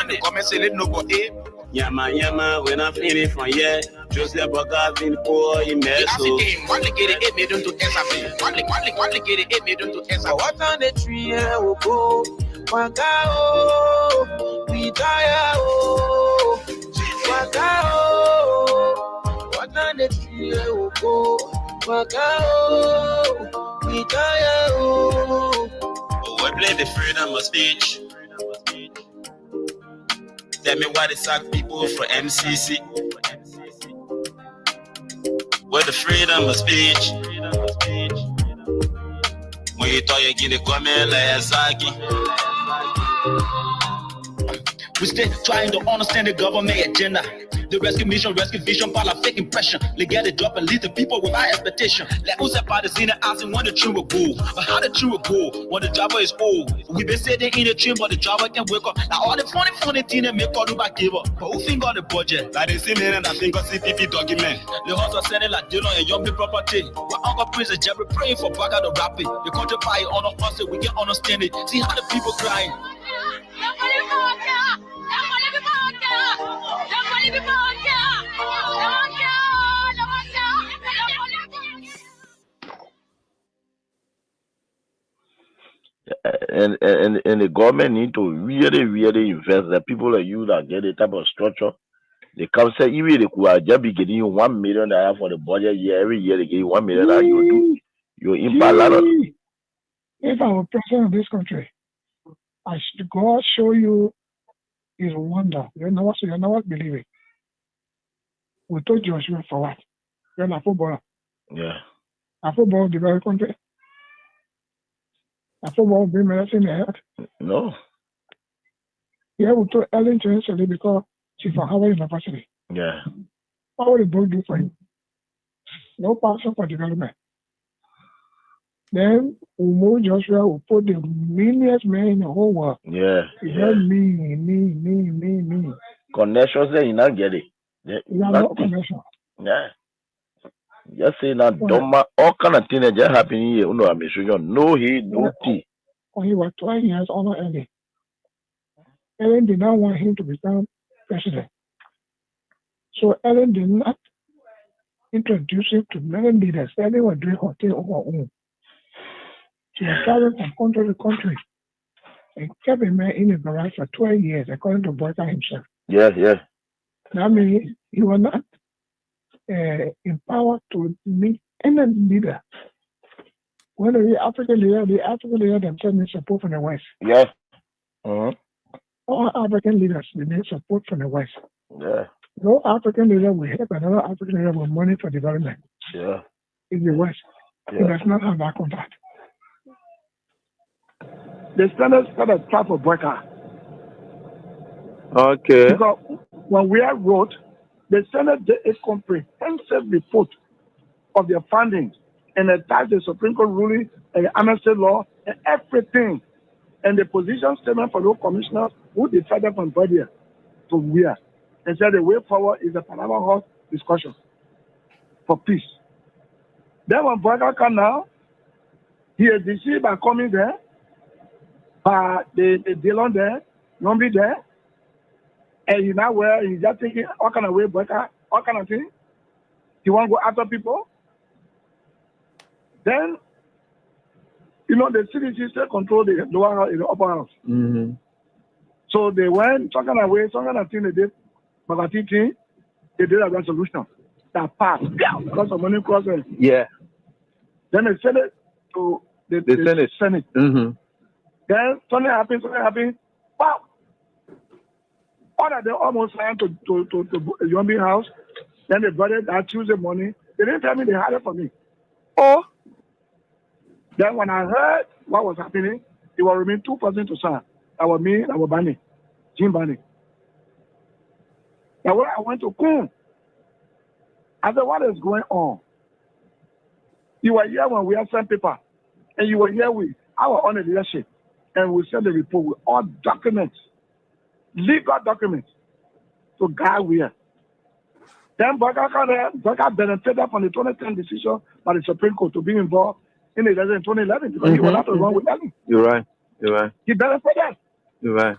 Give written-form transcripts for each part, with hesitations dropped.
the comments say no go eh. Yama, when I'm feeling from here, Joseph Bogavin, poor in Meso. One get it, made them to Esafi. One get it, made them to Esafi. What on the tree will go? Wakao, we die, oh, Wakao. What on the tree will go? Wakao, we die, oh. We play the freedom of speech. Tell me why they sack people for MCC. With the freedom of speech. When you thought you get the comment like Zaki. We still trying to understand the government agenda. The rescue mission, rescue vision, part of fake impression. They get it drop and lead the people with high expectation. Like who's that party seen it asking when the train will go? But how the train will go when the driver is old? We been sitting in the train, but the driver can wake up. Now all the funny thing they make all do back give up. But who think on the budget? Like they see me and I think of CPP document. The house are sending like Dylan and young people property. But Uncle Prince and Jerry praying for Baga to rap it. The country pie on us so we can understand it. See how the people crying. And the government need to really invest. The people like you that get the type of structure, they come say even they could just be getting you $1 million for the budget year. Every year they give you $1 million. You impact a lot of. If I were president of this country, God show you His wonder. You're not believing. We told Joshua for what? You're a footballer. Yeah. A football developed country. A football be medicine in the head. No. Yeah, we told Ellen Chancellor because she's from Harvard University. Yeah. What would the book do for you? No passion for development. Then Umo Joshua will put the millions man in the whole world. Yeah. Me. Connections there, you not get it. You have no connection. Yeah. Just say that Doma, all kind of things that just happen here. I'm sure no he, no tea. When he was 12 years under Ellen. Ellen did not want him to become president. So Ellen did not introduce him to many leaders. Ellen was doing her thing on her own. She was traveling from country to country and kept a man in the garage for 12 years, according to Boyka himself. Yeah. That means he was not empowered to meet any leader. When the African leader themselves need support from the West. Yeah. Uh-huh. All African leaders need support from the West. Yeah. No African leader will help another African leader with money for development. Yeah. In the West. Yeah. He does not have that contact. The standards for the type of worker. Okay. Because when we have wrote, the Senate did a comprehensive report of their findings and attached the Supreme Court ruling and the amnesty law and everything. And the position statement for those commissioners who decided from Badia to where. And said the way forward is a Panama House discussion for peace. Then when Badia come now, he is deceived by coming there, by the Dillon there, Nombi there, and he now where he's just thinking all kind of way, all kind of thing. He want to go after people. Then, the CDC still control the lower house, the upper house. Mm-hmm. So they went some kind of way, some kind of thing they did, but I think they did a resolution that passed because of money crossing. Yeah. Then they sent it to the Senate. Mm-hmm. Then something happened. Wow. All that they almost signed to Yombi house. Then they brought it that Tuesday morning. They didn't tell me they had it for me. Oh. Then when I heard what was happening, it was remain 2 persons to sign. That was me, that was Bani, Jim Bani. Now when I went to Kum, I said, what is going on? You were here when we had sent paper, and you were here with our own leadership, and we sent the report with all documents, legal documents, to guide where. Then Baga benefited from the 2010 decision by the Supreme Court to be involved in the election in 2011 because he was not to run with Ellen. You're right. He benefited. You're right.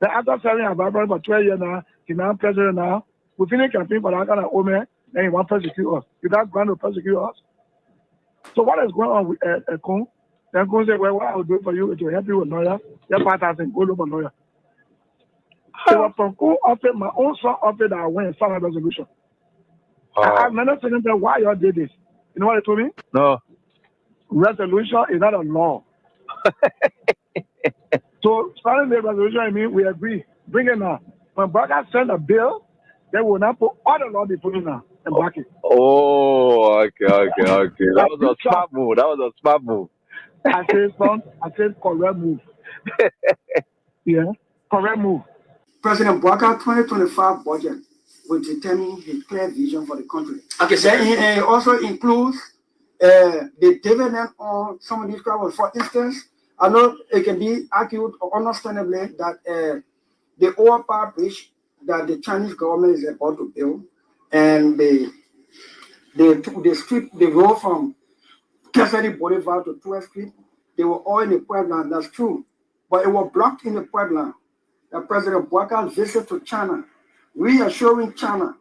Then after serving our Bible for 12 years now, he's now president now. We finish campaign for that kind of old man, then he want to persecute us. Is that going to persecute us? So what is going on with Kun? Then Kun say, well, what I will do for you is to help you with lawyer. Your partner said, go look for lawyer. So from Kun offered, my own son offered that I went and found a resolution. I never said them why y'all did this. You know what they told me? No. Resolution is not a law. So starting the resolution, I mean, we agree. Bring it now. When Baka send a bill, they will not put all the law they put in now and back it. Oh, okay. That was a smart move. I said correct move. Yeah, correct move. President Bouakai 2025 budget will determine his clear vision for the country. Okay, sir. Then it also includes the dividend on some of these crowds. For instance, I know it can be argued understandably that the overpass bridge that the Chinese government is about to build and the road from Cassidy Boulevard to 12th Street, they were all in the Puebla. That's true. But it was blocked in the Puebla. The President Bouakai visit to China, reassuring China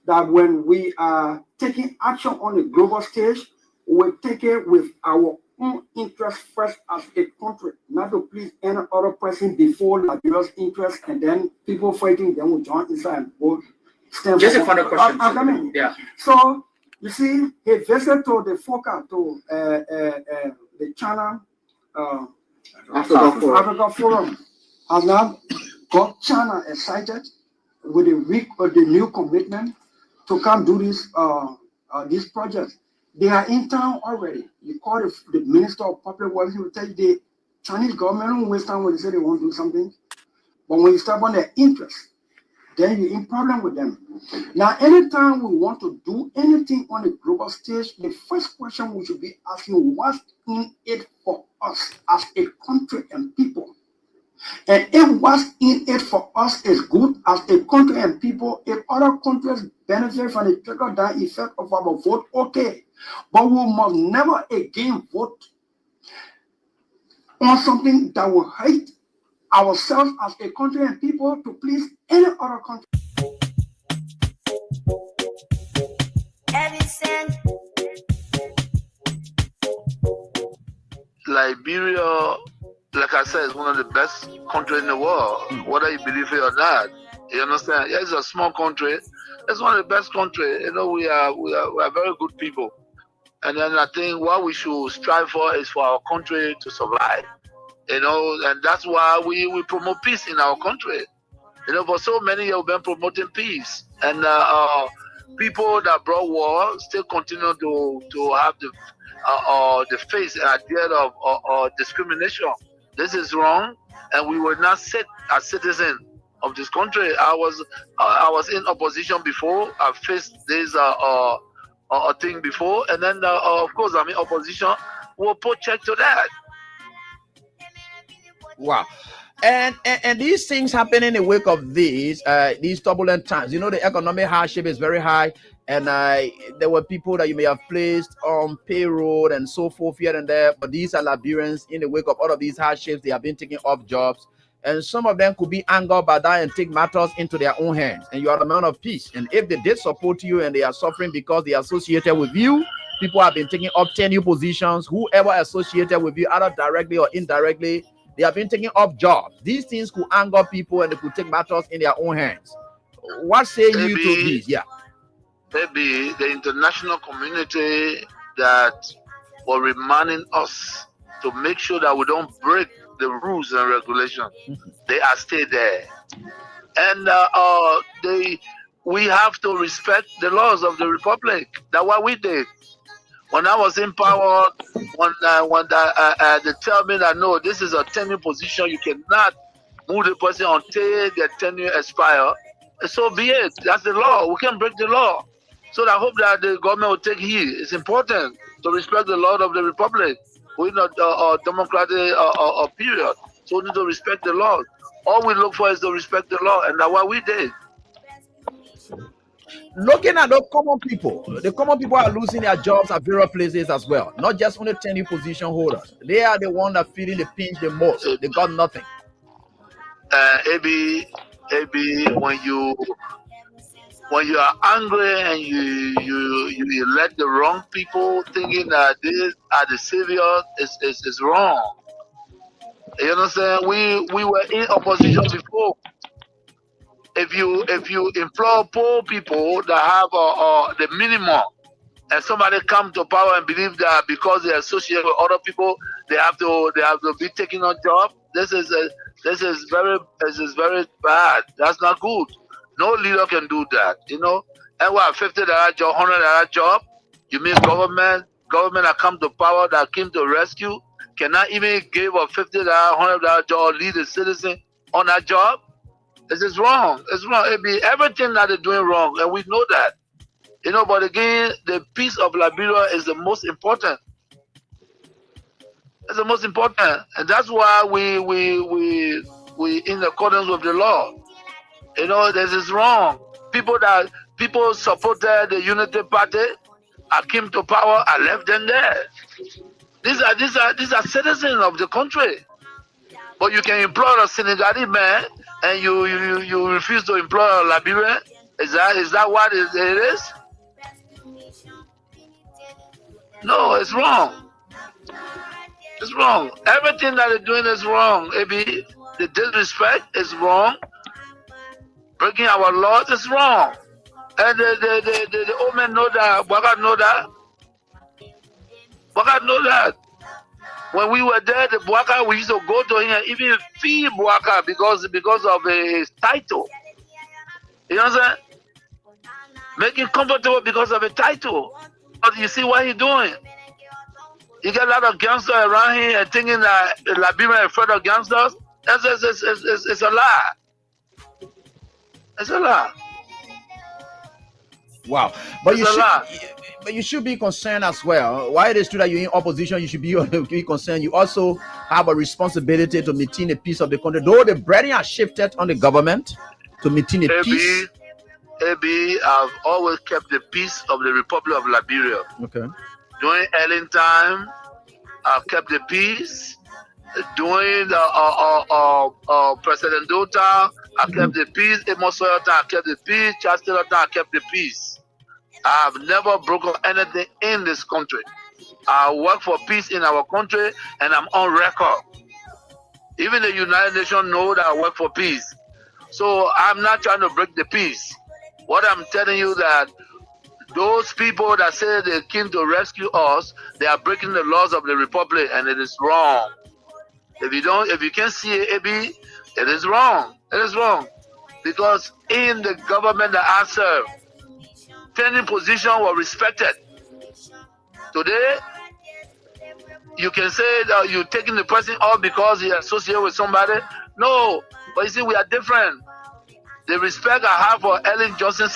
that when we are taking action on the global stage, we take it with our own interest first as a country, not to please any other person before Liberia's interest, and then people fighting, then we join inside and both stand. Just a final question. I'm coming. Yeah. So you see, he visited to the FOCA, to the China Africa Forum, has now got China excited with the new commitment to come do this project. They are in town already. You call the Minister of Public Works, he will tell you the Chinese government don't waste time when they say they want to do something. But when you step on their interest, then you're in problem with them. Now, anytime we want to do anything on the global stage, the first question we should be asking, what's in it for us as a country and people? And if what's in it for us is good as a country and people, if other countries benefit from the trickle-down effect of our vote, okay. But we must never again vote on something that will hurt ourselves as a country and people to please any other country. Liberia, like I said, is one of the best countries in the world, whether you believe it or not. You understand? Yeah, it's a small country. It's one of the best countries. You know, we are very good people. And then I think what we should strive for is for our country to survive. You know, and that's why we promote peace in our country. You know, for so many years we've been promoting peace. And people that brought war still continue to have the face and idea of discrimination. This is wrong, and we will not sit as citizens of this country. I was in opposition before. I faced this thing before, and then of course I'm in opposition. We'll put check to that. Wow. And these things happen in the wake of these turbulent times. You know, the economic hardship is very high, and there were people that you may have placed on payroll and so forth here and there. But these are Liberians in the wake of all of these hardships. They have been taking off jobs, and some of them could be angered by that and take matters into their own hands. And you are the man of peace. And if they did support you and they are suffering because they are associated with you, people have been taking up tenure positions. Whoever associated with you, either directly or indirectly, they have been taking up jobs. These things could anger people and they could take matters in their own hands. What say you to this? Yeah. Maybe the international community that were reminding us to make sure that we don't break the rules and regulations. They are still there. And we have to respect the laws of the Republic. That's what we did. When I was in power, when they tell me that no, this is a tenure position, you cannot move the person until their tenure expire. So be it. That's the law. We can't break the law. So I hope that the government will take heed. It's important to respect the law of the Republic. We're not a democratic period, so we need to respect the law. All we look for is to respect the law, and that's what we did. Looking at the common people are losing their jobs at various places as well. Not just only tenure position holders. They are the ones that feeling the pinch the most. They got nothing. AB, when you are angry and you elect the wrong people, thinking that these are the saviors, is wrong. You understand? We were in opposition before. If you implore poor people that have the minimum, and somebody come to power and believe that because they associate with other people, they have to be taking on job. This is very bad. That's not good. No leader can do that. You know. And what, $50 job, $100 job? You mean government that come to power, that came to rescue, cannot even give a $50, $100 job or lead a citizen on that job? This is wrong. It's wrong. It be everything that they're doing wrong, and we know that. You know, but again, the peace of Liberia is the most important. It's the most important, and that's why we in accordance with the law. You know, this is wrong. People supported the Unity Party. I came to power. I left them there. These are citizens of the country. But you can employ a Senegalese man, and you refuse to employ a Liberian. Is that what it is? No, it's wrong. It's wrong. Everything that they're doing is wrong. Maybe the disrespect is wrong. Breaking our laws is wrong. And the old men know that. Bwaga know that. Bwaga know that. When we were there, the Bwaka, we used to go to him and even feed Bwaka because of his title. You know what I'm saying? Make him comfortable because of a title. But you see what he's doing? You get a lot of gangsters around here and thinking that Liberia is afraid of gangsters. It's a lie. It's a lie. Wow. But you should be concerned as well. Why it is true that you're in opposition, you should be concerned. You also have a responsibility to maintain the peace of the country. Though the burden has shifted on the government to maintain the peace. I've always kept the peace of the Republic of Liberia. Okay. During Ellen time, I've kept the peace. During the President Dota, I kept the peace. Amos Sawyer time, I kept the peace. Charles Taylor time, I kept the peace. I have never broken anything in this country. I work for peace in our country, and I'm on record. Even the United Nations know that I work for peace. So I'm not trying to break the peace. What I'm telling you that those people that say they came to rescue us, they are breaking the laws of the Republic, and it is wrong. If you can't see it, AB, it is wrong. It is wrong. Because in the government that I serve, training position was respected. Today, you can say that you're taking the person off because he associated with somebody. No, but you see, we are different. The respect I have for Ellen Johnson,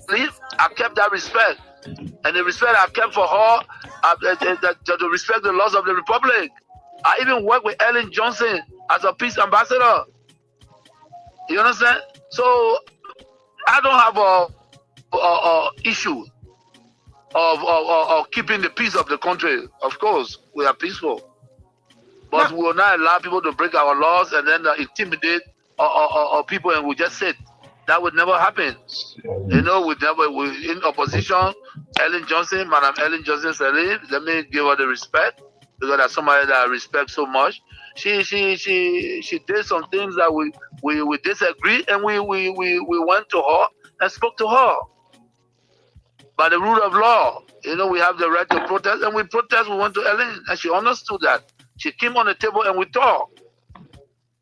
I kept that respect. And the respect I kept for her, to respect the laws of the Republic. I even worked with Ellen Johnson as a peace ambassador. You understand? So, I don't have a issue of keeping the peace of the country. Of course, we are peaceful. But we will not allow people to break our laws and then intimidate or people, and we just sit. That would never happen. You know, we in opposition. Ellen Johnson, Madam Ellen Johnson said, let me give her the respect because that's somebody that I respect so much. She did some things that we disagreed, and we went to her and spoke to her. By the rule of law, you know, we have the right to protest, and we protest. We went to Ellen, and she understood that. She came on the table and we talked.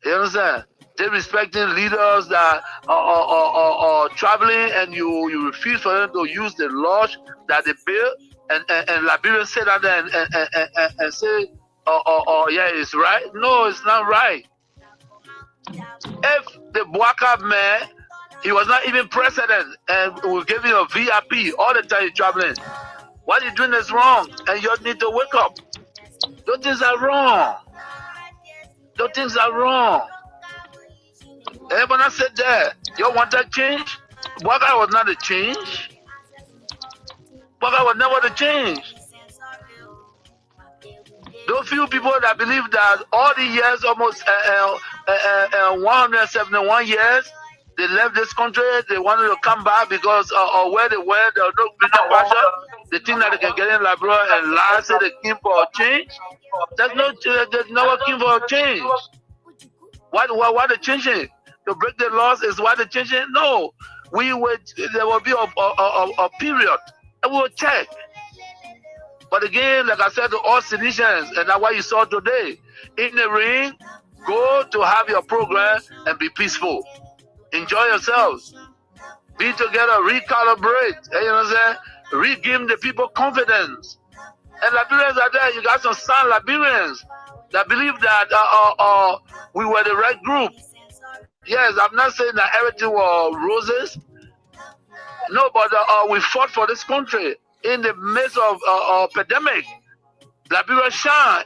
You understand? Disrespecting leaders that are traveling, and you refuse for them to use the laws that they built, and Liberians sit out there and say, yeah, it's right. No, it's not right. If the Bwaka man, he was not even president, and we gave him a VIP all the time he's traveling. What he's doing is wrong, and you need to wake up. Those things are wrong. Those things are wrong. Everyone said that. You want that change? Bwaka was not a change. Bwaka was never the change. Those few people that believe that all the years, almost 171 years, they left this country, they wanted to come back because of where they went, there was no business passion. They think that they can get in Liberia and lie, say they came for a change. There's no king for a change. Why they changing? To break the laws is why they changing? No. There will be a period and we will check. But again, like I said to all Tunisians, and that's what you saw today, in the ring, go to have your program and be peaceful. Enjoy yourselves. Be together, recalibrate. You know what I'm saying? Regain the people confidence. And Liberians are there. You got some sound Liberians that believe that we were the right group. Yes, I'm not saying that everything was roses. No, but we fought for this country in the midst of pandemic. Liberia shine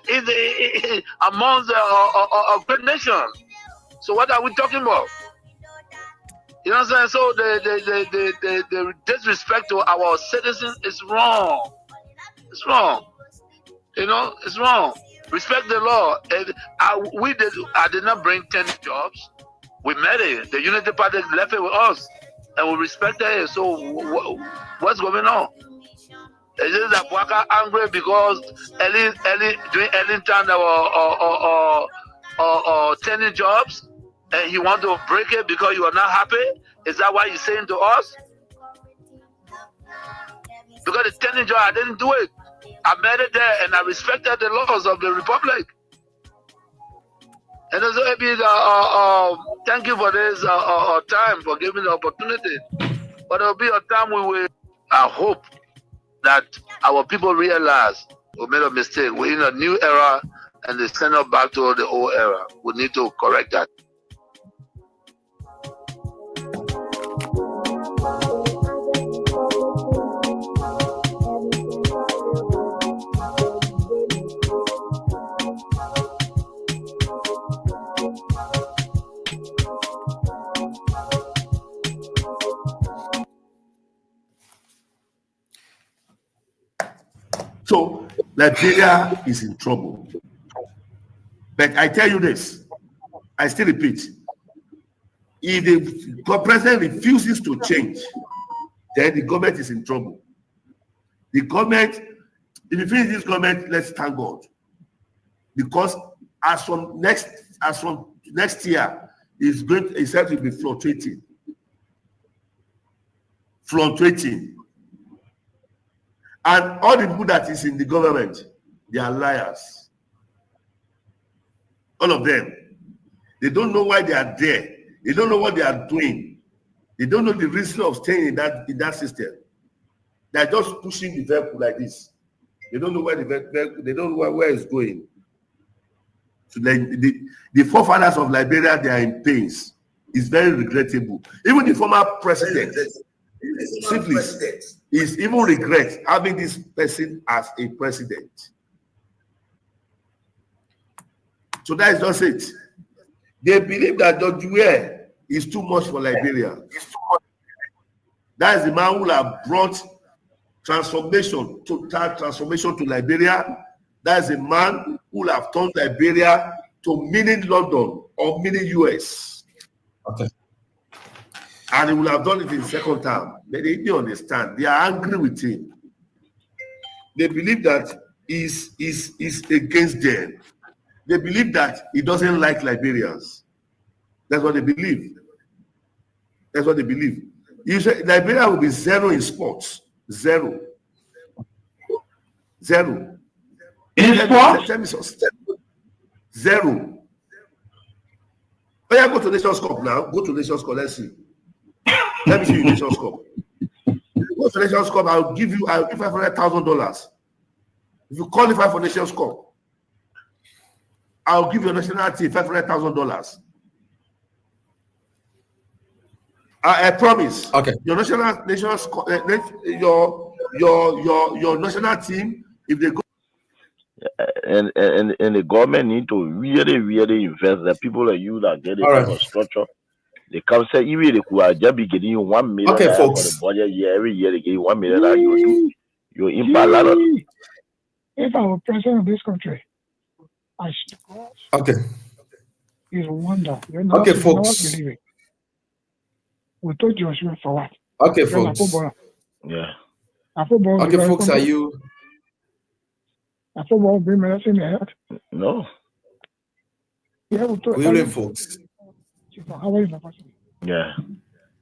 amongst a great nation. So what are we talking about? You know what I'm saying? So the disrespect to our citizens is wrong. It's wrong. You know, it's wrong. Respect the law. I did not bring 10 jobs. We met it. The Unity Party left it with us, and we respected it. So what's going on? Is it that Bwaka angry because during early time there were 10 jobs, and he want to break it because you are not happy? Is that what he's saying to us? Because the 10 job, I didn't do it. I made it there, and I respected the laws of the republic. And also, thank you for this time, for giving the opportunity. But there will be a time I hope that our people realize we made a mistake. We're in a new era, and they send us back to the old era. We need to correct that. So Liberia is in trouble. But I tell you this, I still repeat, if the president refuses to change, then the government is in trouble. The government, if you finish this government, let's thank God. Because as from next year, it's said to be fluctuating. And all the people that is in the government, they are liars. All of them. They don't know why they are there. They don't know what they are doing. They don't know the reason of staying in that system. They are just pushing the vehicle like this. They don't know where the vehicle, they don't know where it's going. So the forefathers of Liberia, they are in pains. It's very regrettable. Even the former president, simply, is even regret having this person as a president. So that is just it. They believe that George Weah is too much for Liberia. That is the man who have brought total transformation to Liberia. That is a man who have turned Liberia to mini London or mini US. Okay. And he will have done it in second term. But they didn't understand. They are angry with him. They believe that he's against them. They believe that he doesn't like Liberians. That's what they believe. That's what they believe. You say Liberia will be zero in sports. Zero. In sports? Zero. Oh yeah, go to Nations Cup now. Go to Nations Cup. Let's see. Let me see you Nations Cup. Go to Nations Cup. I'll give $500,000. If you qualify for Nations Cup, I'll give your national team $500,000. I promise. Okay. Your national team, if they go. And the government need to really invest. The people like you that get it All right. from structure. They come say even they could just be getting you $1 million Okay, for folks. the budget year. Every year they give you $1 million. You impact a lot of. If I were president of this country, As God Okay. is a wonder. You know, Okay, you never folks. believe it. We told Joshua for what? Okay, Then folks. Yeah. Football Okay, folks, are you? Football bring medicine in the head. No. Yeah, we told Good evening, folks. how is the person? Yeah.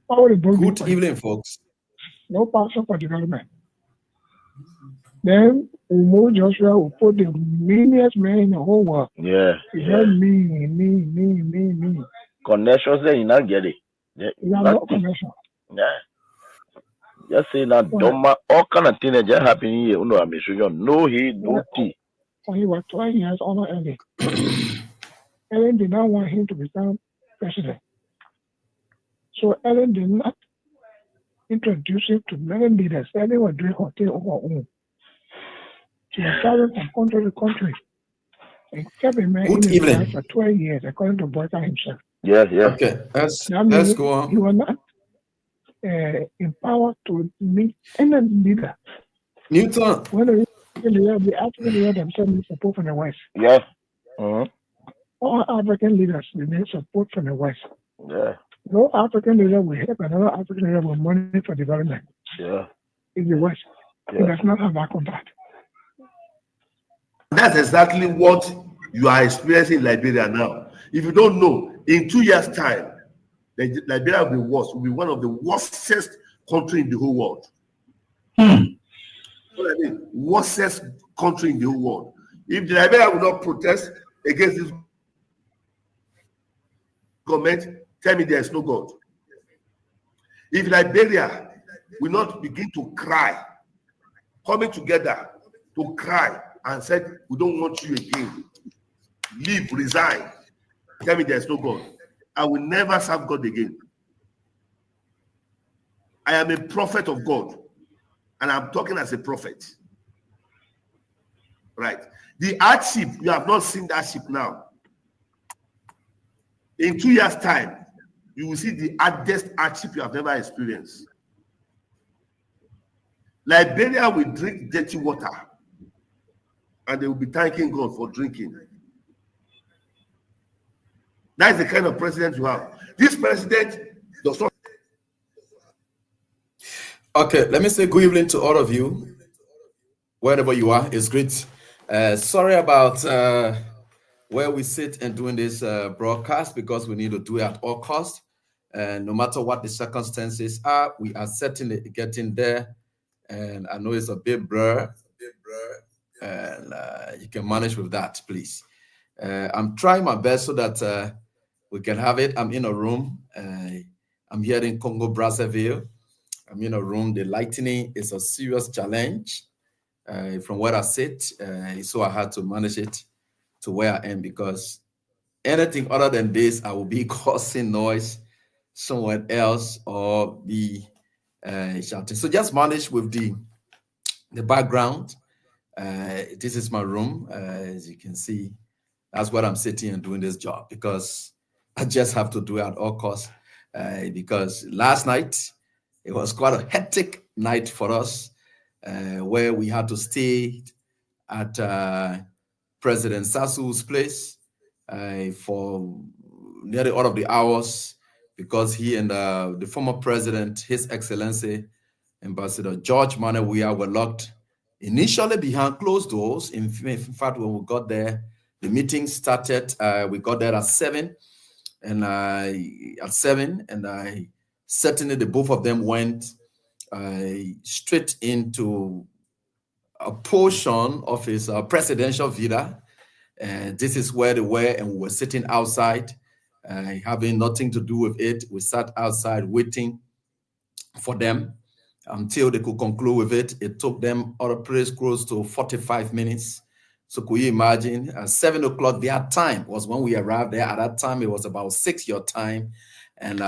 Good evening, folks. No passion for development. Then we move Joshua, we put the meanest man in the whole world. Yeah. He had me. Connections there, you not get it. Yeah. You have no connection. Yeah. Just say that Doma, all kind of things that just happen here. You know, I'm sure no he, no tea. When he was 12 years old, Ellen. Ellen did not want him to become president. So Ellen did not introduce him to many leaders. Ellen was doing her thing on her own. She was traveling from country to country and kept a man in his life for 12 years, according to Boyka himself. Yeah. Okay, let's go on. He was not empowered to meet any leader. Newton. When the African leaders themselves need support from the West. Yeah. All African leaders need support from the West. Yeah. No African leader will help another African leader with money for development. Yeah. In the West. Yeah. He does not have that contact. That's exactly what you are experiencing in Liberia now. If you don't know, in 2 years' time, Liberia will be worse. Will be one of the worstest country in the whole world. What I mean, worstest country in the whole world. If the Liberia will not protest against this government, tell me there is no God. If Liberia will not begin to cry, coming together to cry and said, we don't want you again, leave, resign, tell me there is no God, I will never serve God again. I am a prophet of God, and I'm talking as a prophet. Right. The hardship, you have not seen that ship now. In 2 years' time, you will see the hardest hardship you have never experienced. Liberia will drink dirty water, and they will be thanking God for drinking. That's the kind of president you have. This president does not. Okay, let me say good evening to all of you, wherever you are. It's great. Sorry about where we sit and doing this broadcast, because we need to do it at all costs. No matter what the circumstances are, we are certainly getting there. And I know it's a bit blur, and you can manage with that, please. I'm trying my best so that we can have it. I'm in a room. I'm here in Congo Brazzaville. I'm in a room. The lightning is a serious challenge from where I sit. So I had to manage it to where I am, because anything other than this, I will be causing noise somewhere else or be shouting. So just manage with the background. This is my room. As you can see, that's where I'm sitting and doing this job, because I just have to do it at all costs. Because last night, it was quite a hectic night for us, where we had to stay at President Sassou's place for nearly all of the hours, because he and the former president, His Excellency Ambassador George Manuel Weah, were locked initially behind closed doors. In fact, when we got there, the meeting started. We got there at 7, and certainly the both of them went straight into a portion of his presidential villa. This is where they were, and we were sitting outside, having nothing to do with it. We sat outside waiting for them until they could conclude with it. It took them other place close to 45 minutes. So could you imagine? 7 o'clock their time was when we arrived there. At that time, it was about 6 your time, and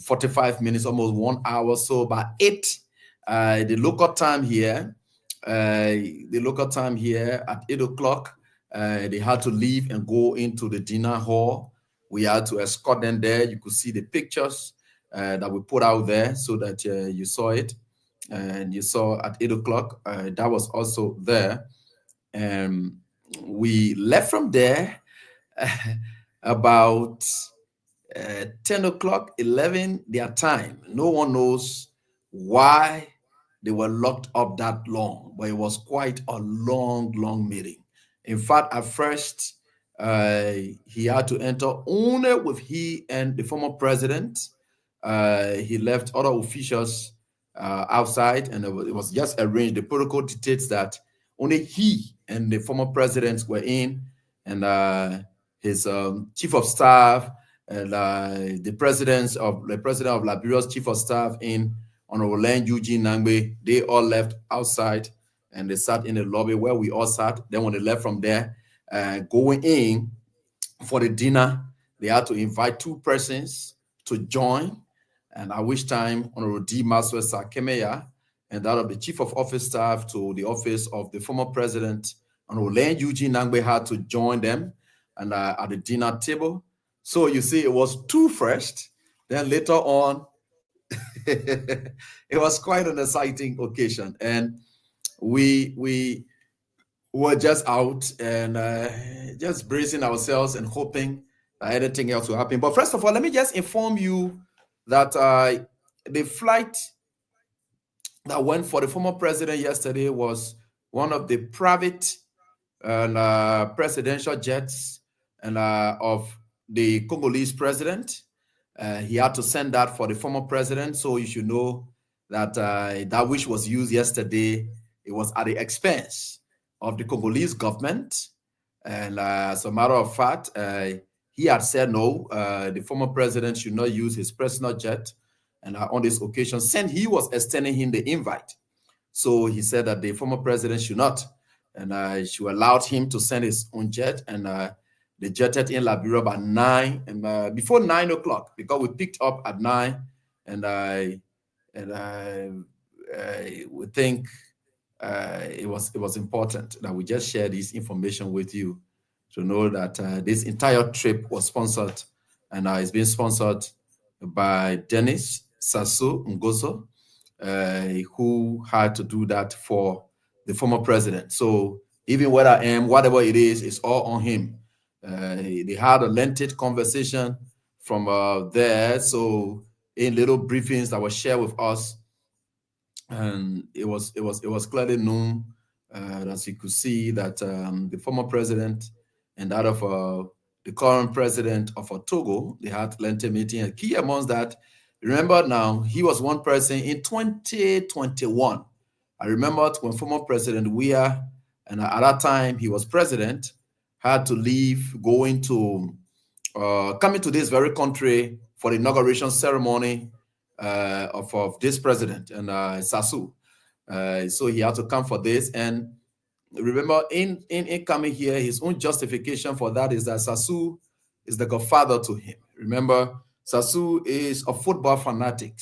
45 minutes, almost 1 hour. So by 8, the local time here, at 8 o'clock, they had to leave and go into the dinner hall. We had to escort them there. You could see the pictures that we put out there so that you saw it. And you saw at 8 o'clock, that was also there. we left from there about 10 o'clock, 11 their time. No one knows why they were locked up that long, but it was quite a long meeting. In fact, at first, he had to enter only with he and the former president. He left other officials outside, and it was just arranged. The protocol dictates that only he and the former presidents were in, and his chief of staff and the president of Liberia's chief of staff in Honorable Len Eugene Nangbe. They all left outside and they sat in the lobby where we all sat. Then when they left from there, going in for the dinner, they had to invite 2 persons to join, and at which time Honorable D. Maswe Sakemeya and that of the chief of office staff to the office of the former president Honorable Len Eugene Nangbe had to join them and at the dinner table. So you see, it was 2 first, then later on, it was quite an exciting occasion, and we were just out and just bracing ourselves and hoping that anything else will happen. But first of all, let me just inform you that the flight that went for the former president yesterday was one of the private presidential jets and of the Congolese president. He had to send that for the former president, so you should know that that which was used yesterday, it was at the expense of the Congolese government. And as a matter of fact, he had said no, the former president should not use his personal jet. And on this occasion, since he was extending him the invite, so he said that the former president should not, and she allowed him to send his own jet, and they jetted in Liberia by 9 and before 9 o'clock, because we picked up at 9, and we think it was important that we just share this information with you to know that this entire trip was sponsored, and it's been sponsored by Dennis Sassou Ngozo, who had to do that for the former president. So even where I am, whatever it is, it's all on him. They had a lengthy conversation from there. So in little briefings that were shared with us, and it was clearly known, as you could see, that the former president and that of the current president of Togo, they had lengthy meeting. And key amongst that, remember now, he was one person in 2021. I remember when former President Weah, and at that time he was president, had to leave, coming to this very country for the inauguration ceremony of this president and Sassou. So he had to come for this. And remember, in coming here, his own justification for that is that Sassou is the godfather to him. Remember, Sassou is a football fanatic.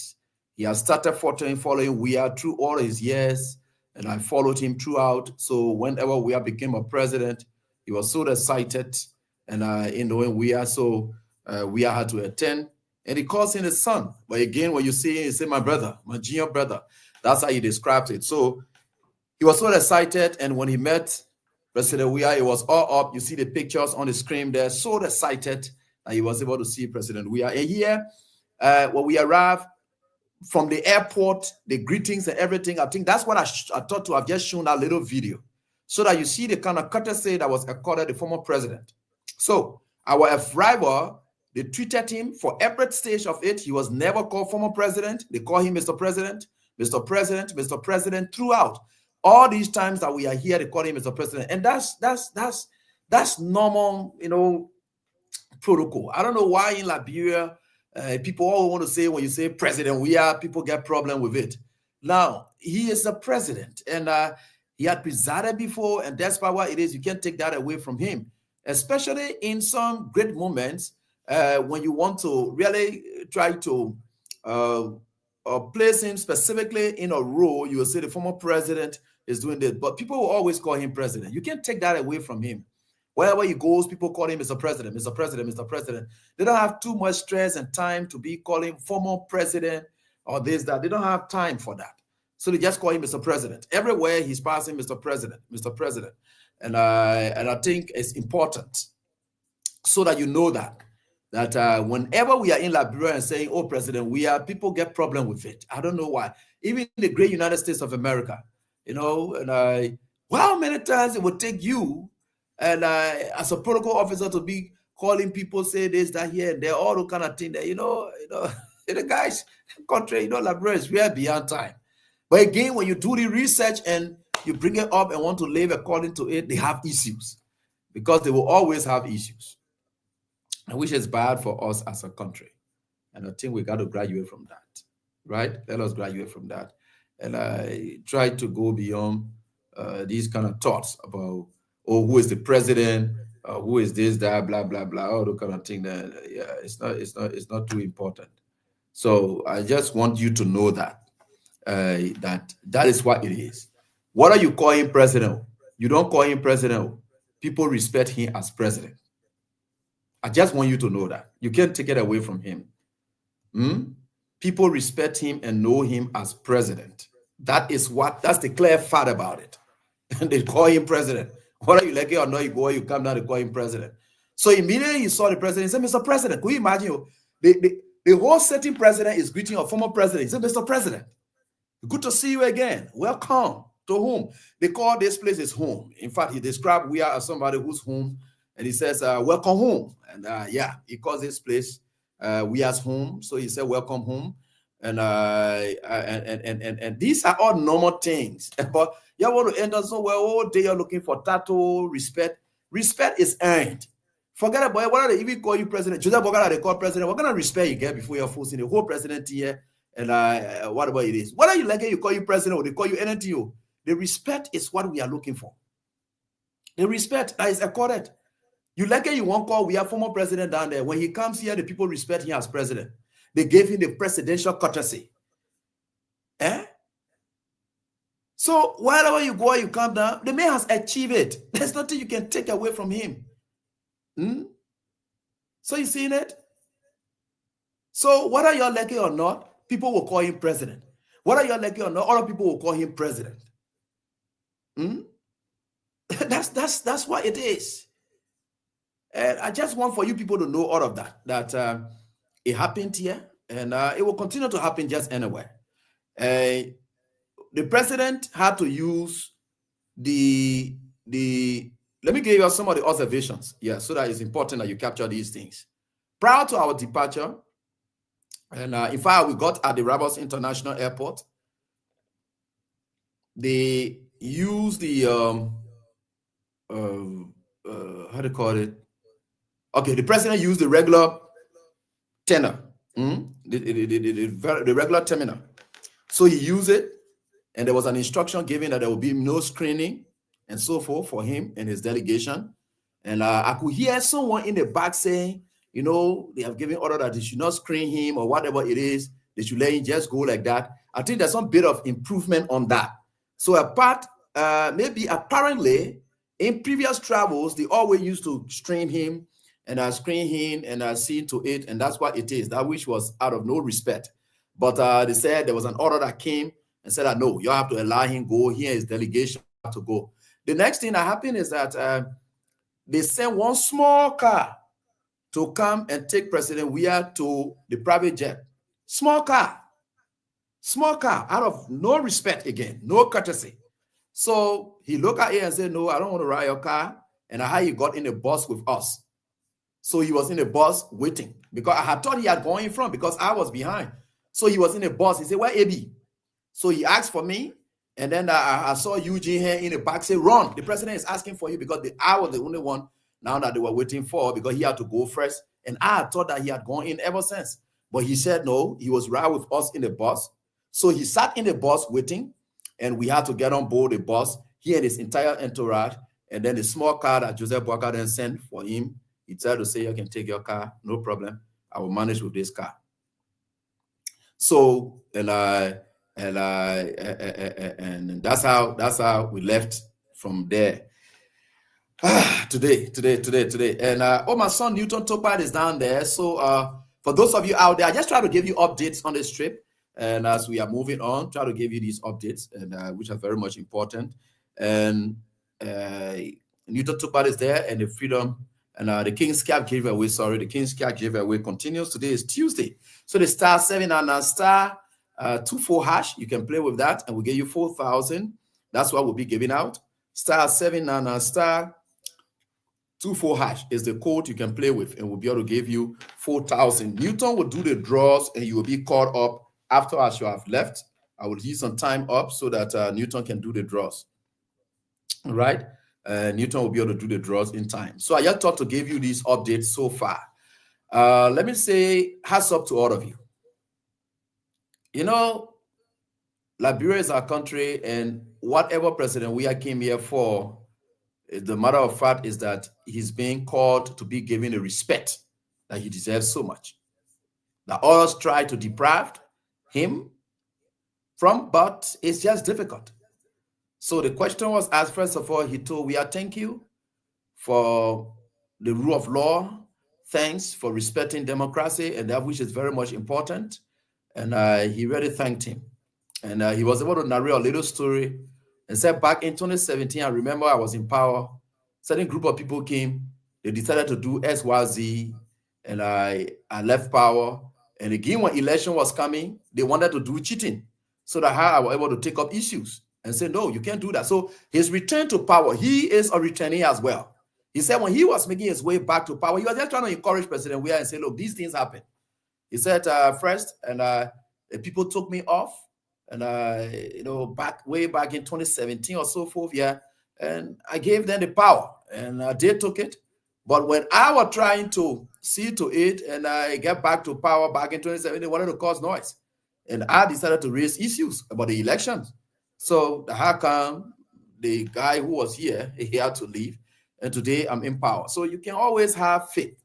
He has started following Weah through all his years, and I followed him throughout. So whenever Weah became a president, he was so excited, and in knowing Weah, so Weah had to attend, and he calls him his son. But again, when you see him, you say my brother, my junior brother. That's how he describes it. So he was so excited, and when he met President Weah, it was all up. You see the pictures on the screen there. So excited that he was able to see President Weah. And here, when we arrived from the airport, the greetings and everything, I think that's what I thought to have just shown that little video, so that you see the kind of courtesy that was accorded the former president. So our arrival, they treated him for every stage of it. He was never called former president. They call him Mr. President, Mr. President, Mr. President throughout. All these times that we are here, they call him Mr. President. And that's normal, protocol. I don't know why in Liberia, people all want to say, when you say President Weah, people get problem with it. Now, he is the president, and he had presided before, and that's what it is. You can't take that away from him, especially in some great moments when you want to really try to place him specifically in a role. You will say the former president is doing this, but people will always call him president. You can't take that away from him. Wherever he goes, people call him Mr. President, Mr. President, Mr. President. They don't have too much stress and time to be calling former president or this, that. They don't have time for that. So they just call him Mr. President. Everywhere he's passing Mr. President, Mr. President. And I think it's important so that you know that whenever we are in Liberia and saying, oh, President, people get problem with it. I don't know why. Even in the great United States of America, you know, and how many times it would take you and as a protocol officer to be calling people, say this, that, here, and there, all the kind of thing that, you know, the guys, country, you know, Liberia is way beyond time. But again, when you do the research and you bring it up and want to live according to it, they have issues because they will always have issues. Which is bad for us as a country. And I think we got to graduate from that, right? Let us graduate from that. And I try to go beyond these kind of thoughts about, oh, who is the president, who is this, that, blah, blah, blah, all the kind of thing that, yeah, it's not too important. So I just want you to know that, that is what it is. What are you calling president? You don't call him president. People respect him as president. I just want you to know that. You can't take it away from him. People respect him and know him as president. That's the clear fact about it. And they call him president. Whether you like it or not, you come down, they call him president. So immediately he saw the president, he said, Mr. President, could you imagine? The whole sitting president is greeting a former president. He said, Mr. President, good to see you again. Welcome. To whom? They call this place his home. In fact, he described we are as somebody whose home. And he says, welcome home. And yeah, he calls this place we as home. So he said, welcome home. And these are all normal things. But you want to enter somewhere all day, you're looking for title, respect. Respect is earned. Forget about it. Why they even call you president? Joseph Bogara, they call president. What kind of respect you get before you're forcing the whole president here? And whatever it is. Whether you like it, you call you president or they call you anything. The respect is what we are looking for. The respect that is accorded. You like it, you won't call. We have former president down there. When he comes here, the people respect him as president. They gave him the presidential courtesy. So wherever you go, you come down, the man has achieved it. There's nothing you can take away from him. So you seen it? So whether you're lucky or not, people will call him president. Whether you're lucky or not, other people will call him president. That's what it is. And I just want for you people to know all of that, that it happened here and it will continue to happen just anywhere. The president had to use let me give you some of the observations, so that it's important that you capture these things. Prior to our departure, and in fact, we got at the Rabos International Airport, they used the, how do you call it? Okay, the president used the regular tenor, the regular terminal. So he used it, and there was an instruction given that there will be no screening and so forth for him and his delegation. And I could hear someone in the back saying, you know, they have given order that they should not screen him or whatever it is. They should let him just go like that. I think there's some bit of improvement on that. So apparently, in previous travels, they always used to stream him and screen him and see to it. And that's what it is, that which was out of no respect. But they said there was an order that came and said that, no, you have to allow him go. Here is delegation to go. The next thing that happened is that they sent one small car to come and take President Weah to the private jet. Small car, out of no respect again, no courtesy. So he looked at it and said, no, I don't want to ride your car. And how he got in the bus with us. So he was in the bus waiting because I had thought he had gone in front because I was behind. So he was in the bus. He said, where AB? So he asked for me. And then I saw Eugene here in the back say, run. The president is asking for you because I was the only one now that they were waiting for because he had to go first. And I had thought that he had gone in ever since. But he said no, he was right with us in the bus. So he sat in the bus waiting, and we had to get on board the bus, he and his entire entourage. And then the small car that Joseph Boakai then sent for him, he tried to say, you can take your car, no problem. I will manage with this car. So, and that's how we left from there. Today. And my son Newton Topad is down there. So for those of you out there, I just try to give you updates on this trip. And as we are moving on, try to give you these updates, and which are very much important. And Newton Tukpat is there, and the Freedom and the King's Cap giveaway. Sorry, the King's Cap giveaway continues. Today is Tuesday, so the star 7 and star 24 hash. You can play with that, and we'll get you 4,000. That's what we'll be giving out. Star 7 and star 24 hash is the code you can play with, and we'll be able to give you 4,000. Newton will do the draws, and you will be caught up after as you have left. I will use some time up so that Newton can do the draws. All right. Newton will be able to do the draws in time. So I just thought to give you these updates so far. Let me say hats up to all of you. You know, Liberia is our country, and whatever president we came here for, the matter of fact is that he's being called to be given the respect that he deserves so much. That others try to deprive him from, but it's just difficult. So the question was asked, first of all, he told, we are thank you for the rule of law. Thanks for respecting democracy, and that which is very much important. And he really thanked him. And he was able to narrate a little story and said back in 2017, I remember I was in power. Certain group of people came, they decided to do XYZ, and I left power. And again, when election was coming, they wanted to do cheating. So that how I was able to take up issues and say, no, you can't do that. So his return to power, he is a returnee as well. He said when he was making his way back to power, he was just trying to encourage President Weah and say, look, these things happen. He said first, and people took me off, and way back in 2017 or so forth, yeah, and I gave them the power, and they took it. But when I was trying to see to it, and I get back to power back in 2017, they wanted to cause noise, and I decided to raise issues about the elections. So how come the guy who was here, he had to leave, and today I'm in power? So you can always have faith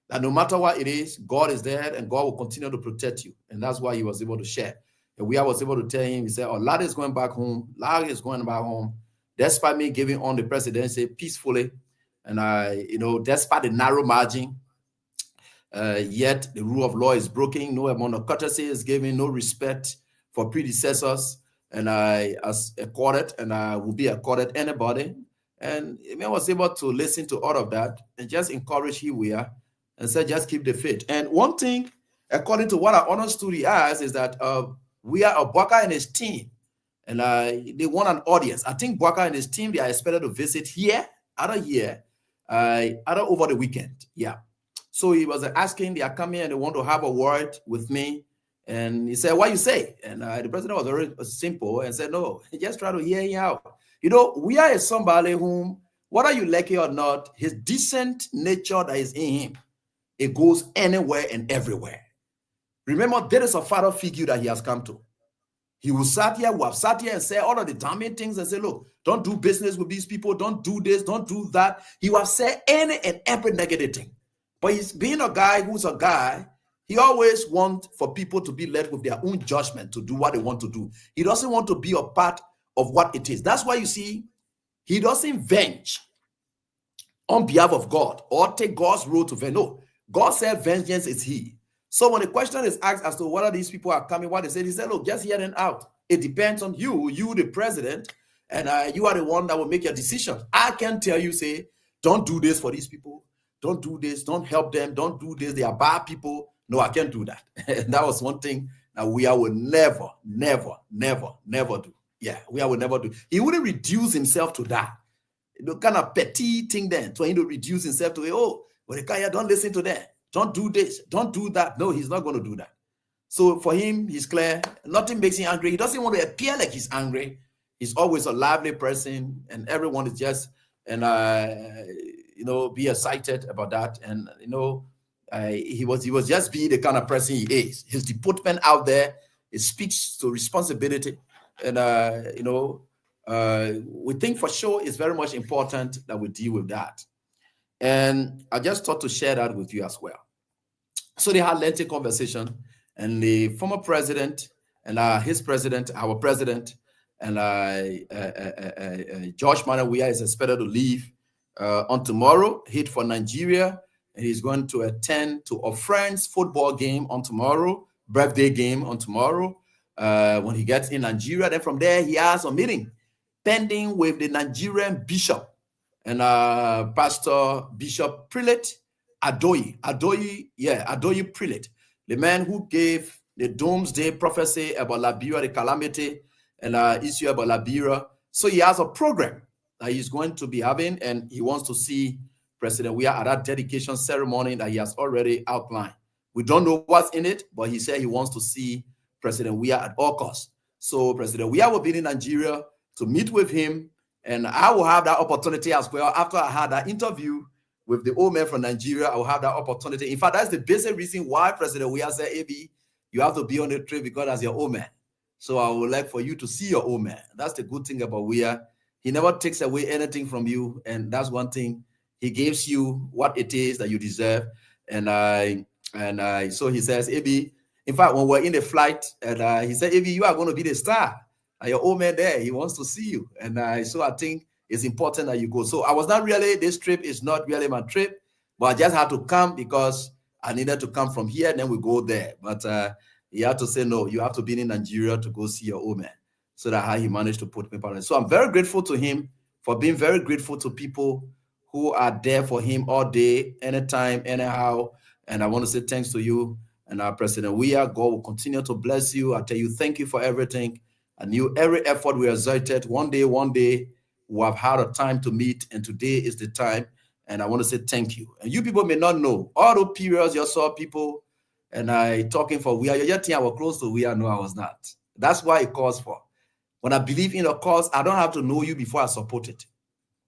that no matter what it is, God is there, and God will continue to protect you. And that's why he was able to share. And I was able to tell him, he said, oh, Lad is going back home. Lad is going back home. Despite me giving on the presidency peacefully, and despite the narrow margin, yet the rule of law is broken. No amount of courtesy is given, no respect for predecessors. And I as accorded, and I will be accorded anybody. And I was able to listen to all of that and just encourage here we are and said, just keep the faith. And one thing, according to what I understood he asked, is that we are Bwaka and his team, and they want an audience. I think Bwaka and his team, they are expected to visit here, either over the weekend. Yeah. So he was asking, they are coming and they want to have a word with me. And he said, what you say? And the president was very simple and said, no, just try to hear him out. You know, we are somebody whom, whether you like it or not, his decent nature that is in him, it goes anywhere and everywhere. Remember, there is a father figure that he has come to. He will sat here, and say all of the damning things and say, look, don't do business with these people, don't do this, don't do that. He will say any and every negative thing. But he's being a guy who's a guy, he always wants for people to be led with their own judgment to do what they want to do. He doesn't want to be a part of what it is. That's why you see, he doesn't venge on behalf of God or take God's role to venge. No, God said vengeance is he. So when the question is asked as to whether these people are coming, what they said, he said, look, just hear them out. It depends on you, the president, and you are the one that will make your decision. I can tell you, say, don't do this for these people. Don't do this. Don't help them. Don't do this. They are bad people. No, I can't do that. And that was one thing that we will never do. Yeah, we will never do. He wouldn't reduce himself to that. The kind of petty thing then, trying to reduce himself to, oh, well, don't listen to that. Don't do this. Don't do that. No, he's not going to do that. So for him, he's clear. Nothing makes him angry. He doesn't want to appear like he's angry. He's always a lively person, and everyone is just, and be excited about that. And he was just being the kind of person he is. His deportment out there, it speaks to responsibility, and we think for sure it's very much important that we deal with that. And I just thought to share that with you as well. So they had a lengthy conversation, and the former president and his president, our president, and George Manuel Weah is expected to leave on tomorrow, head for Nigeria, and he's going to attend to a friend's football game on tomorrow, birthday game on tomorrow. When he gets in Nigeria, then from there he has a meeting pending with the Nigerian bishop and Pastor Bishop Prelate Adoyi Prelate, the man who gave the doomsday prophecy about Liberia, the calamity, and issue about Liberia. So he has a program that he's going to be having, and he wants to see President Weah at that dedication ceremony that he has already outlined. We don't know what's in it, but he said he wants to see President Weah at all costs. So President Weah will be in Nigeria to meet with him, and I will have that opportunity as well. After I had that interview with the old man from Nigeria, I will have that opportunity. In fact, that's the basic reason why President Weah said, AB, you have to be on the trip because that's your old man. So I would like for you to see your old man. That's the good thing about Weah. He never takes away anything from you, and that's one thing. He gives you what it is that you deserve. So he says, AB, in fact, when we're in the flight, and he said, AB, you are going to be the star. And your old man there, he wants to see you. And so I think it's important that you go. So I was not really, this trip is not really my trip, but I just had to come because I needed to come from here, and then we go there. But he had to say, no, you have to be in Nigeria to go see your old man. So that's how he managed to put me on it. So I'm very grateful to him for being very grateful to people who are there for him all day, anytime, anyhow. And I want to say thanks to you and our President Weah. God will continue to bless you. I tell you, thank you for everything. I knew every effort we exerted. One day, we have had a time to meet, and today is the time. And I want to say thank you. And you people may not know, all those periods you saw people and I talking for Weah, you just think I was close to Weah. No, I was not. That's why it calls for. When I believe in a cause, I don't have to know you before I support it.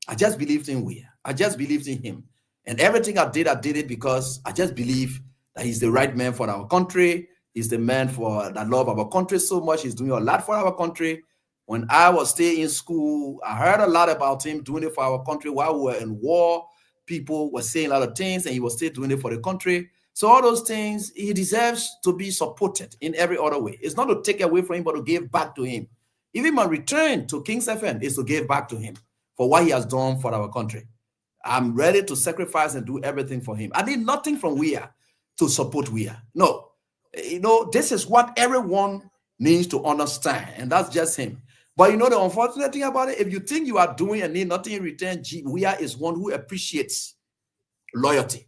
I just believed in Weah. I just believed in him. And everything I did it because I just believe that he's the right man for our country. He's the man that love our country so much. He's doing a lot for our country. When I was still in school, I heard a lot about him doing it for our country while we were in war. People were saying a lot of things, and he was still doing it for the country. So all those things, he deserves to be supported in every other way. It's not to take away from him, but to give back to him. Even my return to King's FM is to give back to him for what he has done for our country. I'm ready to sacrifice and do everything for him. I need nothing from Weah to support Weah. No. This is what everyone needs to understand, and that's just him. But the unfortunate thing about it, if you think you are doing and need nothing in return, Weah is one who appreciates loyalty.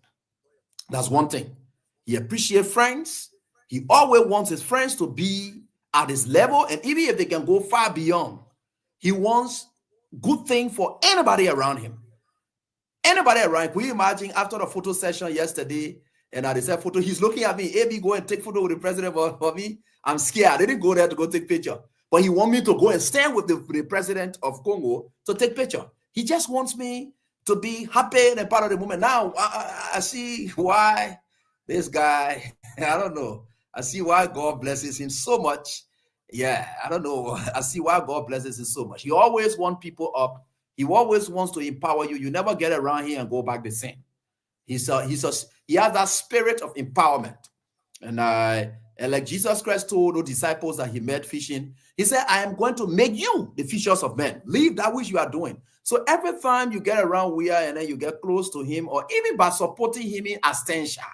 That's one thing. He appreciates friends. He always wants his friends to be at his level, and even if they can go far beyond, he wants good thing for anybody around him. Anybody around. Can you imagine after the photo session yesterday, and I said photo, he's looking at me, AB, go and take photo with the president for me. I'm scared. I didn't go there to go take picture. But he wants me to go and stand with the president of Congo to take picture. He just wants me to be happy and a part of the moment. Now, I see why this guy, I don't know. I see why God blesses him so much. Yeah, I don't know. I see why God blesses him so much. He always wants people up. He always wants to empower you. You never get around here and go back the same. He has that spirit of empowerment. And like Jesus Christ told the disciples that he met fishing, he said, I am going to make you the fishers of men. Leave that which you are doing. So every time you get around Weah and then you get close to him, or even by supporting him in abstention,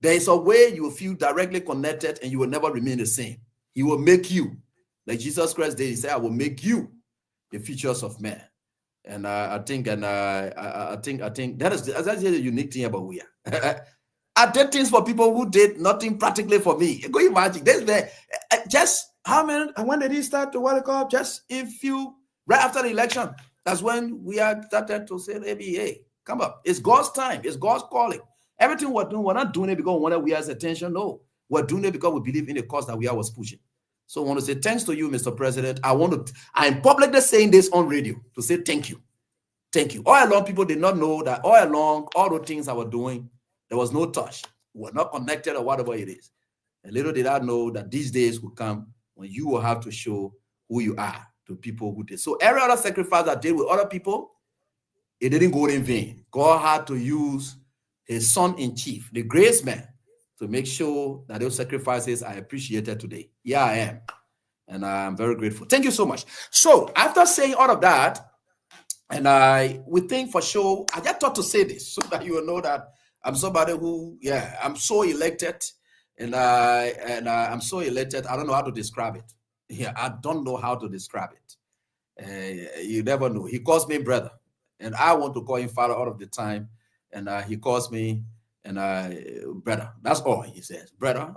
there is a way you will feel directly connected and you will never remain the same. He will make you, like Jesus Christ did. He said, I will make you the fishers of men. And I think that is the unique thing about Weah. I did things for people who did nothing practically for me. Go imagine this. Just how many? And when did he start the World Cup? Just right after the election. That's when we are started to say, hey, come up. It's God's time. It's God's calling. Everything we're doing, we're not doing it because we want Weah's attention. No, we're doing it because we believe in the cause that Weah was pushing. So I want to say thanks to you, Mr. President. I'm publicly saying this on radio to say thank you. Thank you. All along, people did not know that all along, all the things I was doing, there was no touch. We're not connected or whatever it is. And little did I know that these days will come when you will have to show who you are to people who did. So every other sacrifice I did with other people, it didn't go in vain. God had to use his son-in-chief, the grace man, to make sure that those sacrifices are appreciated today. Yeah, I am. And I'm very grateful. Thank you so much. So after saying all of that, and we think for sure, I just thought to say this so that you will know that I'm somebody who, I'm so elected, and I'm so elected. I don't know how to describe it. Yeah, I don't know how to describe it. You never know. He calls me brother. And I want to call him father all of the time. And he calls me and brother. That's all he says. Brother.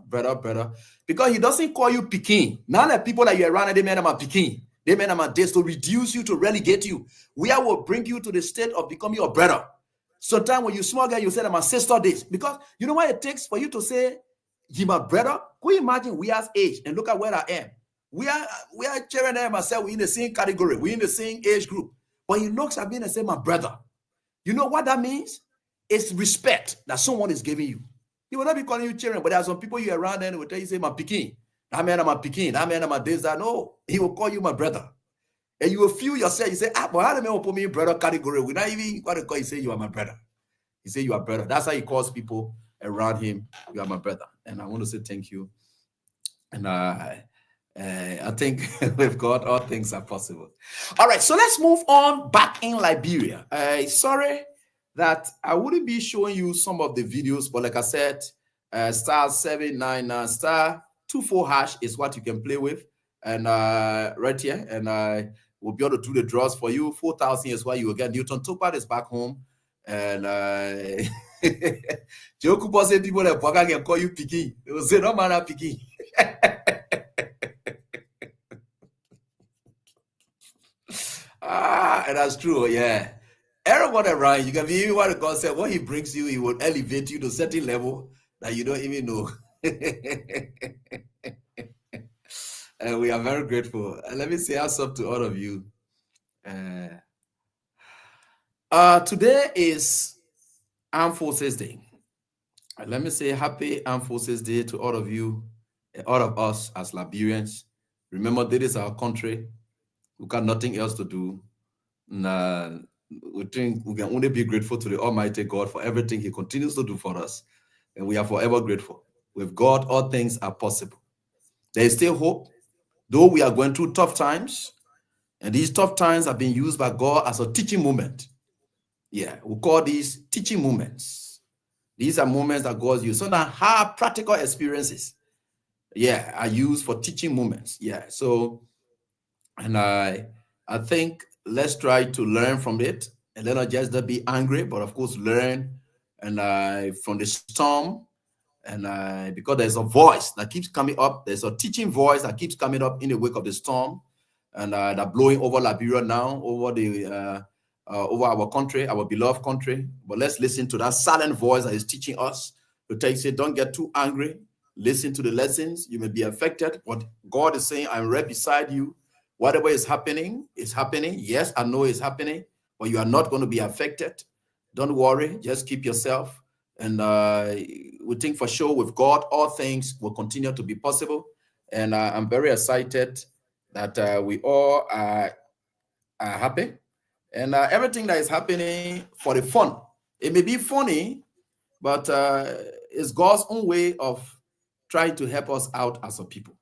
Because he doesn't call you Peking. None of the people that you're around, they mean I'm a Peking. They mean I'm a this to reduce you, to relegate you. I will bring you to the state of becoming your brother. Sometimes when you small guy, you say I'm a sister this. Because you know what it takes for you to say he my brother? Can you imagine we have age and look at where I am? We are Sharon and myself, we're in the same category, we're in the same age group. But he looks at me and say, my brother. You know what that means? It's respect that someone is giving you. He will not be calling you children, but there are some people you around and will tell you, say, my Peking. That man, I'm a Peking. That man, I'm a this, that. No, he will call you my brother. And you will feel yourself, you say, but how do you put me in brother category? We're not even going to call you, say, you are my brother. He say, you are brother. That's how he calls people around him. You are my brother. And I want to say thank you. And I think with God, all things are possible. All right, so let's move on back in Liberia. Sorry that I wouldn't be showing you some of the videos, but like I said, *799 *24# is what you can play with, and right here, and I will be able to do the draws for you. 4,000 is what you will get. Newton Topaz is back home, and Joe Cooper said people that Boga can call you Piki. They will say no man are Piki. And that's true, yeah. Everyone around, you can be what the God said, when he brings you, he will elevate you to a certain level that you don't even know. And we are very grateful. Let me say what's up to all of you. Today is Armed Forces Day. Let me say happy Armed Forces Day to all of you, all of us as Liberians. Remember, this is our country. We got nothing else to do. We think we can only be grateful to the Almighty God for everything he continues to do for us. And we are forever grateful. With God, all things are possible. There is still hope, though we are going through tough times. And these tough times have been used by God as a teaching moment. Yeah, we call these teaching moments. These are moments that God uses. So now how practical experiences, yeah, are used for teaching moments. Yeah, so, and I think let's try to learn from it and let not just be angry, but of course learn and from the storm. And because there's a voice that keeps coming up, there's a teaching voice that keeps coming up in the wake of the storm, and that blowing over Liberia now, over the over our country, our beloved country. But let's listen to that silent voice that is teaching us to tell you, say, don't get too angry. Listen to the lessons. You may be affected, but God is saying, I'm right beside you. Whatever is happening is happening. Yes, I know it's happening, but you are not going to be affected. Don't worry. Just keep yourself. And we think for sure with God, all things will continue to be possible. And I'm very excited that we all are happy. And everything that is happening for the fun. It may be funny, but it's God's own way of trying to help us out as a people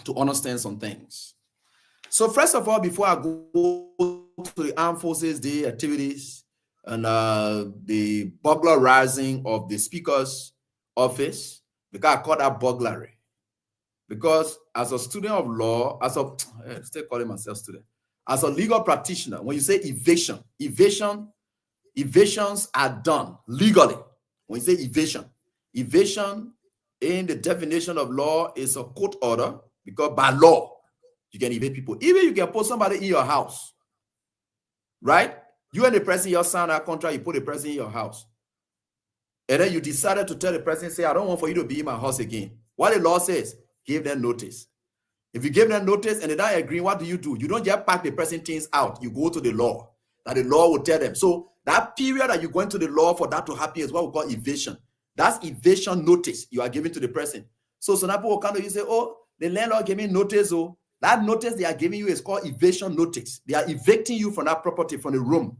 to understand some things. So first of all, before I go to the Armed Forces Day activities and the burglarizing of the Speaker's office, because I call that burglary. Because as a student of law, still calling myself student, as a legal practitioner, when you say evasion, evasions are done legally. When you say evasion in the definition of law is a court order, because by law, you can evade people. Even you can put somebody in your house, right? You and the person, you sign a contract, you put the person in your house. And then you decided to tell the person, say, I don't want for you to be in my house again. What the law says, give them notice. If you give them notice and they don't agree, what do? You don't just pack the person things out. You go to the law. That the law will tell them. So that period that you're going to the law for that to happen is what we call evasion. That's evasion notice you are giving to the person. So some people will come to you and say, oh, the landlord gave me notice. Oh, that notice they are giving you is called evasion notice. They are evicting you from that property, from the room.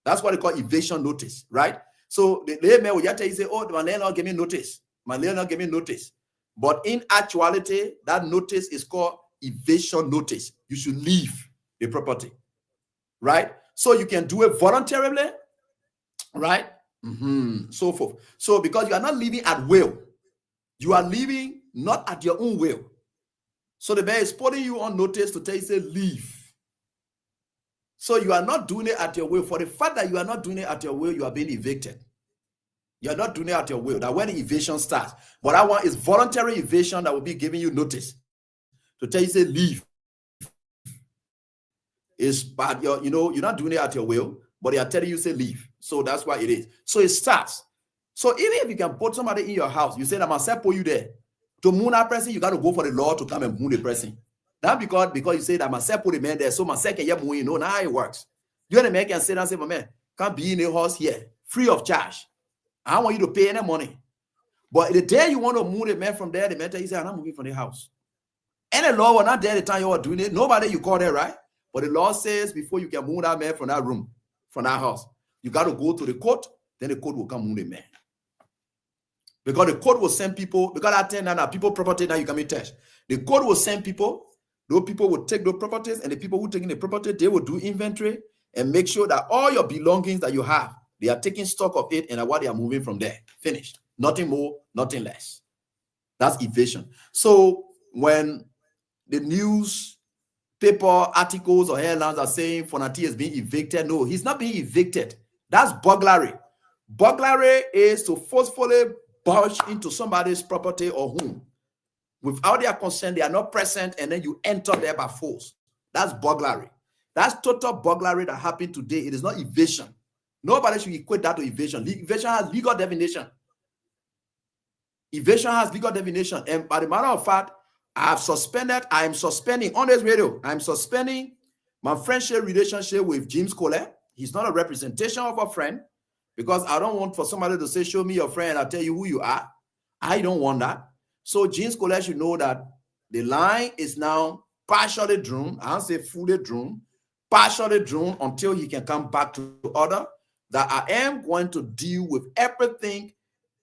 That's what they call evasion notice, right? So the man will tell you, say, oh, my landlord gave me notice. My landlord gave me notice. But in actuality, that notice is called evasion notice. You should leave the property, right? So you can do it voluntarily, right? So forth. So because you are not leaving at will, you are leaving not at your own will. So the man is putting you on notice to tell you, say, leave. So you are not doing it at your will. For the fact that you are not doing it at your will, you are being evicted. You are not doing it at your will. That's when the evasion starts. But that one is voluntary evasion that will be giving you notice to tell you, say, leave. It's bad. You're not doing it at your will, but they are telling you, say, leave. So that's why it is. So it starts. So even if you can put somebody in your house, you say, I'm going to put you there. To moon that person, you got to go for the law to come and moon the person. Not because you say that myself put the man there, so myself can now how it works. You and the man can say and say, my man, can't be in a house here, free of charge. I don't want you to pay any money. But the day you want to move the man from there, the man tell you, say, I'm not moving from the house. And the law was not there the time you were doing it. Nobody you call there, right? But the law says before you can move that man from that room, from that house, you got to go to the court, then the court will come move the man. Because the court will send people, because I tell now people property now you can be touched. The court will send people, those people will take those properties, and the people who taking the property, they will do inventory and make sure that all your belongings that you have, they are taking stock of it and what they are moving from there. Finished. Nothing more, nothing less. That's evasion. So when the news paper articles or headlines are saying Fonati is being evicted, no, he's not being evicted. That's burglary. Burglary is to forcefully barge into somebody's property or home without their consent. They are not present, and then you enter there by force. That's burglary. That's total burglary that happened today. It is not evasion. Nobody should equate that to evasion. Evasion has legal definition. Evasion has legal definition. And by the matter of fact, I am suspending on this radio. I'm suspending my friendship relationship with James Colette. He's not a representation of a friend, because I don't want for somebody to say, show me your friend, I'll tell you who you are. I don't want that. So James Colette should know that the line is now partially drawn. I don't say fully drawn, partially drawn until he can come back to order. That I am going to deal with everything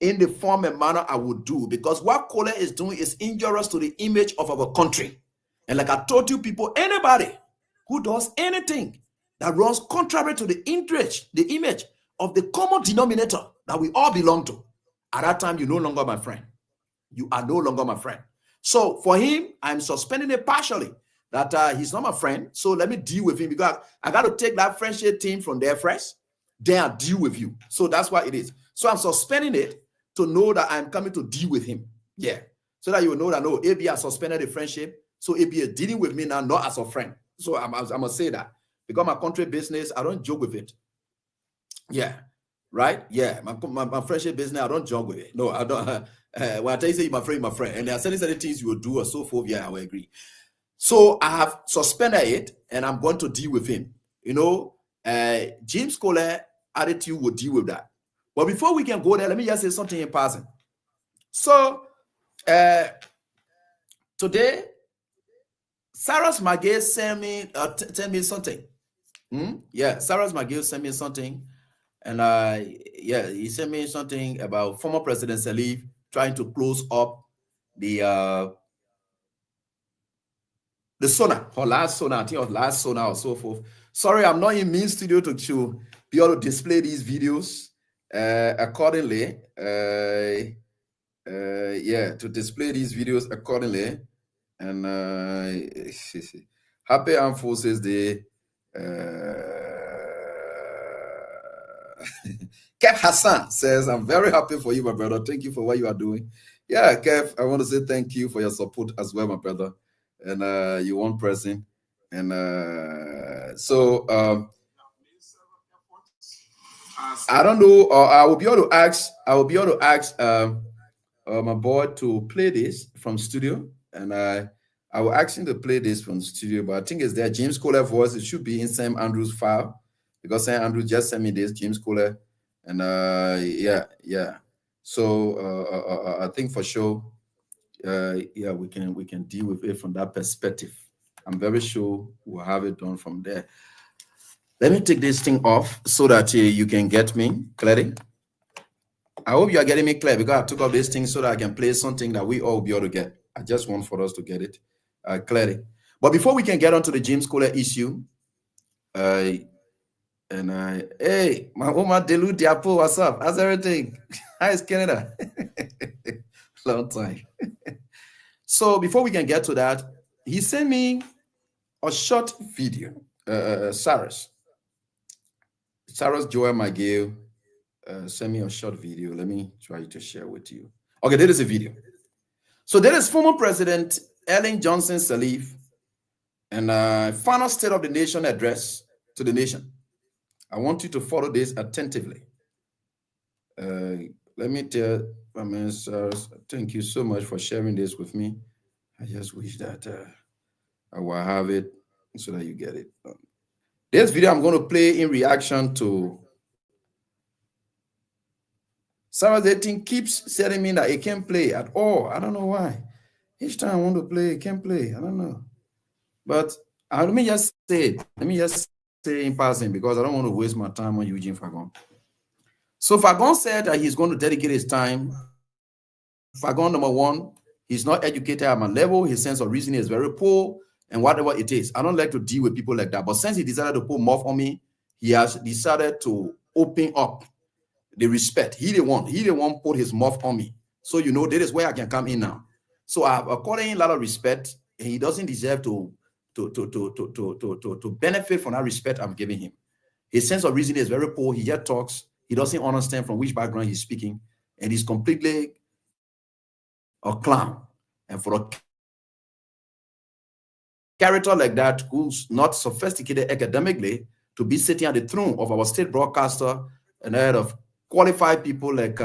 in the form and manner I would do, because what Colette is doing is injurious to the image of our country. And like I told you people, anybody who does anything that runs contrary to the interest, the image of the common denominator that we all belong to, at that time, you're no longer my friend. You are no longer my friend. So for him, I'm suspending it partially, that he's not my friend. So let me deal with him, because I got to take that friendship team from there first, then I'll deal with you. So that's what it is. So I'm suspending it to know that I'm coming to deal with him. Yeah. So that you will know that, no, AB has suspended the friendship. So AB is dealing with me now, not as a friend. So I'm going to say that. Because my country business, I don't joke with it. Yeah. Right? Yeah. My friendship business, I don't joke with it. No, I don't. When I tell you, say you're my friend, and there are certain things you will do or so forth, yeah, I will agree. So I have suspended it, and I'm going to deal with him. James Colette attitude will deal with that. But before we can go there, let me just say something in passing. So today, Cyrus McGill sent me something. Yeah, Cyrus McGill sent me something, and he sent me something about former President Salif trying to close up the Sona, or last Sona, I think it was last Sona or so forth. Sorry, I'm not in main studio to be able to display these videos accordingly. To display these videos accordingly. And Happy Armed Forces Day. Kev Hassan says, I'm very happy for you, my brother. Thank you for what you are doing. Yeah, Kev, I want to say thank you for your support as well, my brother. And you won present. And I don't know, I will be able to ask my boy to play this from studio, and I will ask him to play this from studio, but I think it's there. James Colette voice, it should be in Sam Andrews' file, because Sam Andrews just sent me this, James Colette, and yeah. So I think for sure, we can deal with it from that perspective. I'm very sure we'll have it done from there. Let me take this thing off so that you can get me clearly. I hope you are getting me clear, because I took off this thing so that I can play something that we all be able to get. I just want for us to get it clearly. But before we can get onto the James Colette issue, hey, my woman Delu Diapo, what's up? How's everything? How is Canada? Long time. So before we can get to that, he sent me a short video, Cyrus. Sarah's Joel McGill sent me a short video. Let me try to share with you. Okay, there is a video. So there is former President Ellen Johnson Sirleaf and final State of the Nation address to the nation. I want you to follow this attentively. Let me tell thank you so much for sharing this with me. I just wish that I will have it so that you get it. This video I'm going to play in reaction to Sarah Dating keeps telling me that it can't play at all. I don't know why. Each time I want to play, it can't play. I don't know. But let me just say it. Let me just say in passing because I don't want to waste my time on Eugene Fagon. So Fagon said that he's going to dedicate his time. Fagon, number one, he's not educated at my level. His sense of reasoning is very poor and whatever it is. I don't like to deal with people like that. But since he decided to put more on me, he has decided to open up the respect. He didn't want put his mouth on me. So, you know, that is where I can come in now. So I have accorded him a lot of respect, and he doesn't deserve to benefit from that respect I'm giving him. His sense of reasoning is very poor. He just talks. He doesn't understand from which background he's speaking, and he's completely a clown. And for a character like that, who's not sophisticated academically, to be sitting at the throne of our state broadcaster and head of qualified people like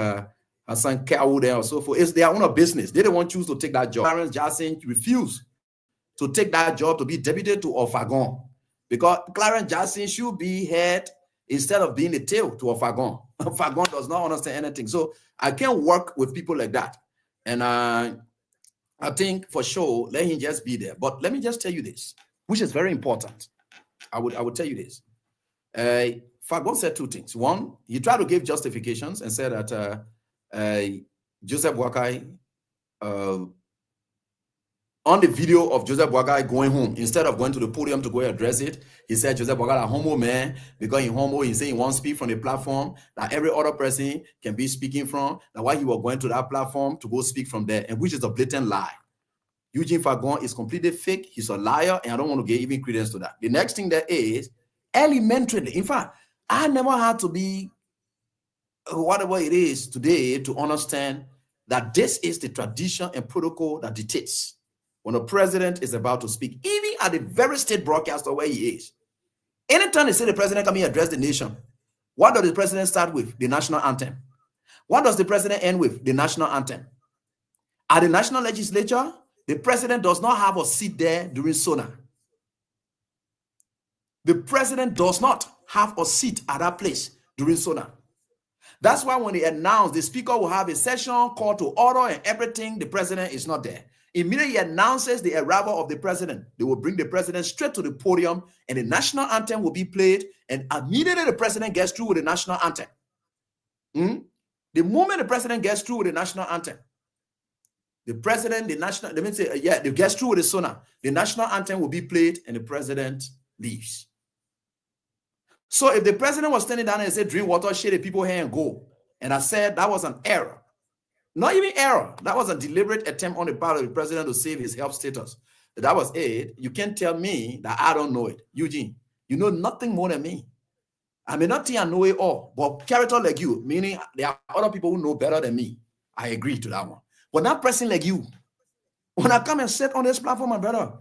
Hassan Kawu there or so forth, it's their own business. They don't want to choose to take that job. Clarence Jackson refused to take that job to be deputy to Fagon because Clarence Jackson should be head instead of being the tail to Fagon. Fagon does not understand anything. So I can't work with people like that. And I think for sure, let him just be there. But let me just tell you this, which is very important. I would tell you this. Fagon said two things. One, he tried to give justifications and said that Joseph Boakai, on the video of Joseph Boakai going home, instead of going to the podium to go address it, he said Joseph Boakai a homo man, because in homo, he said he won't speak from the platform that every other person can be speaking from, that why he was going to that platform to go speak from there, and which is a blatant lie. Eugene Fagon is completely fake. He's a liar, and I don't want to give even credence to that. The next thing there is elementary. In fact, I never had to be whatever it is today to understand that this is the tradition and protocol that dictates when a president is about to speak, even at the very state broadcaster where he is. Anytime they say the president come here and address the nation, what does the president start with? The national anthem. What does the president end with? The national anthem. At the national legislature, the president does not have a seat there during SONA. The president does not have a seat at that place during SONA. That's why when they announce the speaker will have a session, call to order and everything, the president is not there. Immediately he announces the arrival of the president. They will bring the president straight to the podium and the national anthem will be played, and immediately the president gets through with the national anthem. The moment the president gets through with the national anthem, they gets through with the SONA, the national anthem will be played and the president leaves. So if the president was standing down and said, drink water, shake the people here and go, and I said that was an error, not even error, that was a deliberate attempt on the part of the president to save his health status. That was it. You can't tell me that I don't know it. Eugene, you know nothing more than me. I may not think I know it all, but character like you, meaning there are other people who know better than me. I agree to that one. But not person like you, when I come and sit on this platform, my brother,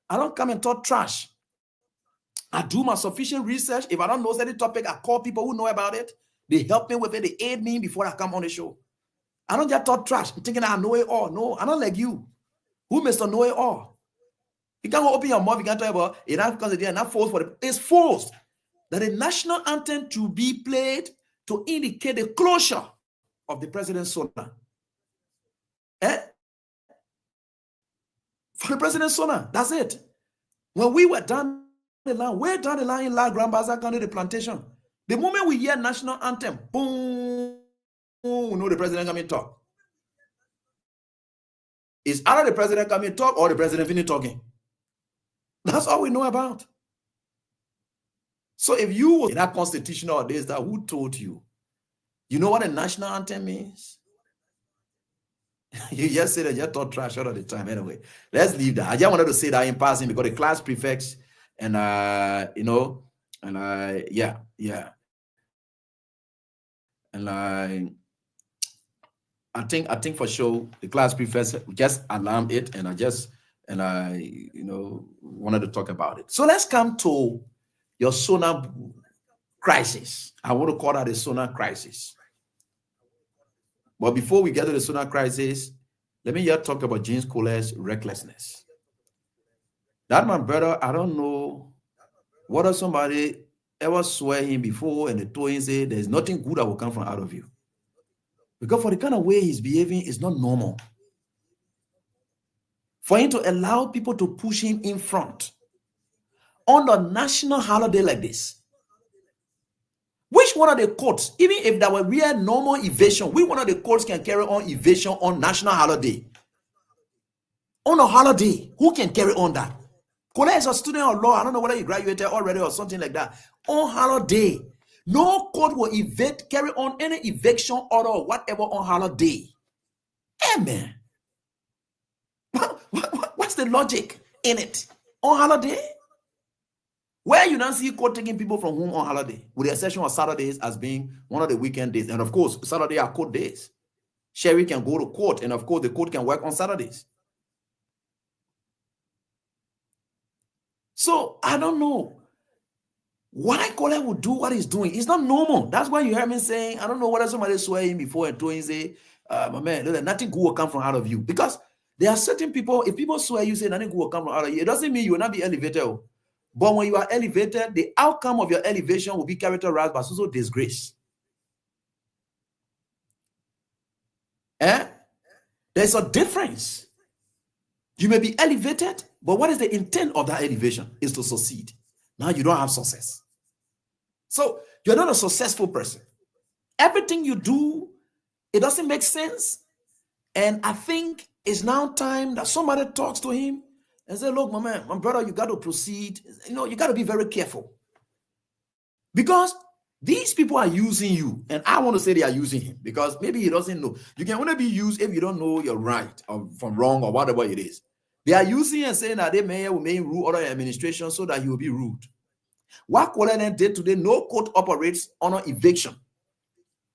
I don't come and talk trash. I do my sufficient research. If I don't know any topic, I call people who know about it. They help me with it. They aid me before I come on the show. I don't just talk trash thinking I know it all. No, I'm not like you. Who Mr. Know It All? You can't open your mouth. You can't talk about it. Because they are not forced for it. It's forced that the national anthem to be played to indicate the closure of the president's SONA. For the president's SONA, that's it. When we were done the line, way down the line in La Grand Bazaar County, the plantation. The moment we hear national anthem, boom, we know the president coming talk. It's either the president coming talk or the president finish talking. That's all we know about. So if you were in that constitutional days, that who told you? You know what a national anthem is? You just say that you talk trash all the time. Anyway, let's leave that. I just wanted to say that in passing because the class prefects and yeah. And I think for sure the class prefects just alarmed it, and I wanted to talk about it. So let's come to your SONA crisis. I want to call that a SONA crisis. But before we get to the SONA crisis, let me just talk about James Kohler's recklessness. That my brother, I don't know whether somebody ever swear him before and they told him, say, there's nothing good that will come from out of you. Because for the kind of way he's behaving is not normal. For him to allow people to push him in front on a national holiday like this. Which one of the courts, even if there were real normal evasion, which one of the courts can carry on evasion on national holiday? On a holiday, who can carry on that? Kohler is a student of law. I don't know whether you graduated already or something like that. On holiday, no court will carry on any eviction order or whatever on holiday. Amen. What's the logic in it? On holiday? Where you don't see court taking people from home on holiday, with the exception of Saturdays as being one of the weekend days. And of course, Saturday are court days. Sherry can go to court, and of course, the court can work on Saturdays. So I don't know why Kohler would do what he's doing. It's not normal. That's why you hear me saying, I don't know whether somebody swear him before and told him, say, my man, nothing good will come from out of you. Because there are certain people, if people swear you say nothing good will come from out of you, it doesn't mean you will not be elevated. But when you are elevated, the outcome of your elevation will be characterized by social disgrace. There's a difference. You may be elevated, but what is the intent of that elevation? Is to succeed. Now you don't have success. So you're not a successful person. Everything you do, it doesn't make sense. And I think it's now time that somebody talks to him and say, look, my man, my brother, you got to proceed. You got to be very careful. Because these people are using you. And I want to say they are using him because maybe he doesn't know. You can only be used if you don't know you're right or from wrong or whatever it is. They are using and saying that they may rule other administration so that he will be ruled. What Kohler did today, no court operates on an eviction,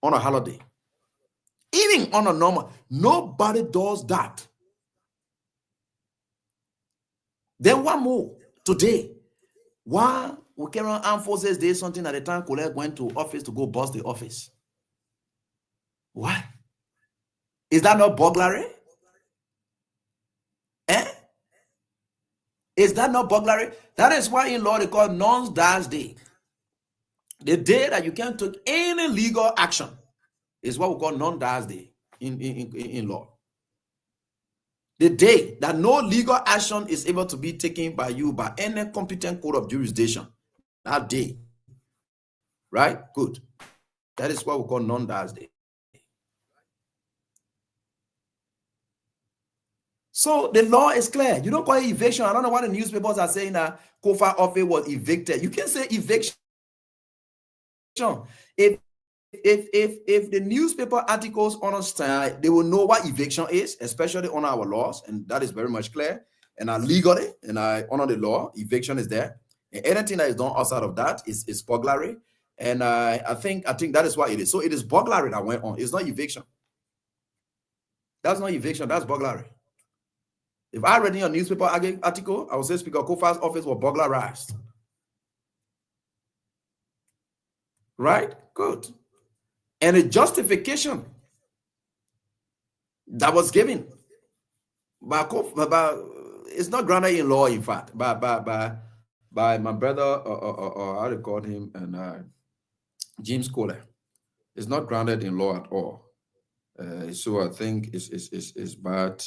on a holiday. Even on a normal, nobody does that. Then one more today. Why we carry on armed forces did something at the time Kohler went to office to go bust the office? Why? Is that not burglary? Is that not burglary? That is why in law they call non-das day. The day that you can't take any legal action is what we call non-das day in law. The day that no legal action is able to be taken by you by any competent court of jurisdiction. That day. Right? Good. That is what we call non-das day. So the law is clear. You don't call it eviction. I don't know why the newspapers are saying that Kofa office was evicted. You can say eviction. If the newspaper articles understand, they will know what eviction is, especially on our laws, and that is very much clear. And I legally and I honor the law. Eviction is there. And anything that is done outside of that is burglary. And I think that is what it is. So it is burglary that went on. It's not eviction. That's not eviction. That's burglary. If I read in your newspaper article, I would say Speaker Kofa's office was burglarized. Right? Good. And a justification that was given by it's not grounded in law, in fact, by my brother or how they call him and James Kohler. It's not grounded in law at all. So I think it's bad.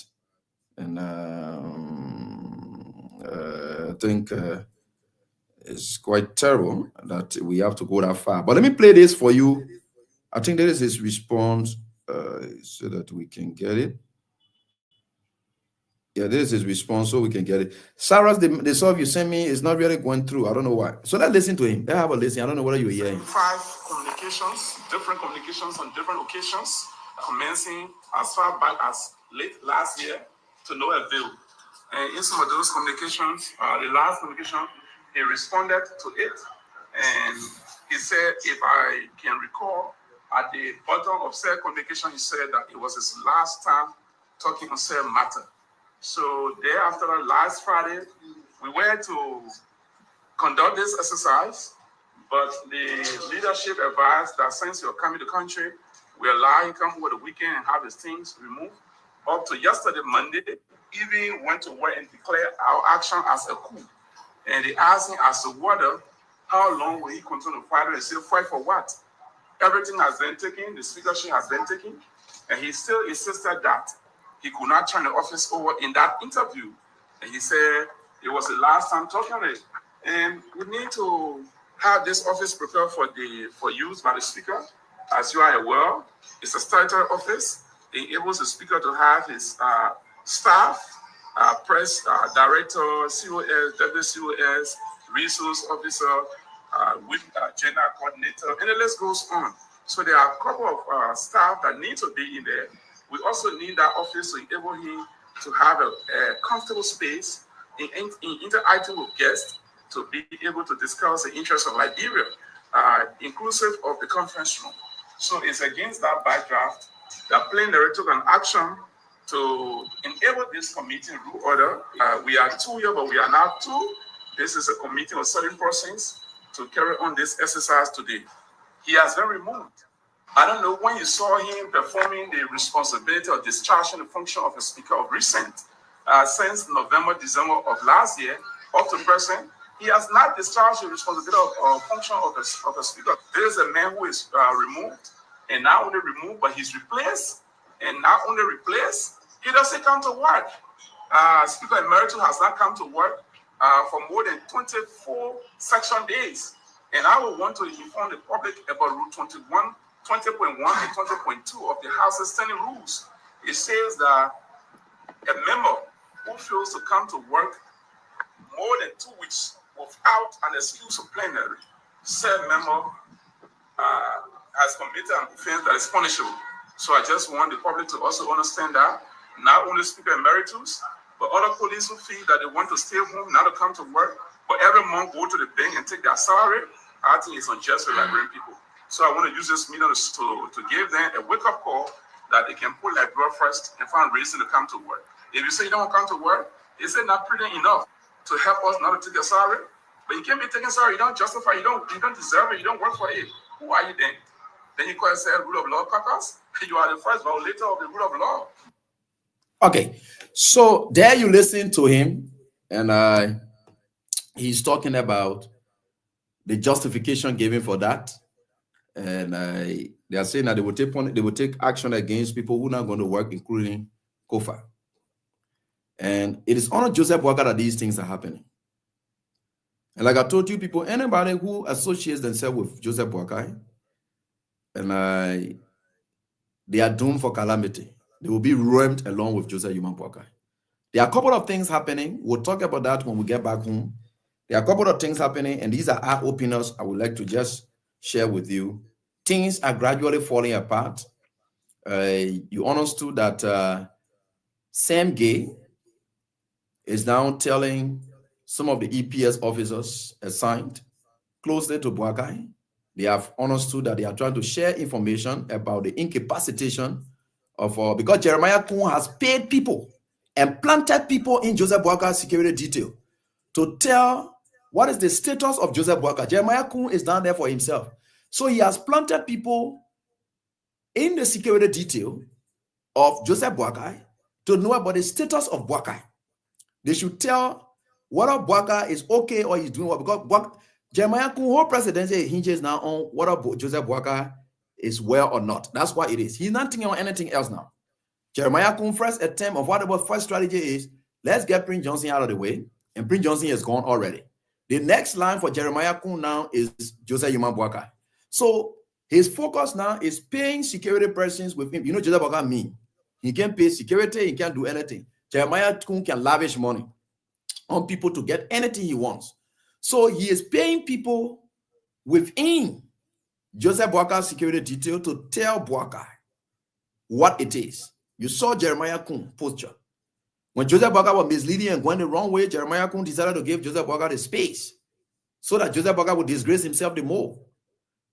And I think it's quite terrible that we have to go that far. But let me play this for you. I think that is his response so that we can get it. Yeah, this is his response so we can get it. Sarah's, the stuff you sent me is not really going through. I don't know why. So let's listen to him. Let's have a listen. I don't know whether you're hearing. 5 communications, different communications on different occasions, commencing as far back as late last year to no avail. And in some of those communications, the last communication, he responded to it. And he said, if I can recall, At the bottom of said communication, he said that it was his last time talking on said matter. So thereafter, last Friday, we were to conduct this exercise, but the leadership advised that since you're coming to the country, we allow him to come over the weekend and have his things removed. Up to yesterday, Monday, even went to work and declared our action as a coup. And they asked him as to whether, how long will he continue to fight? And he said, fight for what? Everything has been taken, the speakership has been taken, and he still insisted that he could not turn the office over in that interview. And he said it was the last time talking on it. And we need to have this office prepared for use by the speaker. As you are aware, it's a statutory office. It enables the speaker to have his staff, press director, COS, WCOS, resource officer, with general coordinator, and the list goes on. So there are a couple of staff that need to be in there. We also need that office to enable him to have a comfortable space in interacting with guests to be able to discuss the interests of Liberia, inclusive of the conference room. So it's against that backdraft that plain director took an action to enable this committee in rule order. We are 2 here, but we are now 2. This is a committee of certain persons to carry on this exercise today. He has been removed. I don't know when you saw him performing the responsibility of discharging the function of a speaker of recent. Since November, December of last year, up to present, he has not discharged the responsibility of function of a speaker. There is a man who is removed, and not only removed, but he's replaced. And not only replaced, he doesn't come to work. Speaker Emeritus has not come to work for more than 24 section days. And I would want to inform the public about Rule 20.1 and 20.2 of the House's standing rules. It says that a member who fails to come to work more than 2 weeks without an excuse of plenary, said member has committed an offense that is punishable. So I just want the public to also understand that not only Speaker Emeritus, but other police who feel that they want to stay home, not to come to work, but every month go to the bank and take their salary, I think it's unjust for Liberian people. So I want to use this meeting to give them a wake-up call that they can put Liberia first and find reason to come to work. If you say you don't come to work, is it not prudent enough to help us not to take your salary? But you can't be taking salary, you don't justify, you don't deserve it, you don't work for it. Who are you then? Then you call yourself rule of law caucus? You are the first violator of the rule of law. Okay, so there you listen to him, and he's talking about the justification given for that, and they are saying that they will take action against people who are not going to work, including Kofa. And it is on Joseph Boakai that these things are happening. And like I told you, people, anybody who associates themselves with Joseph Boakai, and they are doomed for calamity. They will be ruined along with Joseph Boakai. There are a couple of things happening. We'll talk about that when we get back home. There are a couple of things happening, and these are our opinions I would like to just share with you. Things are gradually falling apart. You understood that Sam Gay is now telling some of the EPS officers assigned closely to Boakai. They have understood that they are trying to share information about the incapacitation of, because Jeremiah Kun has paid people and planted people in Joseph Boakai's security detail to tell what is the status of Joseph Boakai. Jeremiah Kun is down there for himself. So he has planted people in the security detail of Joseph Boakai to know about the status of Boakai. They should tell whether Boakai is okay or he's doing what, because Jeremiah Kun whole presidency hinges now on whether Joseph Boakai is well or not. That's what it is. He's not thinking on anything else now. Jeremiah Kun first attempt of whatever first strategy is, let's get Prince Johnson out of the way, and Prince Johnson is gone already. The next line for Jeremiah Kun now is Joseph Boakai. So his focus now is paying security persons with him. You know Joseph Boakai mean. He can pay security, he can't do anything. Jeremiah Kun can lavish money on people to get anything he wants. So he is paying people within Joseph Boakai's security detail to tell Boakai what it is. You saw Jeremiah Kun posture. When Joseph Boakai was misleading and going the wrong way, Jeremiah Kun decided to give Joseph Boakai the space so that Joseph Boakai would disgrace himself the more.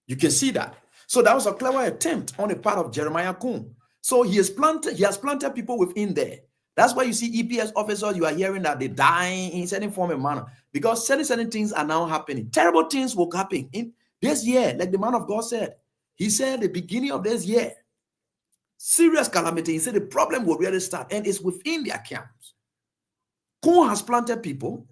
You can see that. So that was a clever attempt on the part of Jeremiah Kun. So he has planted people within there. That's why you see EPS officers, you are hearing that they dying in certain form and manner. Because certain things are now happening. Terrible things will happen in this year, like the man of God said. He said the beginning of this year, serious calamity. He said the problem will really start, and it's within their camps. Kun has planted people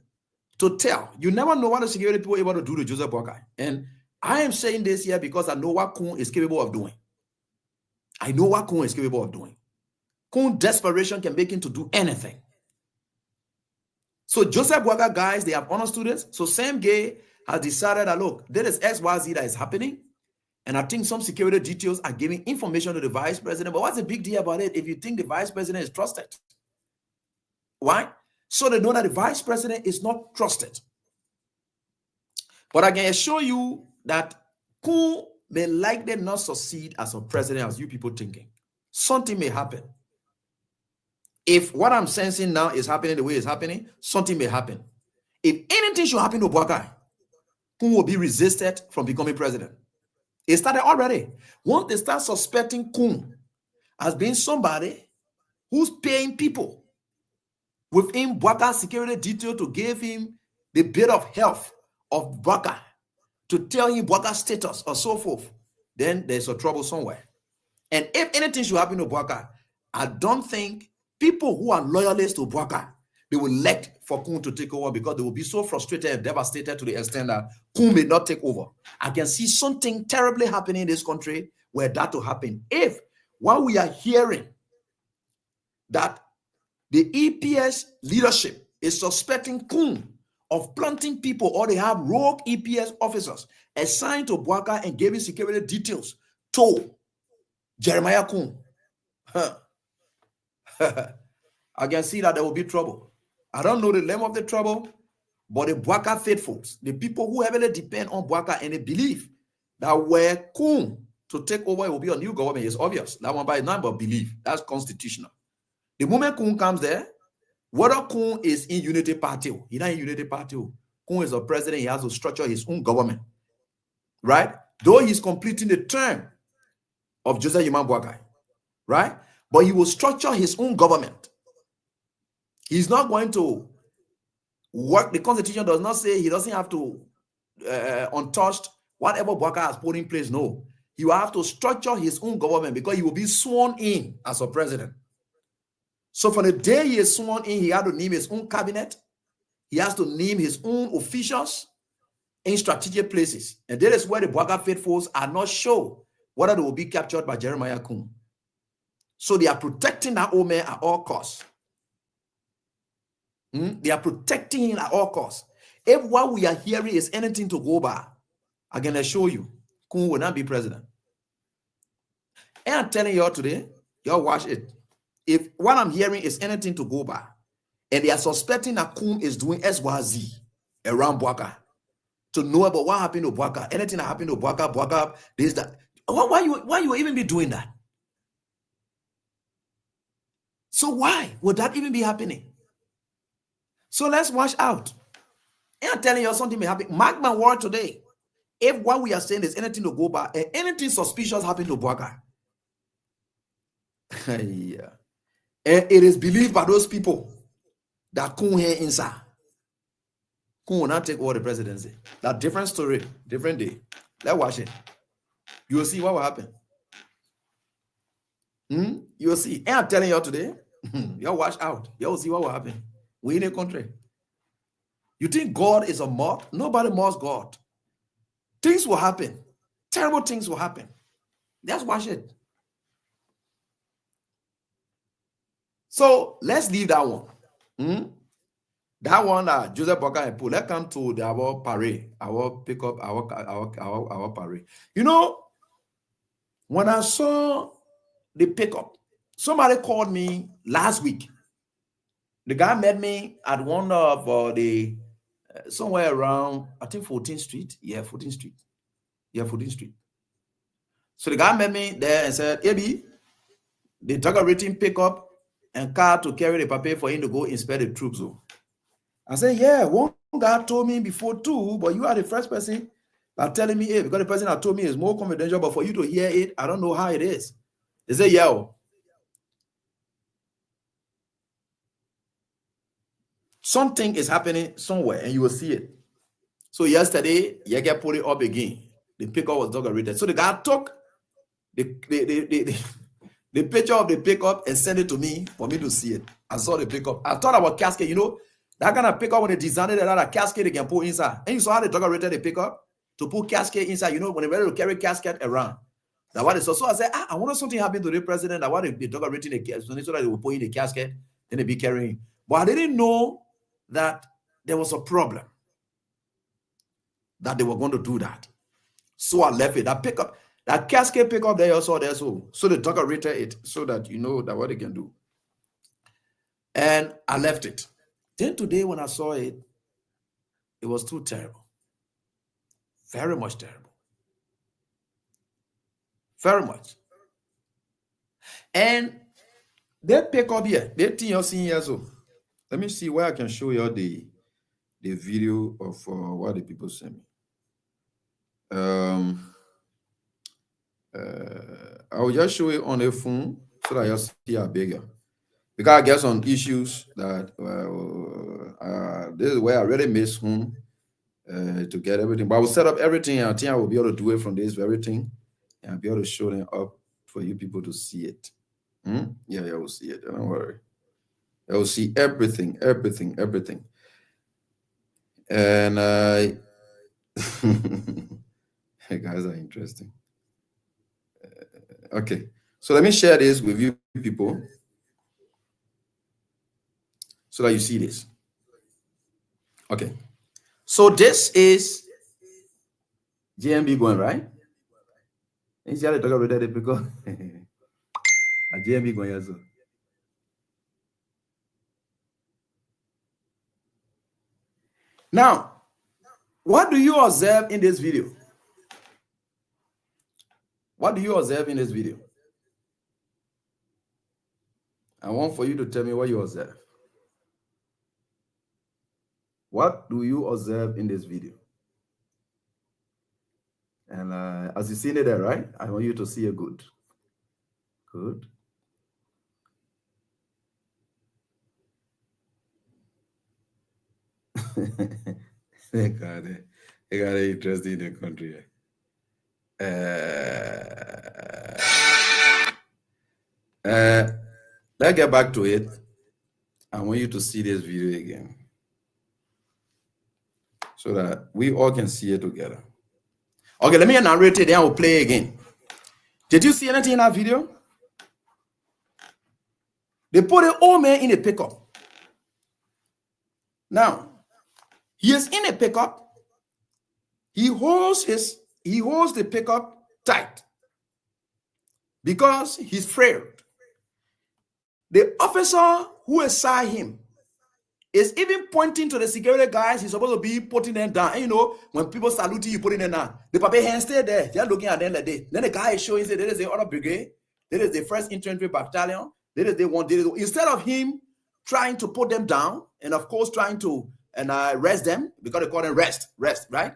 to tell. You never know what the security people are able to do to Joseph Boakai. And I am saying this here because I know what Kun is capable of doing. I know what Kun is capable of doing. Kun desperation can make him to do anything. So Joseph Boakai guys, they have understood it. So Sam Gay has decided that, look, there is XYZ that is happening. And I think some security details are giving information to the vice president. But what's the big deal about it if you think the vice president is trusted? Why? So they know that the vice president is not trusted. But I can assure you that Kun may likely not succeed as a president as you people thinking. Something may happen. If what I'm sensing now is happening the way it's happening, something may happen. If anything should happen to Boakai, Kun will be resisted from becoming president. It started already. Once they start suspecting Kun as being somebody who's paying people within Boakai's security detail to give him the bit of health of Boakai, to tell him Boakai's status or so forth, then there's a trouble somewhere. And if anything should happen to Boakai, I don't think people who are loyalists to Boakai, they will elect for Kun to take over because they will be so frustrated and devastated to the extent that Kun may not take over. I can see something terribly happening in this country where that will happen. If while we are hearing that the EPS leadership is suspecting Kun of planting people, or they have rogue EPS officers assigned to Boakai and giving security details to Jeremiah Kun, I can see that there will be trouble. I don't know the name of the trouble, but the Boakai faithfuls, the people who heavily depend on Boakai and they believe that where Kun to take over, it will be a new government. It's obvious. That one by number belief. That's constitutional. The moment Kun comes there, whether Kun is in Unity Party, he's not in Unity Party. Kun is a president. He has to structure his own government, right? Though he's completing the term of Joseph Yuma Boakai, right? But he will structure his own government. He's not going to work. The Constitution does not say he doesn't have to untouched whatever Boakai has put in place. No, he will have to structure his own government because he will be sworn in as a president. So from the day he is sworn in, he has to name his own cabinet. He has to name his own officials in strategic places. And that is where the Boakai faithfuls are not sure whether they will be captured by Jeremiah Kun. So they are protecting that old man at all costs. They are protecting him at all costs. If what we are hearing is anything to go by, I can assure you, Kun will not be president. And I'm telling y'all today, y'all watch it. If what I'm hearing is anything to go by, and they are suspecting that Kun is doing SYZ around Boakai, to know about what happened to Boakai, anything that happened to Boakai, this, that. Why you even be doing that? So why would that even be happening? So let's watch out. And I'm telling you something may happen. Mark my word today. If what we are saying is anything to go by, and anything suspicious happened to Boakai, yeah. And it is believed by those people that Kun here inside. Kun will not take over the presidency. That different story, different day. Let's watch it. You will see what will happen. You will see. And I'm telling you today, y'all watch out. Y'all will see what will happen. We in a country. You think God is a mock? Nobody mocks God. Things will happen. Terrible things will happen. Let's watch it. So let's leave that one. That one that Joseph Boakai put. Let's come to our parade, our pickup, our parade. You know, when I saw the pickup, somebody called me last week. The guy met me at one of the somewhere around, I think 14th Street. Yeah, 14th Street. Yeah, 14th Street. So the guy met me there and said, "Abi, the drug rating pickup and car to carry the paper for him to go inspect the troops." I said, "Yeah, one guy told me before too, but you are the first person Are telling me, hey, because the person that told me is more confidential, but for you to hear it, I don't know how it is. They say, yeah. Something is happening somewhere, and you will see it. So yesterday, you get put it up again. The pickup was dog rated. So the guy took the picture of the pickup and sent it to me for me to see it. I saw the pickup. I thought about casket, that kind of pickup when they designed it, that casket they can put inside. And you saw how the dog rated the pickup to put casket inside, when they're ready to carry casket around. That's what it is. So I said, I wonder something happened to the president. I want the dog rated the casket so that they will put in the casket, then they be carrying. But I didn't know that there was a problem that they were going to do that. So I left it. That casket pickup there also there. So the dog rated it so that you know that what they can do. And I left it. Then today when I saw it, it was too terrible. Very much terrible. Very much. And they pick up here. They think you're seeing here. So let me see where I can show you the video of what the people sent me. I will just show it on the phone so that you see how bigger. Because I get some issues that this is where I really miss home to get everything. But I will set up everything, and I think I will be able to do it from this very thing, and I'll be able to show them up for you people to see it. Yeah, you will see it. Don't worry. You will see everything. And hey, guys are interesting. Okay, so let me share this with you people so that you see this. Okay, so this is JMB going, right? And see how they talk about that because JMB going also. Now, what do you observe in this video? What do you observe in this video? I want for you to tell me what you observe. What do you observe in this video? And as you see it there, right? I want you to see it good. Good. They got it interesting in the country. Let's get back to it. I want you to see this video again so that we all can see it together. Okay, let me narrate it, then I will play again. Did you see anything in that video? They put an old man in a pickup. Now, he is in a pickup. He holds the pickup tight because he's frail. The officer who assigned him is even pointing to the security guys. He's supposed to be putting them down. And when people salute you, putting them down. The papa hands stay there. They're looking at them like this. Then the guy is showing, say, there is the other brigade. There is the 1st Infantry Battalion. There is the one. Instead of him trying to put them down, and of course trying to rest them, because they call them rest, right?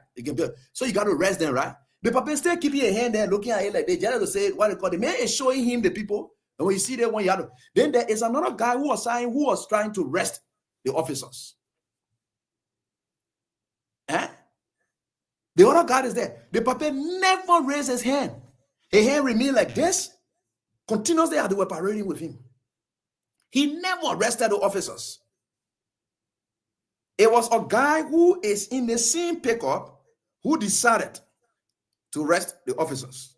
So you got to rest them, right? The papa still keeping a hand there looking at it like they just to say what they call the man is showing him the people. And when you see that one, you have to, then there is another guy who was trying to rest the officers. The other guy is there. The papa never raised his hand. His hand remained like this, continuously as they were parading with him. He never arrested the officers. It was a guy who is in the same pickup who decided to arrest the officers.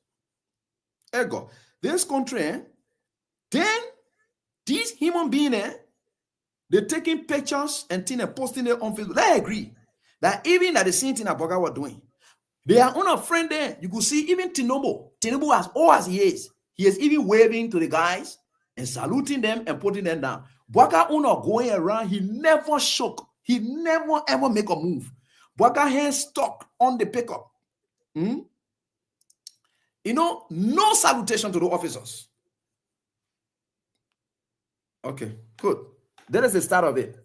Ergo, this country, then these human beings, they're taking pictures and things and posting it on Facebook. I agree that even that the same thing that Boga were doing, they are on a friend there. You could see even Tinubu as old as he is even waving to the guys and saluting them and putting them down. Boga going around, he never shook. He never ever make a move. Boga hands stuck on the pickup. No salutation to the officers. Okay, good. That is the start of it.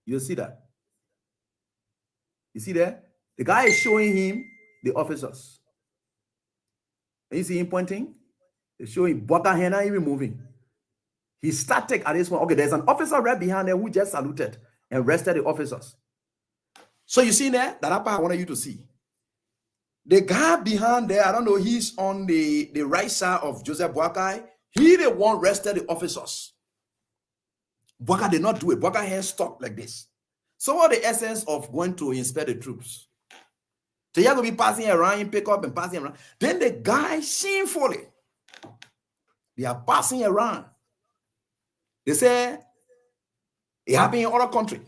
You see that? You see there? The guy is showing him the officers. And you see him pointing? He's showing Bwaka Hena even moving. He started at this one. Okay, there's an officer right behind there who just saluted and arrested the officers. So you see there, that part I wanted you to see. The guy behind there, I don't know, he's on the right side of Joseph Boakai. He the one arrested the officers. Boakai did not do it. Boakai hair stuck like this. So what the essence of going to inspect the troops? So you're going to be passing around, pick up and passing around. Then the guy shamefully, they are passing around. They say it happened in other country.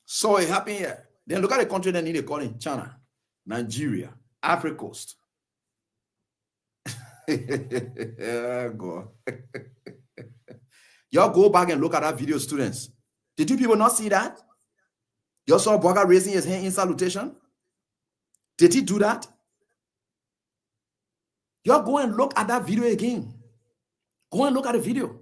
So it happened here. Then look at the country they need to call in China, Nigeria, Africa Coast. God. Y'all go back and look at that video, students. Did you people not see that? You saw Boakai raising his hand in salutation? Did he do that? Y'all go and look at that video again. Go and look at the video.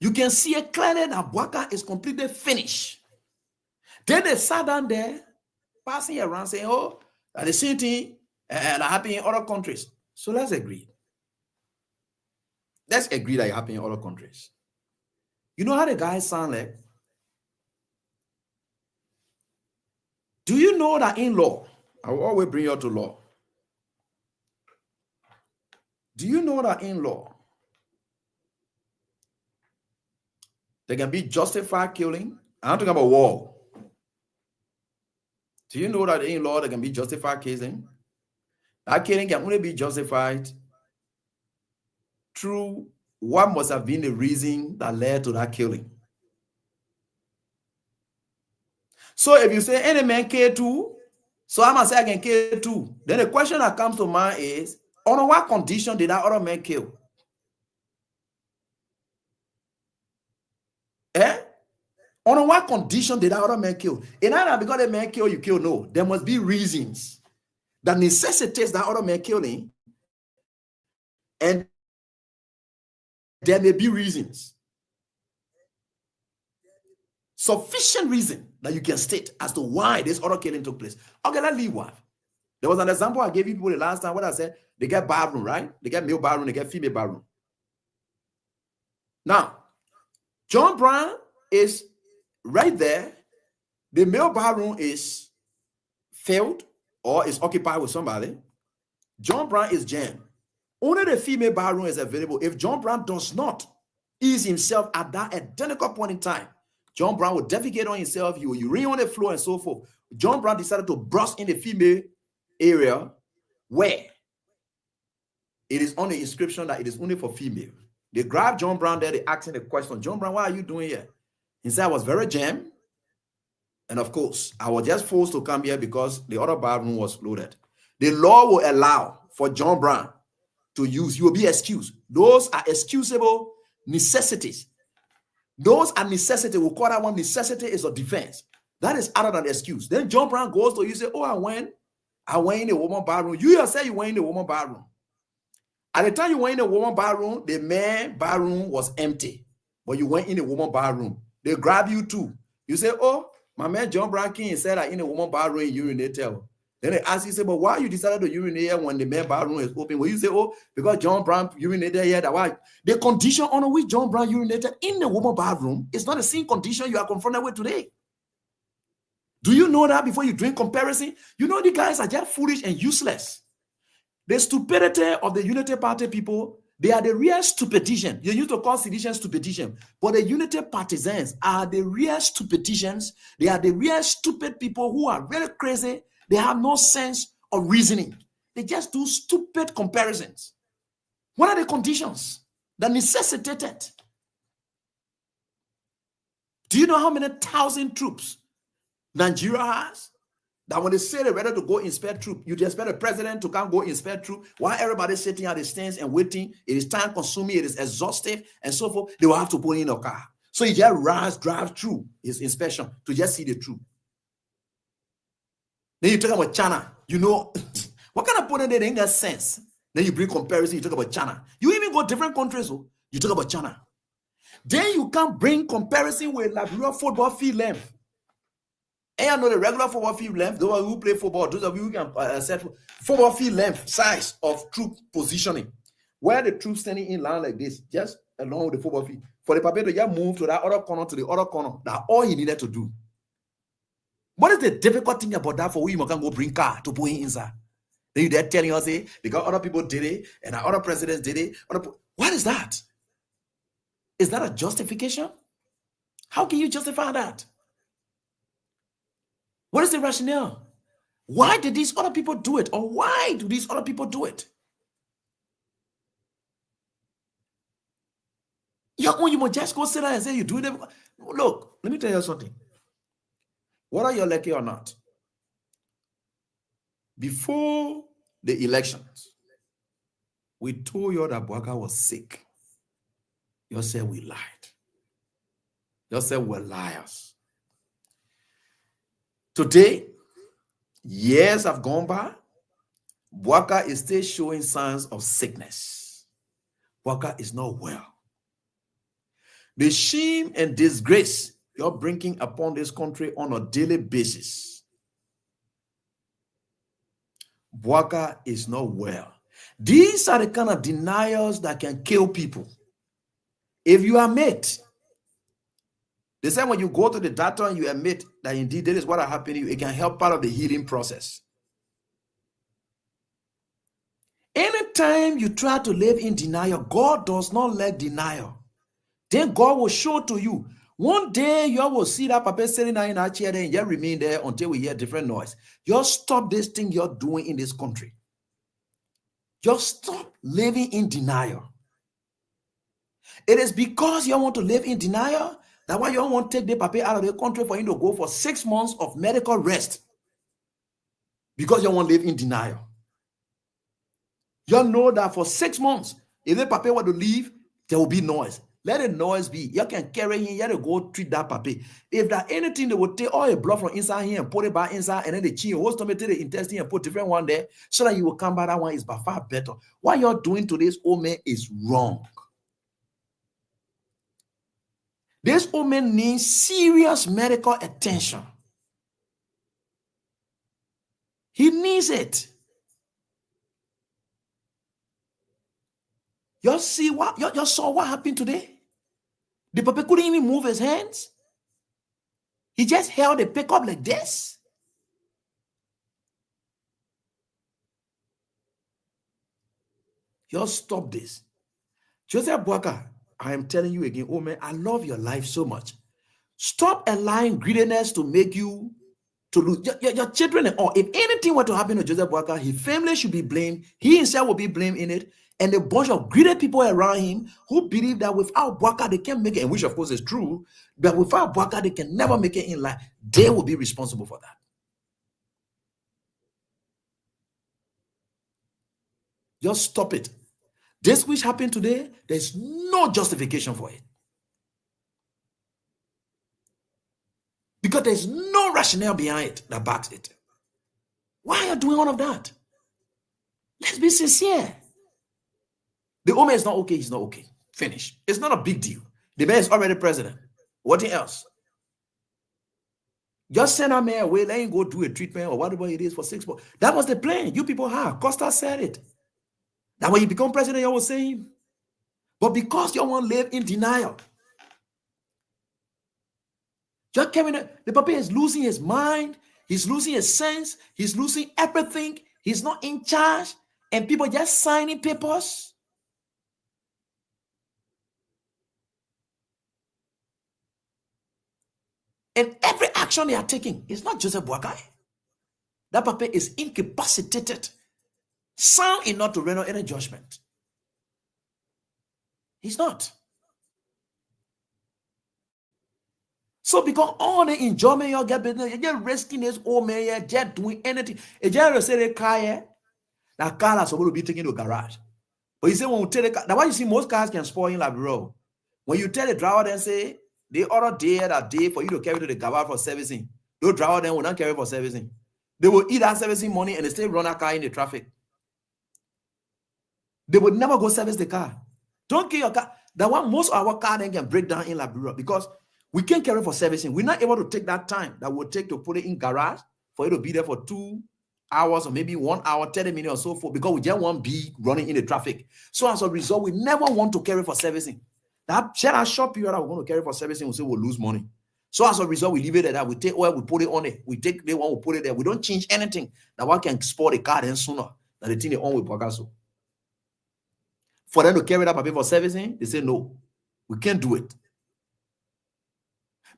You can see it clearly that Boakai is completely finished. Then they sat down there, passing around, saying, oh, that the same thing and happening in other countries. So let's agree. Let's agree that it happened in other countries. You know how the guys sound like? Do you know that in law, I will always bring you to law. Do you know that in law, there can be justified killing? I'm talking about war. Do you know that in law there can be justified killing? That killing can only be justified through what must have been the reason that led to that killing. So if you say any man killed too, so I must say I can kill too. Then the question that comes to mind is, on what condition did that other man kill? On what condition did that other man kill? It's not that because the man kill, you kill. No, there must be reasons that necessitates that other man killing, and there may be reasons, sufficient reason that you can state as to why this other killing took place. Okay, let's leave one. There was an example I gave you people the last time. What I said, they get barroom, right? They get male barroom, they get female barroom. Now, John Brown is right there. The male barroom is filled or is occupied with somebody. John Brown is jammed. Only the female barroom is available. If John Brown does not ease himself at that identical point in time, John Brown will defecate on himself, he will urine on the floor and so forth. John Brown decided to burst in the female area where it is on the inscription that it is only for female. They grabbed John Brown there, they asked him the question, John Brown, what are you doing here? He said, I was very jammed. And of course, I was just forced to come here because the other barroom was loaded. The law will allow for John Brown to use, you will be excused. Those are excusable necessities. Those are necessity. We'll call that one necessity is a defense. That is other than excuse. Then John Brown goes to you, say, oh, I went in the woman bathroom. You yourself, you went in the woman bathroom. At the time you went in the woman bathroom, the man bathroom was empty. But you went in the woman bathroom. They grab you too. You say, oh, my man John Brown King said that in the woman bathroom he urinated. Then they ask you, say, but why you decided to urinate when the man bathroom is open? Well, you say, oh, because John Brown urinated here. That why the condition on which John Brown urinated in the woman bathroom is not the same condition you are confronted with today. Do you know that before you drink comparison? You know the guys are just foolish and useless. The stupidity of the Unity Party people, they are the real stupidicians. You used to call sedition stupidician, but the Unity partisans are the real stupidicians. They are the real stupid people who are very crazy. They have no sense of reasoning. They just do stupid comparisons. What are the conditions that necessitated? Do you know how many thousand troops Nigeria has? That when they say they're ready to go inspect troops, you expect the president to come go inspect troops while everybody's sitting at the stands and waiting. It is time consuming, it is exhaustive, and so forth. They will have to put in a car. So he just drive through his inspection to just see the troop. Then you talk about China. You know, what kind of point they ain't got sense? Then you bring comparison, you talk about China. You even go different countries, so you talk about China. Then you can bring comparison with Liberia football field length. And I know the regular football field length, those who play football, those of you who can set football field length, size of troop positioning. Where the troops standing in line like this, just along with the football field. For the Pape to just move to that other corner, to the other corner. That's all he needed to do. What is the difficult thing about that for we can go bring car to put inside? Then you there telling us, say, because other people did it, and other presidents did it. What is that? Is that a justification? How can you justify that? What is the rationale? Why did these other people do it? Or why do these other people do it? You must just go sit down and say you do it. Look, let me tell you something. Whether you're lucky or not, before the elections, we told you that Bouaka was sick. You said we lied. You said we're liars. Today, years have gone by. Bouaka is still showing signs of sickness. Bouaka is not well. The shame and disgrace you're bringing upon this country on a daily basis. Bouaka is not well. These are the kind of denials that can kill people. If you admit, they say when you go to the doctor and you admit that indeed that is what happened to you, it can help part of the healing process. Anytime you try to live in denial, God does not let denial. Then God will show to you. One day you will see that Papa sitting down in our chair and you remain there until we hear different noise. Just stop this thing you're doing in this country. Just stop living in denial. It is because you want to live in denial that's why you don't want to take the Papa out of the country for him to go for 6 months of medical rest. Because you want to live in denial. You know that for 6 months, if the Papa were to leave, there will be noise. Let the noise be. You can carry him. You have to go treat that Papa. If there's anything, they will take all your blood from inside here and put it back inside, and then they change your stomach to the intestine and put different one there, so that you will come back. That one is by far better. What you're doing to this old man is wrong. This old man needs serious medical attention. He needs it. You see what? You saw what happened today? The Papa couldn't even move his hands. He just held the pickup like this. You stop this. Joseph Bouaka, I am telling you again, oh man, I love your life so much. Stop allowing greediness to make you to lose your children and all. If anything were to happen to Joseph Bouaka, his family should be blamed. He himself will be blamed in it. And a bunch of greedy people around him who believe that without Bouaka they can't make it, and which of course is true, but without Bouaka they can never make it in life. They will be responsible for that. Just stop it. This which happened today, there's no justification for it. Because there's no rationale behind it that backs it. Why are you doing all of that? Let's be sincere. The Omer is not okay, he's not okay. Finish. It's not a big deal. The man is already president. What else? Just send a man away, let him go do a treatment or whatever it is for 6 months. That was the plan. You people have. Costa said it. That when you become president, you will say him. But because you want to live in denial, just Kevin, the Papa is losing his mind, he's losing his sense, he's losing everything, he's not in charge, and people just signing papers. And every action they are taking is not Joseph Bouaka. That Papa is incapacitated, sound enough to render any judgment. He's not. So because all the enjoyment you get, you just risking this old man, you just doing anything. You just say the car here, that car is supposed to be taken to the garage. But you say when you tell the car, that's why you see most cars can spoil in like road. When you tell the driver then say, the other day that day for you to carry to the garage for servicing, those driver then will not carry for servicing. They will eat that servicing money and they still run a car in the traffic. They would never go service the car. Don't kill your car. That one, most of our car then can break down in Liberia because we can't carry for servicing. We're not able to take that time that would take to put it in garage for it to be there for 2 hours or maybe 1 hour, 30 minutes or so forth, because we just want to be running in the traffic. So as a result, we never want to carry for servicing. That short period that we're going to carry for servicing, we say we'll lose money. So as a result, we leave it at that. We take oil, we put it on it. We take the one, we put it there. We don't change anything. That one can spoil the car then sooner than the thing they own with Pagaso. For them to carry that paper for servicing, they say no, we can't do it.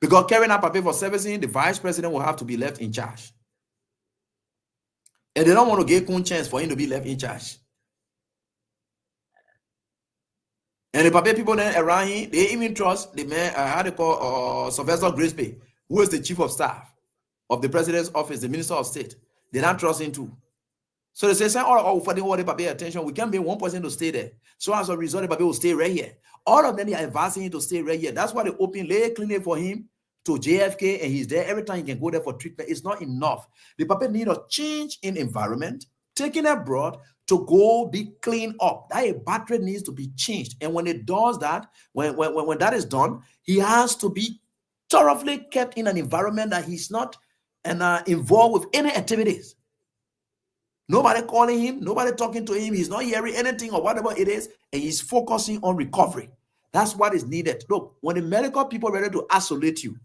Because carrying that paper for servicing, the vice president will have to be left in charge. And they don't want to give a chance for him to be left in charge. And the paper people then around him, they even trust the man, how they call Sylvester Grisby, who is the chief of staff of the president's office, the minister of state. They don't trust him too. So they say, for the paper attention, we can't be one person to stay there. So as a result, the paper will stay right here. All of them, they are advising him to stay right here. That's why they open lay clinic for him to JFK, and he's there every time he can go there for treatment. It's not enough. The paper need a change in environment, taking abroad to go be cleaned up. That battery needs to be changed. And when it does that, when that is done, he has to be thoroughly kept in an environment that he's not involved with any activities. Nobody calling him, nobody talking to him, he's not hearing anything or whatever it is, and he's focusing on recovery. That's what is needed. Look, when the medical people are ready to isolate you,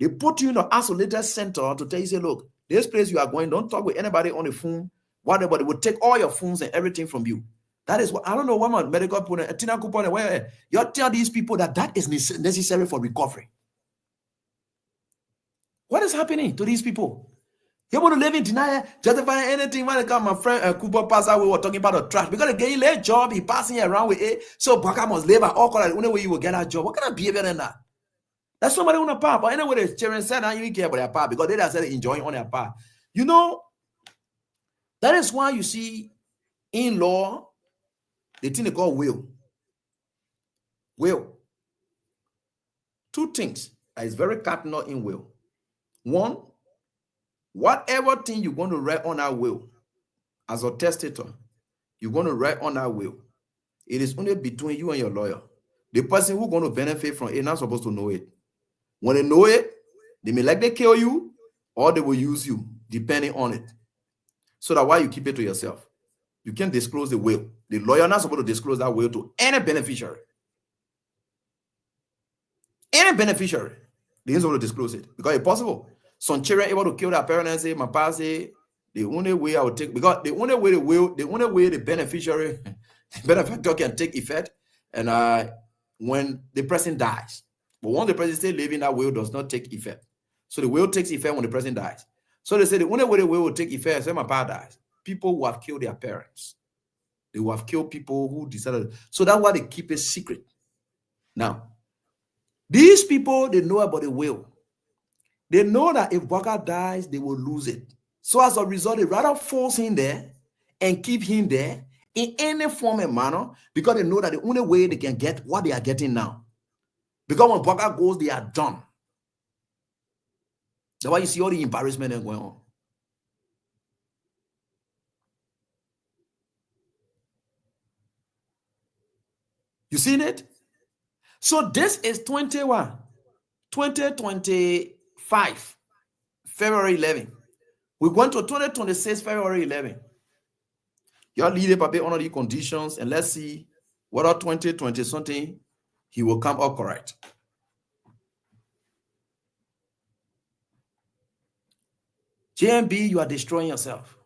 they put you in an isolated center to tell you, say, look, this place you are going, don't talk with anybody on the phone, whatever. They will take all your phones and everything from you. That is what, I don't know what my medical people, where you tell these people that is necessary for recovery. What is happening to these people? You want to live in denial, justifying anything when it comes. My friend Cooper Passer, we were talking about the trash. Because they get a job, he passing around with it. So Baka must live at all colors. The only way you will get a job. What kind of behavior than that? That's somebody on a part. But anyway, the children said, I even care about their part because they just said enjoying on their part. You know, that is why you see in law, the thing they call will. Will. Two things that is very cardinal in will. One, whatever thing you're going to write on that will, as a testator, you're going to write on that will. It is only between you and your lawyer. The person who's going to benefit from it is not supposed to know it. When they know it, they may likely kill you or they will use you, depending on it. So that why you keep it to yourself. You can't disclose the will. The lawyer is not supposed to disclose that will to any beneficiary. Any beneficiary, they ain't supposed to disclose it because it's possible. Some children able to kill their parents and say, my papa say, the only way I will take, because the only way the beneficiary, the benefactor can take effect, and when the person dies. But once the person still living, that will does not take effect. So the will takes effect when the person dies. So they say the only way the will take effect, say my papa dies. People who have killed their parents. They will have killed people who decided. So that's why they keep it secret. Now, these people, they know about the will. They know that if Baka dies, they will lose it. So as a result, they rather force him there and keep him there in any form and manner because they know that the only way they can get what they are getting now. Because when Baka goes, they are done. That's why you see all the embarrassment going on. You seen it? So this is 2025, February 11. We went to 2026, February 11. Your leader paper under the conditions, and let's see whether 2020 something he will come up correct. JMB, you are destroying yourself.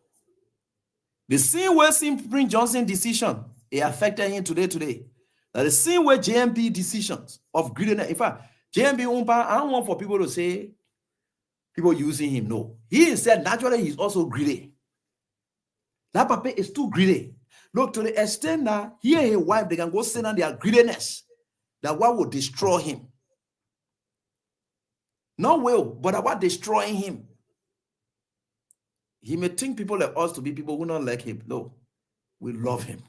The same way Supreme Johnson decision, it affected him today. Now the same way JMB decisions of greediness. In fact, JMB Umpa, I don't want for people to say people using him. No. He said naturally he's also greedy. That papa is too greedy. Look, to the extent that he and his wife, they can go send on their greediness. That what will destroy him. Not will, but what destroying him. He may think people like us to be people who don't like him. No, we love him.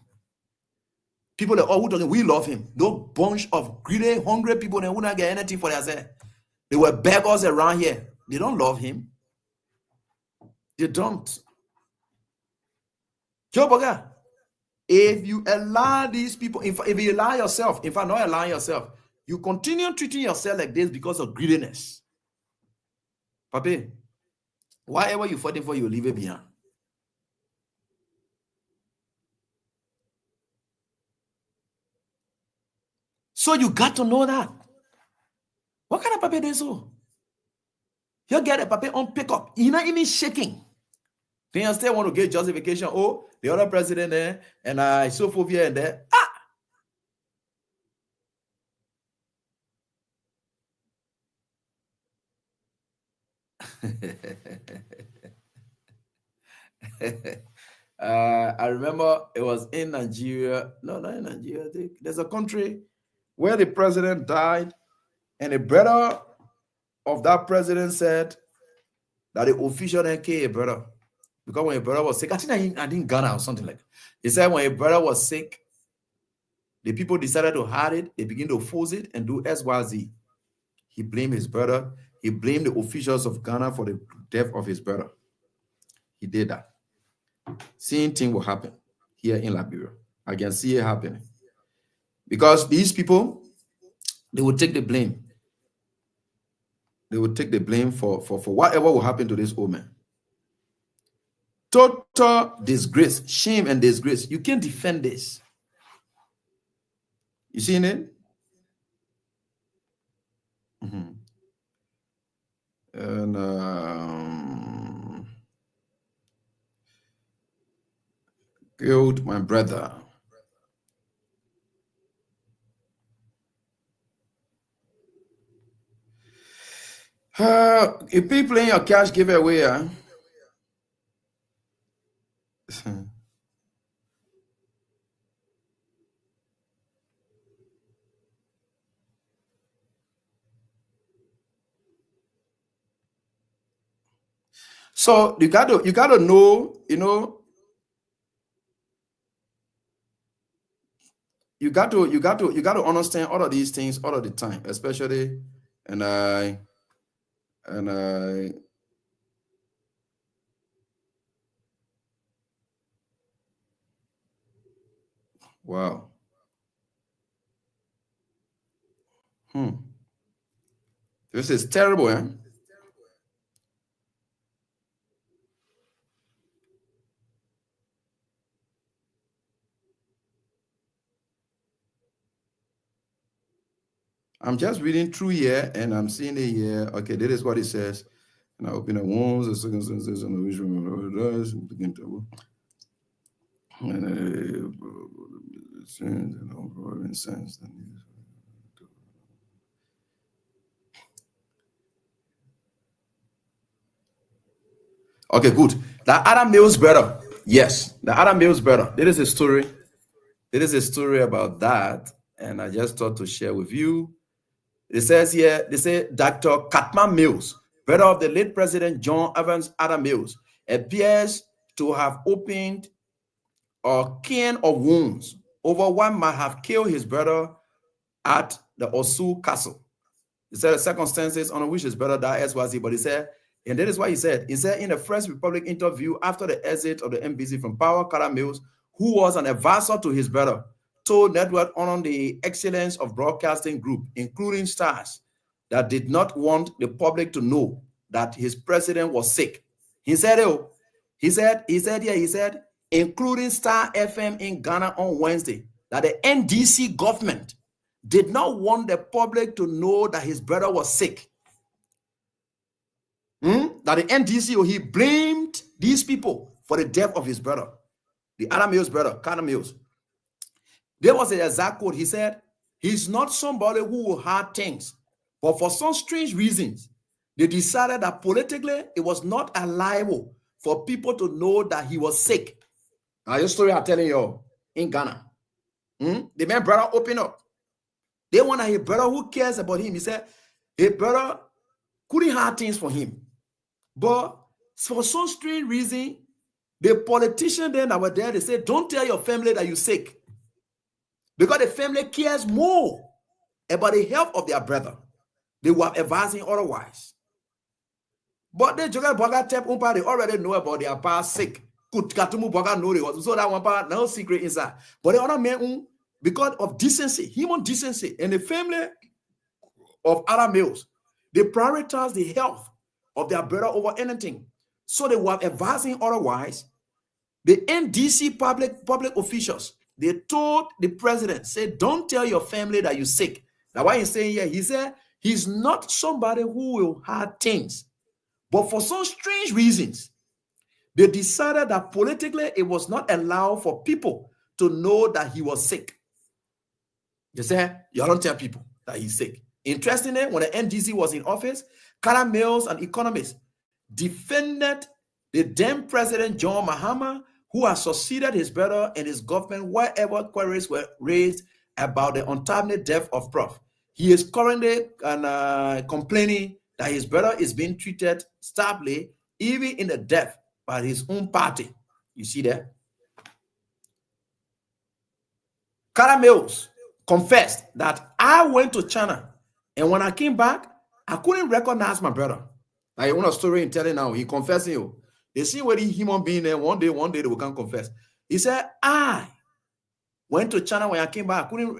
People like us who talking, we love him. Those bunch of greedy, hungry people, they wouldn't get anything for themselves. They were beggars around here. They don't love him. They don't. Joe Boga, If you allow these people, if you allow yourself, if I'm not allowing yourself, you continue treating yourself like this because of greediness. Papi, whatever you're fighting for, you leave it behind. So you got to know that. What kind of papi is so? You get a papi on pickup. You're not even shaking. Then you still want to get justification. Oh, the other president there, and I so for here and there. I remember it was in Nigeria. No, not in Nigeria. I think there's a country where the president died, and the brother of that president said that the official didn't kill a brother. Because when a brother was sick, I think I didn't Ghana or something like that. He said when a brother was sick, the people decided to hide it. They begin to force it and do SYZ. He blamed his brother. He blamed the officials of Ghana for the death of his brother. He did that. Same thing will happen here in Liberia. I can see it happening. Because these people, they will take the blame. They will take the blame for whatever will happen to this old man. Total disgrace, shame and disgrace. You can't defend this. You seen it? Mm-hmm. And killed my brother. If people in your cash giveaway, so you got to know, you got to understand all of these things all of the time, especially wow. This is terrible, eh? I'm just reading through here and I'm seeing it here. Okay, this is what it says. And I open the wounds, the circumstances, and the which does begin to okay, good. The Adam Mills brother. Yes, the Adam Mills brother. This is a story. It is a story about that, and I just thought to share with you. It says here, they say Dr. Catman Mills, brother of the late President John Evans Adam Mills, appears to have opened a can of wounds over what might have killed his brother at the Osu Castle. He said the circumstances under which his brother died as was he, but he said, and that is what he said. He said in the First Republic interview after the exit of the MBC from power, Cara Mills, who was an advisor to his brother, told Network on the Excellence of Broadcasting Group, including stars, that did not want the public to know that his president was sick. He said, including Star FM in Ghana on Wednesday, that the NDC government did not want the public to know that his brother was sick. That the NDC, he blamed these people for the death of his brother, the Adam Mills brother, Cara Mills. There was an exact quote. He said, he's not somebody who will hide things, but for some strange reasons, they decided that politically it was not allowable for people to know that he was sick. Now, your story I'm telling you in Ghana. The man brother opened up. They want a brother who cares about him. He said, a brother couldn't hide things for him. But for some strange reason, the politicians then that were there, they said, don't tell your family that you're sick. Because the family cares more about the health of their brother. They were advising otherwise. But they already know about their past sick. could Katumu Boga know it was so that one part no secret inside. But the other men, because of decency, human decency, and the family of other males, they prioritize the health of their brother over anything. So they were advising otherwise. The NDC public officials, they told the president, say, don't tell your family that you're sick. Now, why he's saying here, he said he's not somebody who will hide things. But for some strange reasons, they decided that politically it was not allowed for people to know that he was sick. They said, you don't tell people that he's sick. Interestingly, when the NDC was in office, Kara Mills and economists defended the then President John Mahama, who has succeeded his brother in his government wherever queries were raised about the untimely death of Prof. He is currently complaining that his brother is being treated stably, even in the death by his own party. You see that? Kara Mills confessed that I went to China, and when I came back, I couldn't recognize my brother. I want a story in telling now. He confessing you. They see where the human being there one day they will come confess. He said, I went to China when I came back. I couldn't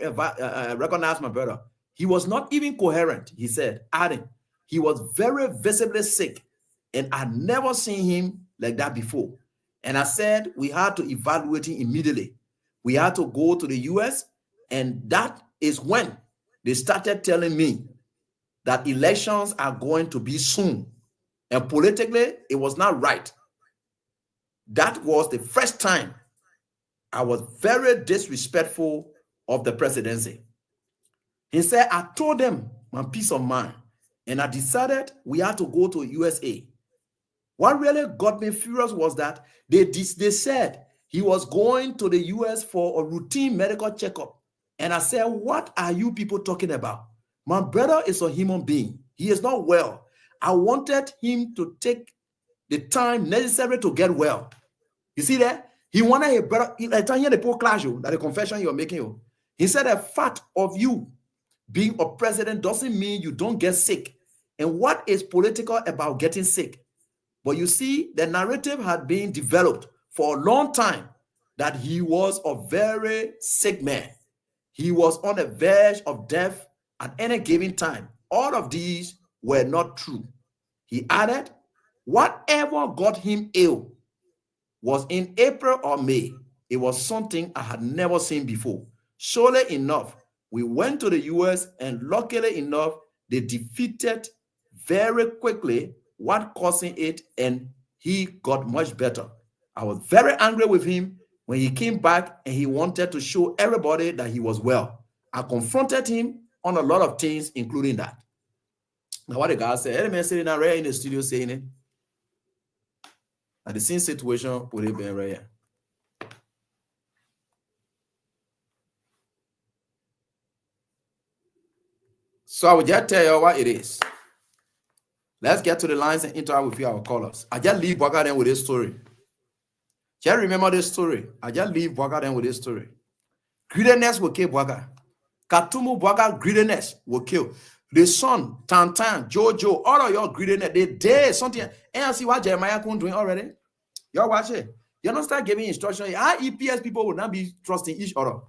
recognize my brother. He was not even coherent, he said, adding, he was very visibly sick, and I'd never seen him like that before. And I said, we had to evaluate him immediately. We had to go to the US, and that is when they started telling me that elections are going to be soon. And politically, it was not right. That was the first time I was very disrespectful of the presidency. He said, I told them my peace of mind, and I decided we had to go to USA. What really got me furious was that they said he was going to the US for a routine medical checkup. And I said, what are you people talking about? My brother is a human being. He is not well. I wanted him to take the time necessary to get well. You see that? He wanted a brother. I tell you the poor clash, that the confession you're making. He said the fact of you being a president doesn't mean you don't get sick. And what is political about getting sick? But you see, the narrative had been developed for a long time that he was a very sick man. He was on the verge of death at any given time. All of these were not true. He added, whatever got him ill was in April or May. It was something I had never seen before. Surely enough, we went to the US, and luckily enough, they defeated very quickly what causing it, and he got much better. I was very angry with him when he came back and he wanted to show everybody that he was well. I confronted him on a lot of things, including that. Now, what the guy said, any man sitting down right in the studio saying it, at the same situation would have been right here. So I will just tell you what it is. Let's get to the lines and interact with our callers. I just leave Bwaga then with this story. Just remember this story. I just leave Bwaga then with this story. Greediness will kill Bwaga. Katumu Bwaga greediness will kill. The son, Tantan, Jojo, all of your greediness, they did something. And you see what Jeremiah Kun doing already? Y'all watch it. You don't start giving instructions. Our EPS people will not be trusting each other.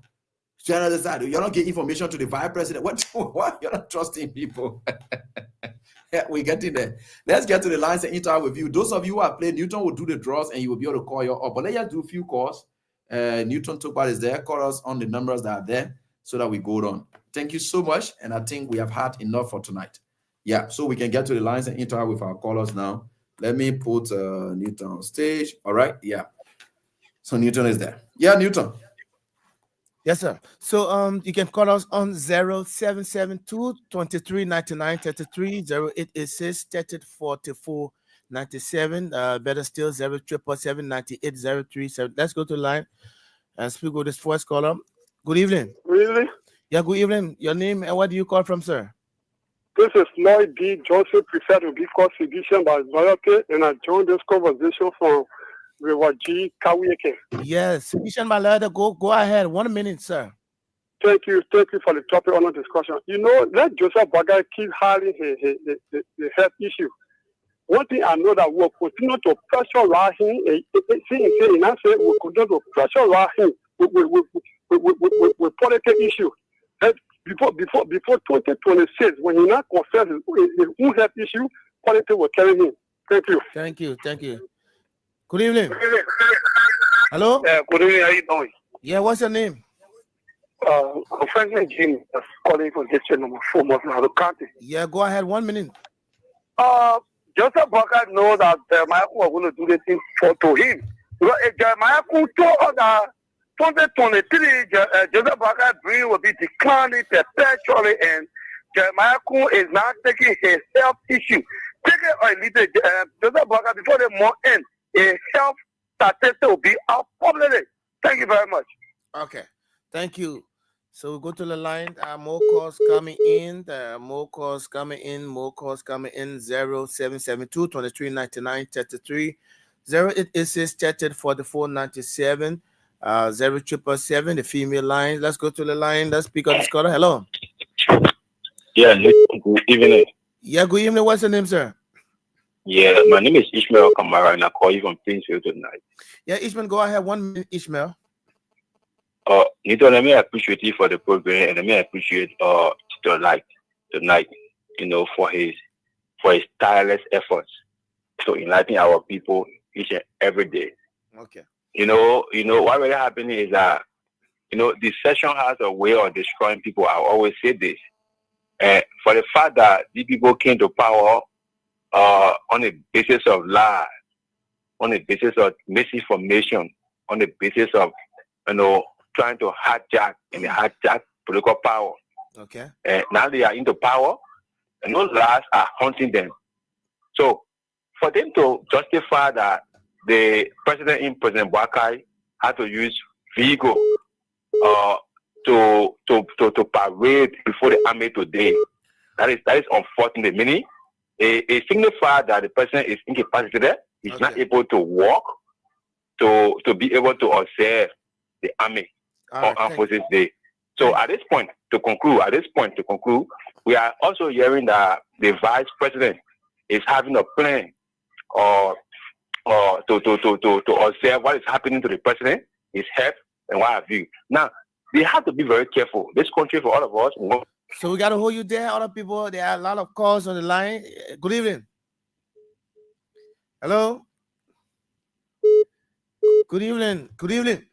You don't get information to the vice president. What? You're not trusting people. Yeah, we're getting there. Let's get to the lines and interact with you. Those of you who have played, Newton will do the draws and you will be able to call your up. But let's just do a few calls. Newton Tokbar is there. Call us on the numbers that are there so that we go on. Thank you so much. And I think we have had enough for tonight. Yeah, so we can get to the lines and interact with our callers now. Let me put Newton on stage. All right. Yeah. So Newton is there. Yeah, Newton. Yes, sir. So you can call us on 0772 23 99 33 0886 30 44 97. Better still 0777 98 037. Let's go to the line and speak with this first caller. Good evening. Good evening. Yeah, good evening. Your name and where do you call from, sir? This is Lloyd D. Johnson, prefer to be called Physician by loyalty, and I joined this conversation from Rewaji Kawieke. Yes, Physician by loyalty. Go ahead. 1 minute, sir. Thank you for the topic on the discussion. You know, let Joseph Bwaga keep hiding the health issue. one thing I know that we'll continue to pressurize him. We'll continue to pressurize him with political issues. Before 2026, when he not confesses his own health issue, politics will carry him. Thank you. Thank you. Good evening. Hello? Good evening. How you doing? Yeah, what's your name? I'm Franklin Jim, calling from district number 4, Moscow County. Yeah, go ahead. 1 minute. Joseph Boakai know that Jeremiah was going to do the thing to him. Because if Jeremiah told us that 2023, Joseph Boakai bill will be declining perpetually, and Jeremiah is now taking his health issue. Take it or leave it. Joseph Boakai, before the month end, a health statistic will be out publicly. Thank you very much. Okay, thank you. So we go to the line. More calls coming in. More calls coming in. 0772 2399 33 0886 44 97 0777 the female line. Let's go to the line. Let's pick up this caller. Hello. Yeah, good evening. Yeah, good evening. What's your name, sir? Yeah, my name is Ishmael Kamara, and I call you from Princefield tonight. Yeah, Ishmael, go ahead. 1 minute, Ishmael. Nito, let me appreciate you for the program, and let me appreciate tonight, for his tireless efforts to enlighten our people each and every day. Okay. What really happening is that, the session has a way of destroying people. I always say this. And for the fact that these people came to power on the basis of lies, on the basis of misinformation, on the basis of, trying to hijack political power. Okay. And now they are into power, and those lies are haunting them. So for them to justify that the President Boakai had to use vehicle to parade before the army today, that is unfortunate. Meaning, it signifies that the president is incapacitated. He's not able to walk to be able to observe the army on Armed Forces Day. So at this point, to conclude, we are also hearing that the vice president is having a plan to observe what is happening to the president, his health, and what have you. Now, they have to be very careful. This country, for all of us. So we got to hold you there. Other people, there are a lot of calls on the line. Good evening. Hello. Good evening. Good evening.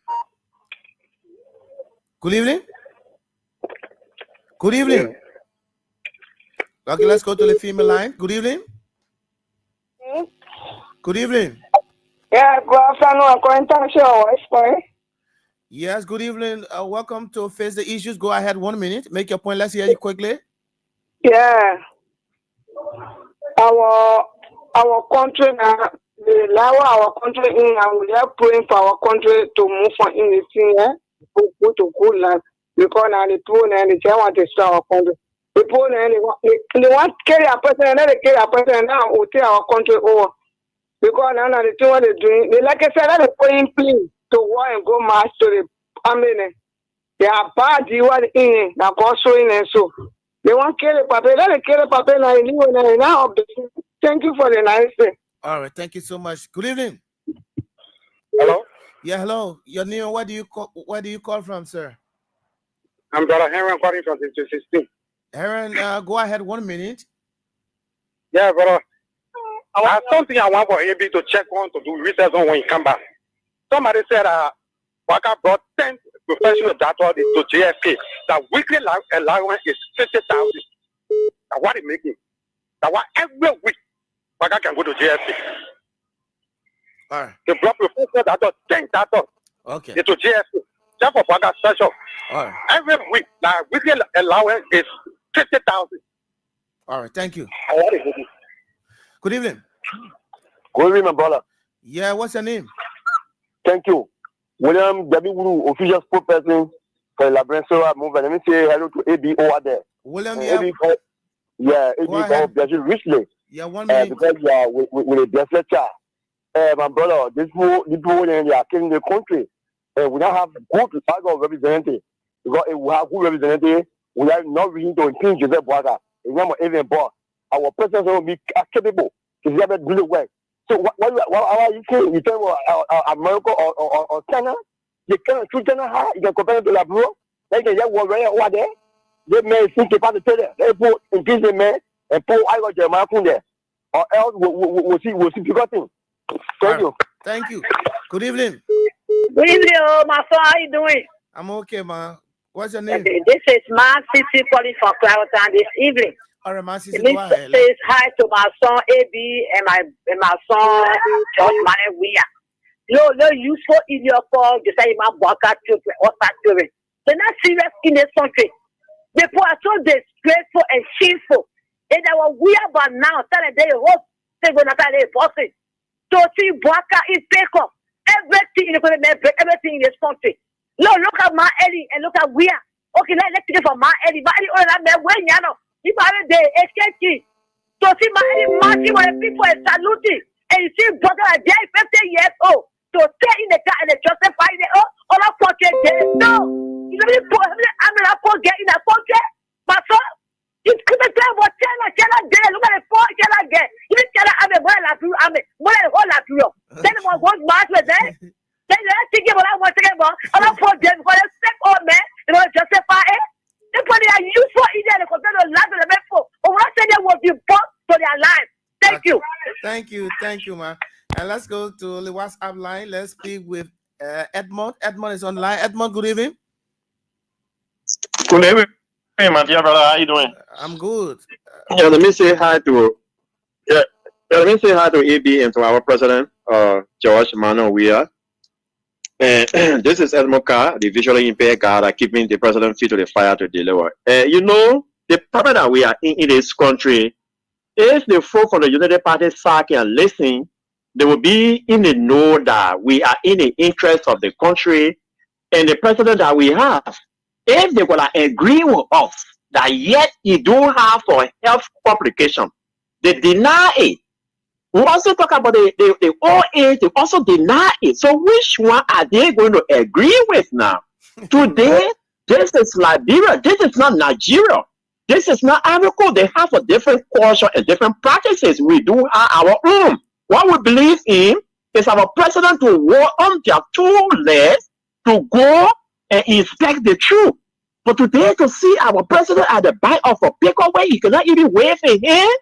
Good evening. Good evening. Okay, let's go to the female line. Good evening. Good evening. Yeah, good afternoon. I'm calling to your voice, Yes, good evening. Welcome to Face the Issues. Go ahead, 1 minute. Make your point. Let's hear you quickly. Yeah. Our country now, the level our country in, and we are praying for our country to move from in the thing, go to good land. Because now the people and the want to destroy our country. The people they want to carry a person, and then they carry a person, and now we take our country over. Because now the thing what they're doing, they like I said, they're putting plea to war and go march to the army. They are bad, you are in that go showing and so. They want to kill the paper, let them kill the paper now. Thank you for the nice day. All right, thank you so much. Good evening. Hello? Yeah, hello. Your name, where do you call from, sir? I'm Brother Heron calling from 16. Heron, go ahead, 1 minute. Yeah, brother. I have something I want for AB to check on to do research on when he come back. Somebody said Waka brought 10 professional doctors to JFK. The weekly allowance is 50,000. Now what is making? Now what every week Waka can go to JFK. All right. They brought professional doctors, 10 doctors to JFK. Just for Waka special. All right. Every week, the weekly allowance is 50,000. All right, thank you. What is making? Good evening. Good evening, my brother. Yeah, what's your name? Thank you. William W. official spokesperson for the Labrador movement. Let me say hello to AB over there. William, AB for richly. Yeah, 1 minute. Because you are with a blessed child. My brother, this people they are killing the country. We don't have good representative. Because if we have good representative, we are not willing to impeach Joseph Boakai. Remember, even our president will be capable to be able to do the work. So what are you saying? You tell America or China? You can't shoot China high. You can compare it to Labro. They can get what over there. They may think about the trailer. They put increase the man and pull I got Jeremiah there. Or else we'll see forgotten. Thank you. Thank you. Good evening. Good evening, my son. How you doing? I'm okay, ma. What's your name? Okay, this is Man City calling for Clarendon this evening. All right, Man City, This go ahead. says hi to my son AB and my son George Manuel Weah. No useful idiot for the same man Boaka children or children. They're not serious in this country. The poor are so disgraceful and shameful. And they were weird but now telling they hope they're gonna tell they bossing. So see Boaka is take off. Everything in the country, everything in this country. No, look at my Eddie and look at Weah. Okay, let's take it from my Eddie. My Eddie, all that man, when you know, if I had the SKT. So see my Eddie marching when the people are saluting. And you see brother like they're 50 years old. So stay in the car and they justify it. Oh, all that country there. No. You know, I'm not going to get in that country. My son, you couldn't tell what China there. Look at the poor China there. You didn't tell I'm a boy like you. I'm a boy like all like you. Then I'm going to march with them. Then they're thinking about what I'm talking about. I'm not for them for the sake of man. You know, justify it. They put their useful in there compared to the life of the people. Or what I said they will be bought for their life. Thank you. Thank you, man. And let's go to the WhatsApp line. Let's speak with Edmond. Edmond is online. Edmond, good evening. Good evening, my dear brother. How you doing? I'm good. Let me say hi to AB and to our president, George Manuel Weah. And this is Edmond Carr, the visually impaired guy that keeping the president feet to the fire to deliver. You know, the problem that we are in this country, if the folk from the United Party side can listen, they will be in the know that we are in the interest of the country and the president that we have. If they will agree with us that yet you don't have for health complication, they deny it. We also talk about the old age, they also deny it. So which one are they going to agree with now? Today, this is Liberia. This is not Nigeria. This is not Africa. They have a different culture and different practices. We do have our own. What we believe in is our president to walk on their two legs to go and inspect the truth. But today, to see our president at the back of a pickup where he cannot even wave a hand,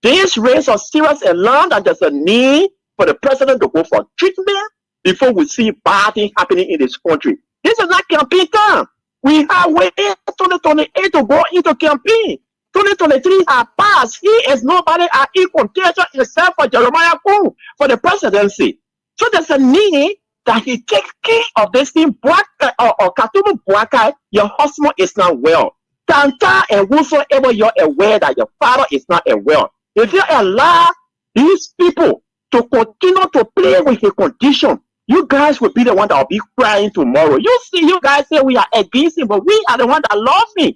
this raises a serious alarm that there's a need for the president to go for treatment before we see bad things happening in this country. This is not campaign time. We have waited 2028 to go into campaign. 2023 has passed. He is nobody at equal contention except for Jeremiah Kung for the presidency. So there's a need that he takes care of this thing. Katumu Boaka, your husband is not well. Tanta and whosoever you're aware that your father is not well. If you allow these people to continue to play with his condition, you guys will be the one that will be crying tomorrow. You see, you guys say we are against him, but we are the one that love him.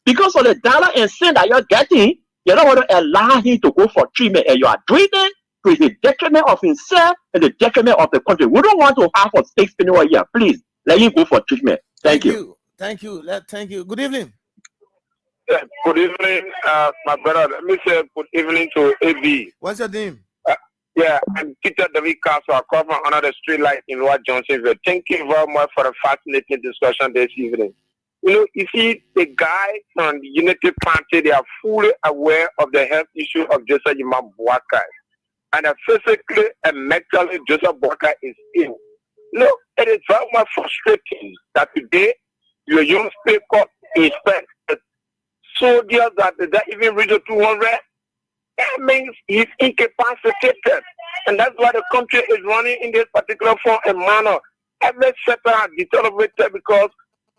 Because of the dollar and cent that you're getting, you don't want to allow him to go for treatment, and you are doing it to the detriment of himself and the detriment of the country. We don't want to have a stake spinning over here. Please, let him go for treatment. Thank you. Thank you. Thank you. Good evening. Good evening, my brother. Let me say good evening to AB. What's your name? I'm Peter David Castle. I come from under the street light in Lower Johnsonville. Thank you very much for the fascinating discussion this evening. You know, you see, the guy from the Unity Party, they are fully aware of the health issue of Joseph Imam Boaka. And physically and mentally, Joseph Boaka is ill. No, it is very much frustrating that today your young speaker inspect soldiers that even reach 200. That means he's incapacitated. And that's why the country is running in this particular form and manner. Every sector has deteriorated because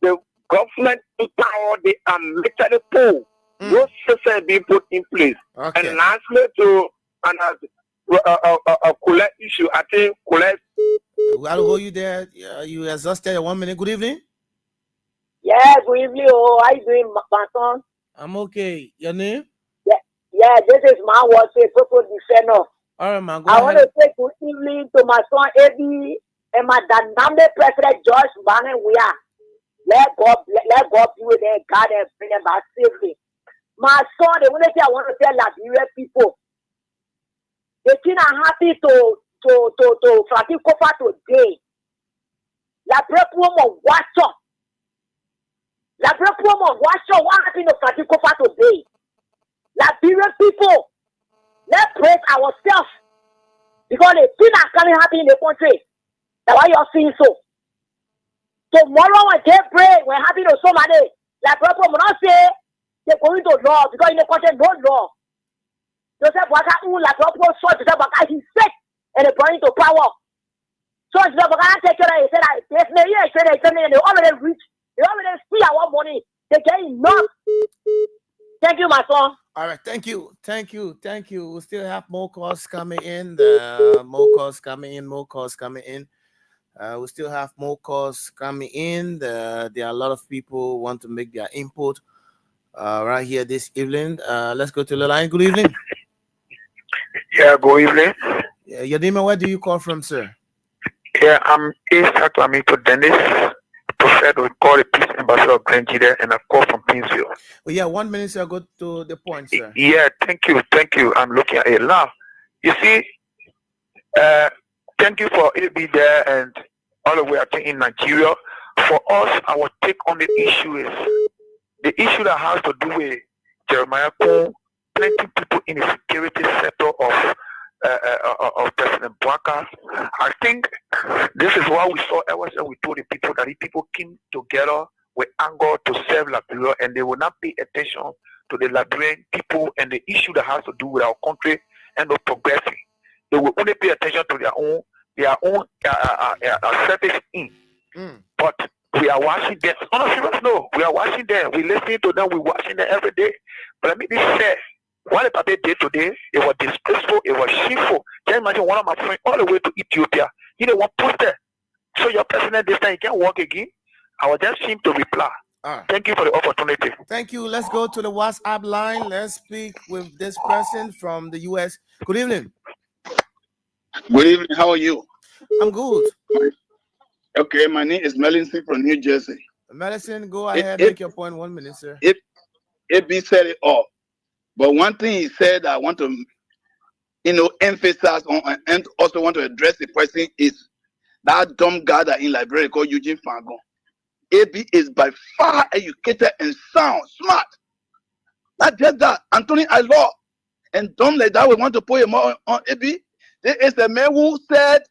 the government power, they are military pool. Those systems being put in place. Okay. And lastly, to a Kule issue, I think Kule. I'll hold you there. You exhausted. 1 minute. Good evening. Yeah, good evening. Oh, how you doing, my son? I'm okay. Your name? Yeah, this is my word. Say, Toto Defender. All right, man. Go I ahead. want to say good evening to my son Eddie and my dynamic president George Manuel Weah. Let God be with them, God, and bring them back safely. My son, the only thing I want to tell Liberia people, The thing are happy to Francis Kofa today. La prepomo watch up. La prepomo watch up. What happened to Francis Kofa today? Liberian people, let's praise ourselves because the things are coming happen in the country. That's why you're seeing so. Tomorrow when they pray, we're happy to somebody. La prepomo will not say they're going to law because in the country no law. Joseph Waka la prepomo saw Joseph Waka he's sick and they brought him to power. So Joseph Waka take care of it. He said, they already rich. They already see our money. They get enough. Thank you, my son. All right, thank you. We still have more calls coming in. More calls coming in. We still have more calls coming in. There are a lot of people who want to make their input right here this evening. Let's go to the line. Good evening. Yeah, good evening. Yeah, your name and where do you call from, sir? Yeah, I'm Isaac Lamito Dennis. We call the Peace Ambassador of Nigeria, and I call from Pinsville. Well, yeah, 1 minute, sir. Go to the point, sir. Yeah, thank you. I'm looking at it now. You see, thank you for AB there and all the way I think in Nigeria. For us, our take on the issue is the issue that has to do with Jeremiah Kuhn, plenty people in the security sector of President Bwaka. I think this is what we saw ever since we told the people that if people came together with anger to serve Liberia and they will not pay attention to the Liberian people and the issue that has to do with our country and the progressing. They will only pay attention to their own selfish in. But we are watching them. On a serious note, we are watching them. We listening to them. We watching them every day. But let me be fair. What the Papa did today, it was disgraceful, it was shameful. Can you imagine one of my friends all the way to Ethiopia? He didn't want poster. So your president this time he can't walk again. I was just ashamed to reply. Thank you for the opportunity. Thank you. Let's go to the WhatsApp line. Let's speak with this person from the US. Good evening. Good evening. How are you? I'm good. Okay, my name is Melinson from New Jersey. Melinson, go ahead, make your point. 1 minute, sir. It be said it all. But one thing he said I want to, emphasize on and also want to address the person is that dumb guy that in Liberia called Eugene Fangon. AB is by far educated and sound, smart. Not just that, Anthony Aylor and dumb like that we want to put him on AB. There is a man who said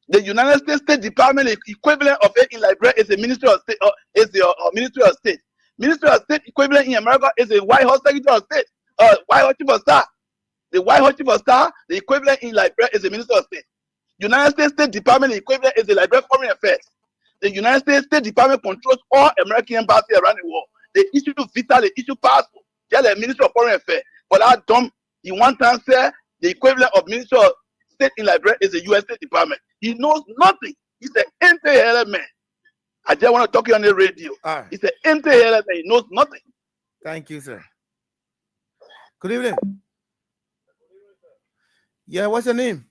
the United States State Department equivalent of it in Liberia is the Ministry of State, is the Ministry of State. Ministry of State equivalent in America is the White House Secretary of State, White House Chief of Staff. The White House Chief of Staff, the equivalent in Liberia is the Minister of State. United States State Department equivalent is the Liberia Foreign Affairs. The United States State Department controls all American embassies around the world. They issue visa, they issue passport. They're the Minister of Foreign Affairs. But that dumb, he one time said the equivalent of Minister of State in Liberia is the U.S. State Department. He knows nothing. He's an empty-headed man. I just want to talk to you on the radio. He's an empty-headed man. He knows nothing. Thank you, sir. Good evening. Yeah, what's your name?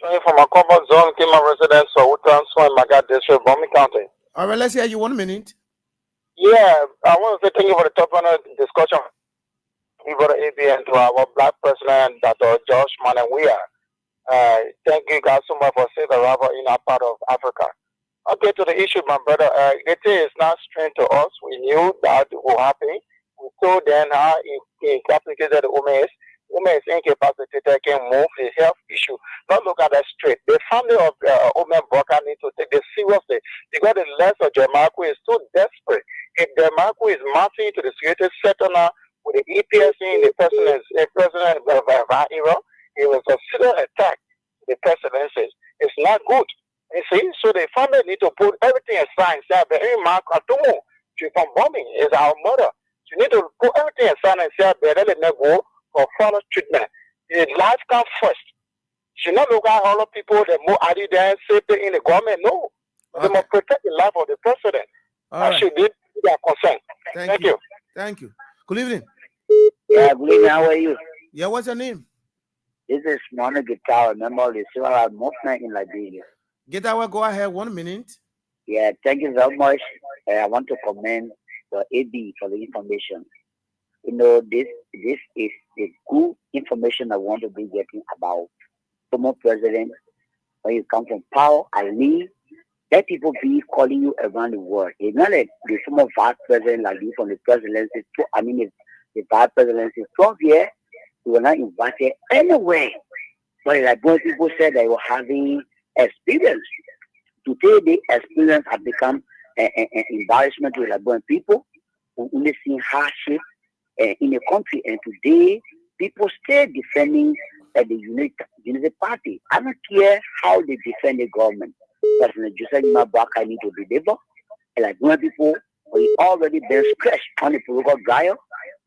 From a comfort zone, Kima residence of Utan Swan Magat District, Bomi County. All right, let's hear you 1 minute. Yeah, I want to say thank you for the top panel discussion. We got an ABN to our Black president, Dr. Josh Manawia. Thank you guys so much for saying the arrival in our part of Africa. Okay, to the issue, my brother. It is not strange to us. We knew that would happen. We told them how complicated the woman is incapacitated, can move, the health issue. Not look at that straight. The family of Omen Broker need to take this seriously because the less of Jermaku is too desperate. If Jermaku is marching to the security sector now with the EPSC, the president of Iran, it was a serious attack. The presidencies. It's not good. You see, so the family need to put everything aside and say, "Hey, Mark, from bombing is our mother." So you need to put everything aside and say, "Let me go for further treatment." The life comes first. You not look at all the people that move out there safety in the government. No, they must protect the life of the president. That should be their concern. Thank you. Thank you. Good evening. Yeah, good evening. How are you? Yeah, what's your name? This is Mohamed Guitar, member of the Civil Rights Movement in Liberia. Guitar, go ahead, 1 minute. Yeah, thank you very much. I want to commend the AB for the information. this is the good information I want to be getting about former president. When you come from power, let people be calling you around the world. It's not like the former vice president like you from the presidency. The vice presidency 12 years, we were not invited anywhere. But like when people said they were having experience, today the experience has become an embarrassment to Liberian people who only see hardship in the country. And today, people still defending the Unity Party. I don't care how they defend the government. President Joseph Mabaka need to deliver. And like when people we already been scratched on the political trial,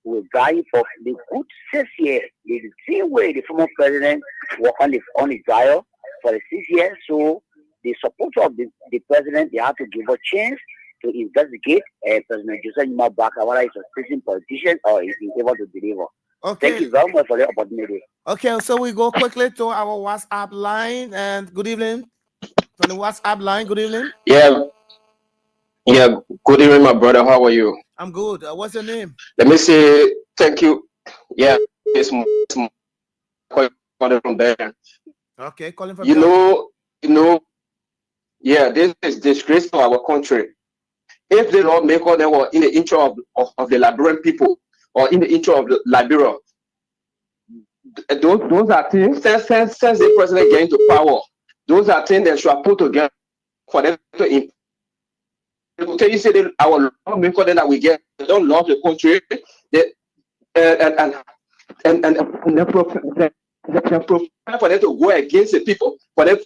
we drive for the good 6 years. The same way the former president was on the trial for the 6 years. So the support of the president, they have to give a chance to investigate President Joseph Mabaka, whether he's a prison politician or is he able to deliver. Okay. Thank you very much for the opportunity. Okay, so we go quickly to our WhatsApp line. And good evening. From the WhatsApp line, good evening. Yeah, good evening, my brother. How are you? I'm good. What's your name? Let me say thank you. Yeah, it's calling from there. Okay, calling from you know, yeah, this is disgrace to our country. If the lawmaker they were in the interest of the Liberian people or in the interest of Liberia, those are things since the president get into power, those are things that should put together for them to improve. Okay, you say that our lawmaker that we get, they don't love the country, they prefer for them to go against the people, for them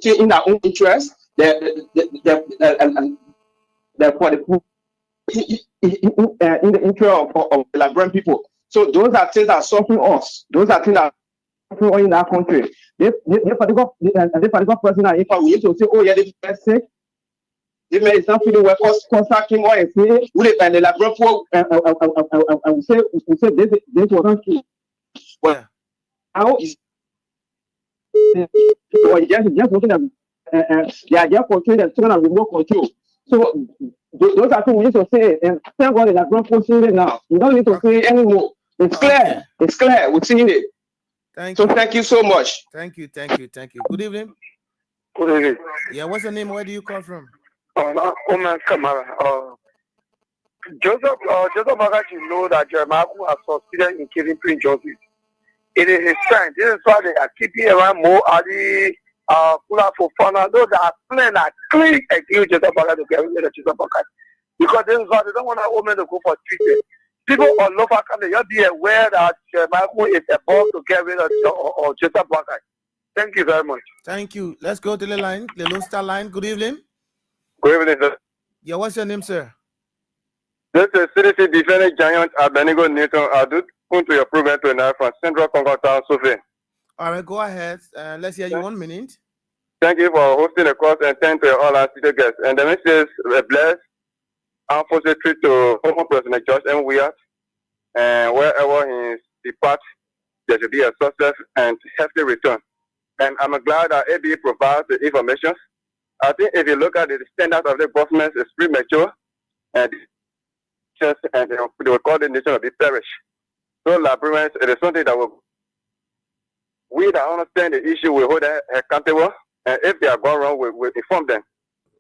in their own interest, for the in the interest of the Liberian people. So those are things that are suffering us. Those are things that are suffering in our country. This particular person, if I need to say, oh yeah, this is sick. This man is not feeling well. Contact him or say, and the Liberian people, we say this was not true. Well, how is just looking at they are just controlling them, trying to remote control. So those are things we need to say, and thank God that God pushing it now. You don't need to say anymore. It's clear. It's clear. We're seeing it. Thank you so much. Thank you. Good evening. Good evening. Yeah, what's your name? Where do you call from? Oman Kamara. Joseph Magachi know that Jeremiah has succeeded in killing Prince Joseph. It is his time. This is why they are keeping around more Ali, Kula Fofana. Those that are playing that clean against Joseph Magachi to get rid of Joseph Magachi. Because this is why they don't want a woman to go for treatment. People on local country, you'll be aware that Jeremiah is about to get rid of Joseph Magachi. Thank you very much. Thank you. Let's go to the line, the Lone Star line. Good evening. Good evening, sir. Yeah, what's your name, sir? This is CDC Defendant Giant Abenigo Newton Adut. Come to your program tonight from Central Congo Town, Sophie. All right, go ahead. Let's hear you 1 minute. Thank you for hosting the course and thank to all our studio guests. And the message is blessed and positive to former President George M. Weah. And wherever he departs, there should be a success and hefty return. And I'm glad that AB provides the information. I think if you look at the standard of the government, it's premature, and they will call the nation of the parish. So, Liberians, it is something that we that understand the issue will hold them accountable, and if they are gone wrong, we will inform them.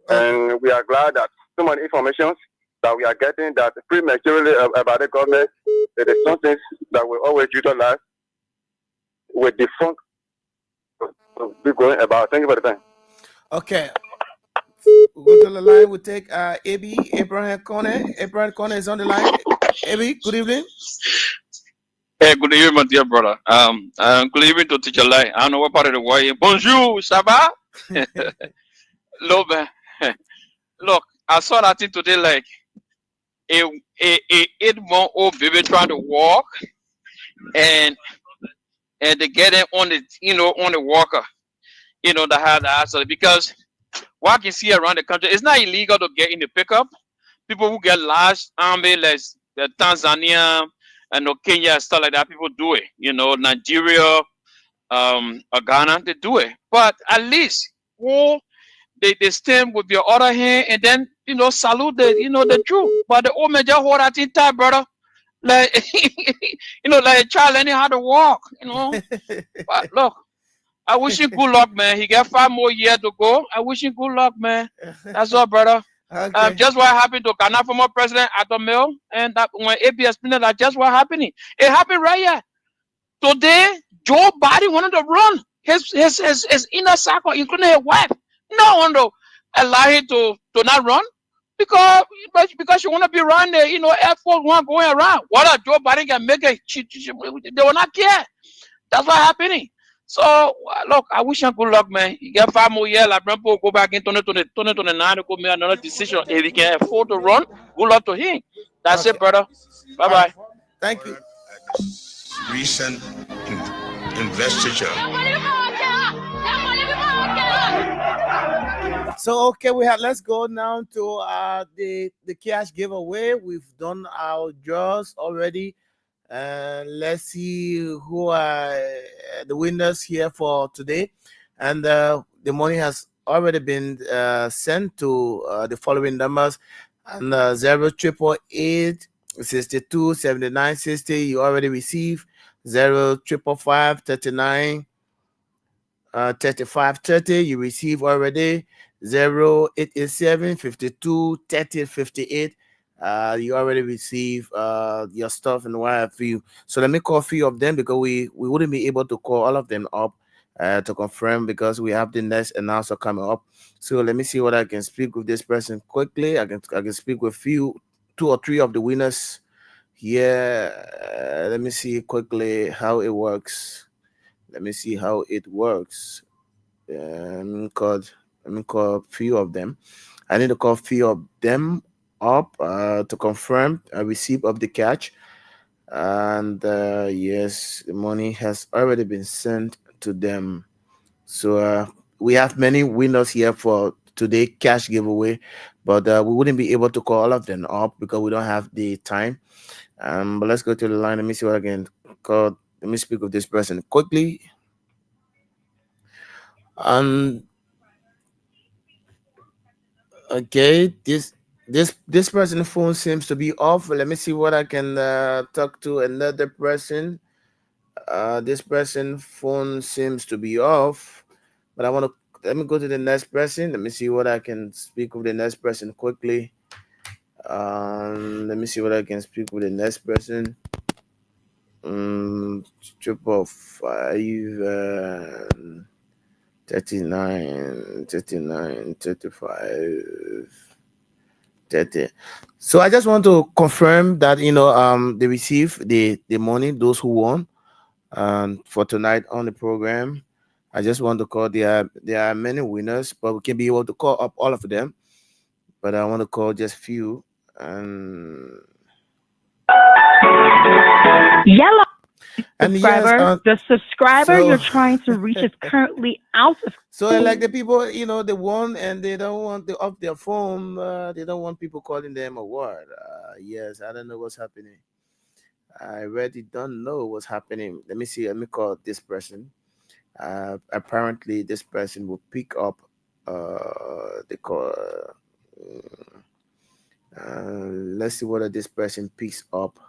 And we are glad that so many information that we are getting that prematurely about the government, it is something that we always utilize with the fund to be going about. Thank you for the time. Okay. We'll go to the line. We'll take Abraham Kone. Abraham Kone is on the line. Abi, good evening. Hey, good evening, my dear brother. Good evening to Teacher Lai. I don't know what part of the world. Bonjour, ça va? Look, I saw that thing today, like a 8-month-old baby trying to walk, and they get him on the on the walker, that had the accident. Because what I can see around the country, it's not illegal to get in the pickup. People who get large army, like the Tanzania and Kenya and stuff like that, people do it. Nigeria, Ghana, they do it. But at least they stand with your other hand and then salute the the truth. But the old man just hold that thing tight, brother. like like a child learning how to walk. But look, I wish him good luck, man. He got 5 more years to go. I wish him good luck, man. That's all, brother. Okay. Just what happened to Ghana former president Adam Mill, and that when ABS explained that just what happened. It happened right here. Today, Joe Biden wanted to run his inner circle, including his wife. No one to allow him to not run because she want to be around there, Air Force One going around. What if Joe Biden can make it? They will not care. That's what happening. So look, I wish him good luck, man. You get 5 more years. Like Brempo go back in 2029 to go make another decision. If he can afford to run, good luck to him. That's it, brother. Bye bye. Thank you. Recent investiture. So okay, let's go now to the cash giveaway. We've done our draws already. Let's see who are the winners here for today. And the money has already been sent to the following numbers. And 0888 62 79 60 you already received. 0555 39 35 30 you receive already. 0887 52 30 58 you already receive your stuff and what have you. So let me call a few of them because we wouldn't be able to call all of them up to confirm because we have the next announcer coming up. So let me see what I can speak with this person quickly. I can speak with 2 or 3 of the winners here. Let me see quickly how it works. Let me see how it works. Let me call a few of them. I need to call a few of them up to confirm a receipt of the cash. And yes, the money has already been sent to them. So we have many winners here for today cash giveaway, but we wouldn't be able to call all of them up because we don't have the time. But let's go to the line. Let me see what I can call. Let me speak with this person quickly. Okay, this person's phone seems to be off. Let me see what I can talk to another person. This person's phone seems to be off, but let me go to the next person. Let me see what I can speak with the next person quickly. Let me see what I can speak with the next person. 555 39 35 30. So I just want to confirm that they receive the money, those who won for tonight on the program. I just want to call. There are many winners, but we can be able to call up all of them. But I want to call just few. Yellow. And Subscriber, yes, the subscriber so- you're trying to reach is currently out of. So like the people, they won and they don't want to off their phone. They don't want people calling them a word. Yes, I don't know what's happening. I really don't know what's happening. Let me see. Let me call this person. Apparently, this person will pick up the call. Let's see whether this person picks up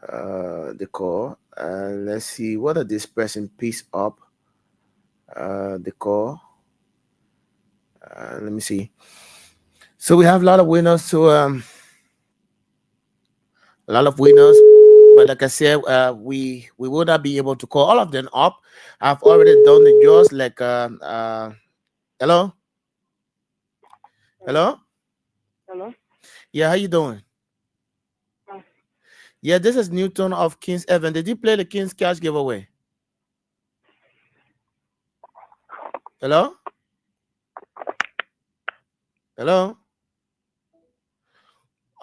the call. Let's see whether this person picks up the call. Let me see. So we have a lot of winners. So a lot of winners. But like I said, we will not be able to call all of them up. I've already done the jaws. Like hello. Hello? Yeah, how you doing? Yeah, this is Newton of Kings Evan. Did you play the Kings Cash giveaway? Hello? Hello?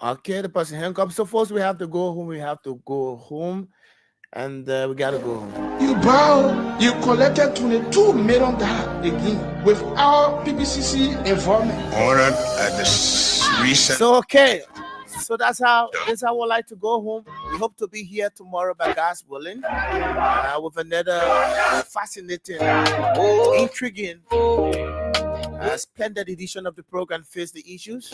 Okay, the person hang up. So first we have to go home. And we gotta go home. You bow, you collected $22 million again without PPCC involvement. Honored at this recent. So okay. So that's how I would like to go home. We hope to be here tomorrow by God's willing. With another fascinating, intriguing Splendid edition of the program, Face the Issues.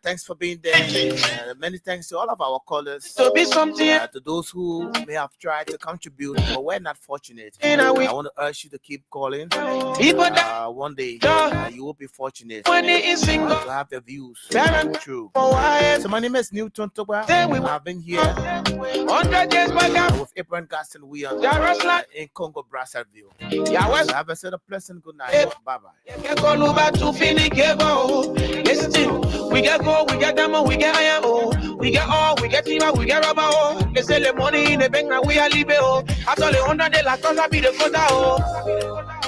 Thanks for being there. Many thanks to all of our callers. To those who may have tried to contribute, but were not fortunate. I want to urge you to keep calling. One day, you will be fortunate to have your views true. So my name is Newton Toba. I've been here with Abraham Gaston. We are in Congo, Brazzaville. So have a set of pleasant good night. Bye-bye. We get gold, we get diamond, we get iron, we get all, we get timber, we get rubber, they sell the money in the bank, now we are leaving, after the 100 days, like, be the quota,